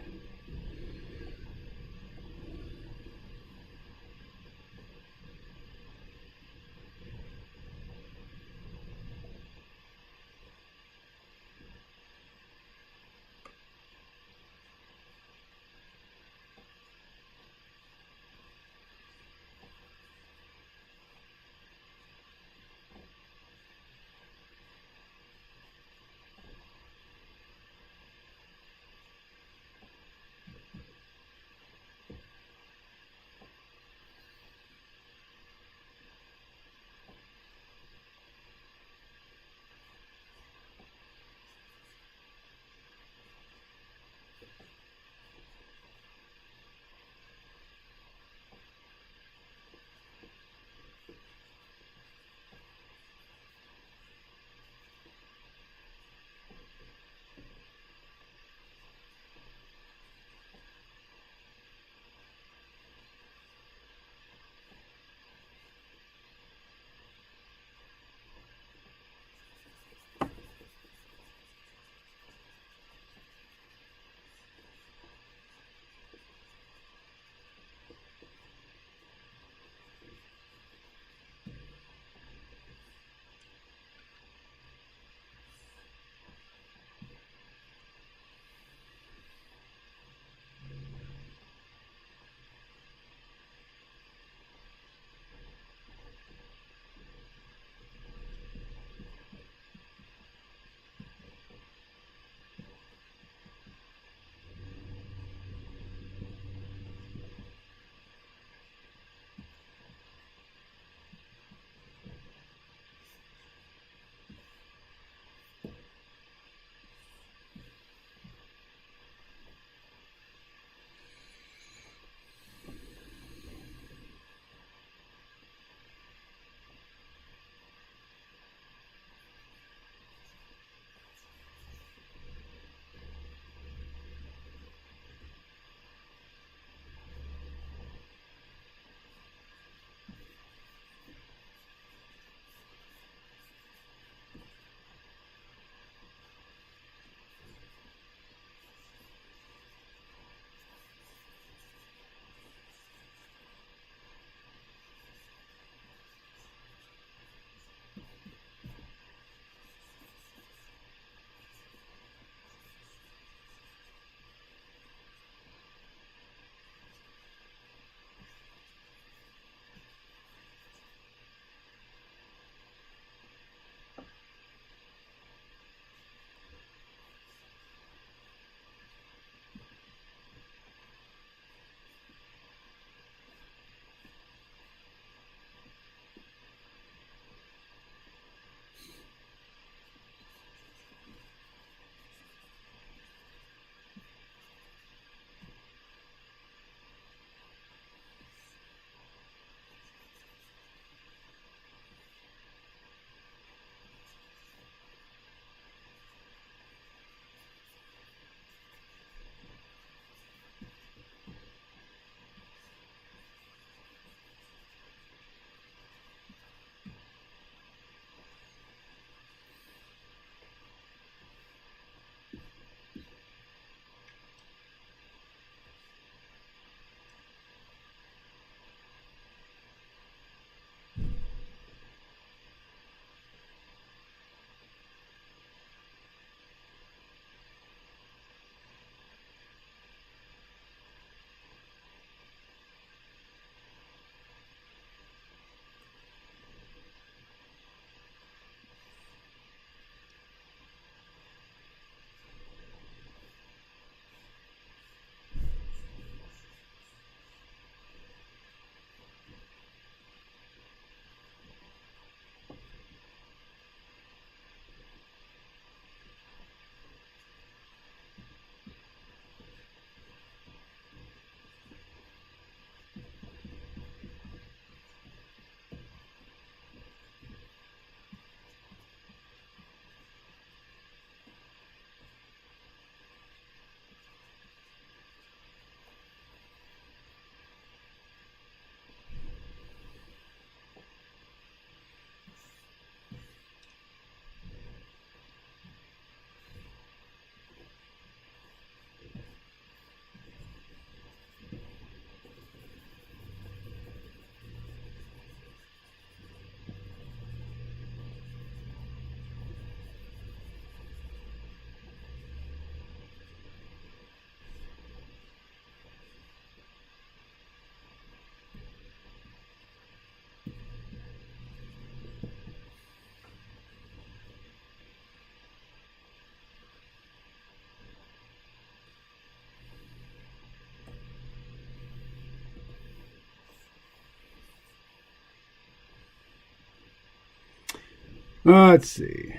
Let's see.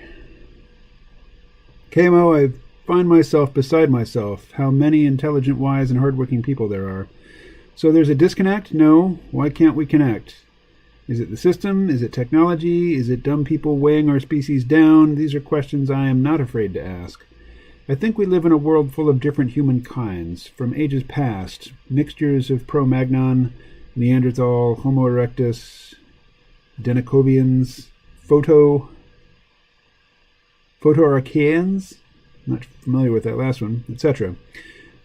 KMO, I find myself beside myself. How many intelligent, wise, and hardworking people there are. So there's a disconnect? No. Why can't we connect? Is it the system? Is it technology? Is it dumb people weighing our species down? These are questions I am not afraid to ask. I think we live in a world full of different human kinds, from ages past, mixtures of Cro-Magnon, Neanderthal, Homo erectus, Denicovians, Photoarchaeans, not familiar with that last one, etc.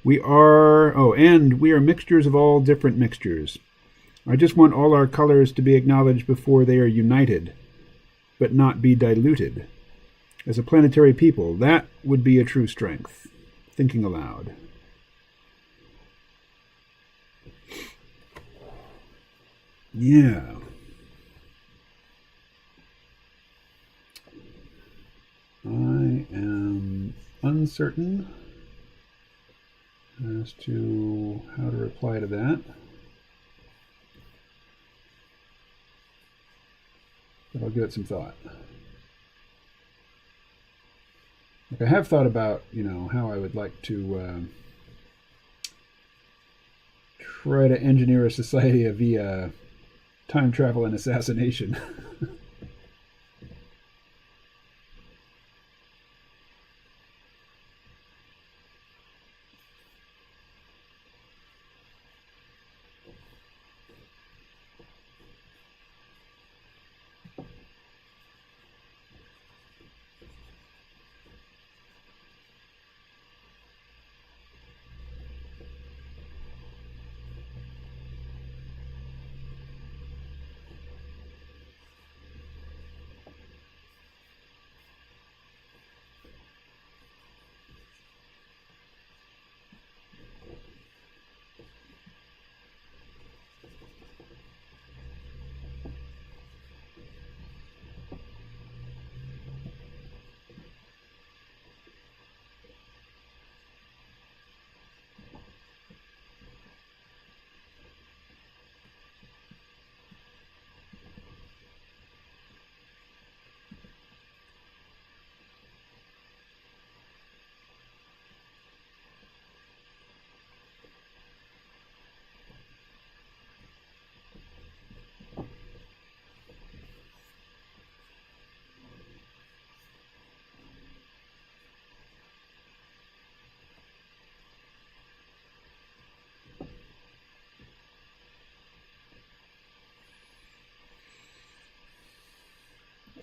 And we are mixtures of all different mixtures. I just want all our colors to be acknowledged before they are united, but not be diluted. As a planetary people, that would be a true strength. Thinking aloud. Yeah. I am uncertain as to how to reply to that. But I'll give it some thought. Like I have thought about, how I would like to try to engineer a society via time travel and assassination.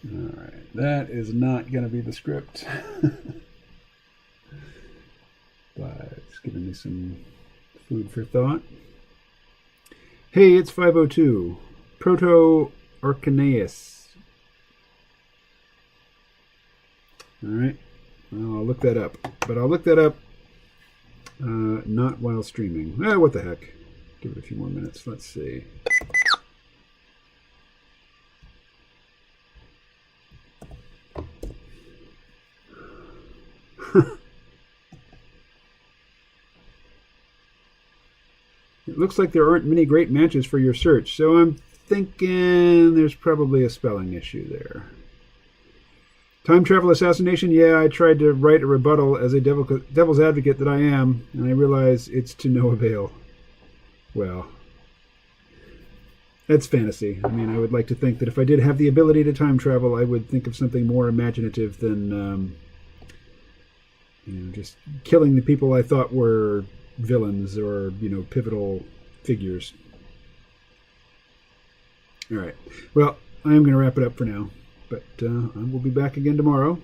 All right, that is not going to be the script. But it's giving me some food for thought. Hey, it's 502. Proto-Archaeus. All right, well, I'll look that up. But I'll look that up not while streaming. What the heck. Give it a few more minutes. Let's see. It looks like there aren't many great matches for your search, so I'm thinking there's probably a spelling issue there. Time travel assassination, yeah, I tried to write a rebuttal as a devil's advocate that I am, and I realize it's to no avail. Well, that's fantasy. I mean, I would like to think that if I did have the ability to time travel, I would think of something more imaginative than just killing the people I thought were villains or, pivotal figures. All right. Well, I'm going to wrap it up for now, but I will be back again tomorrow.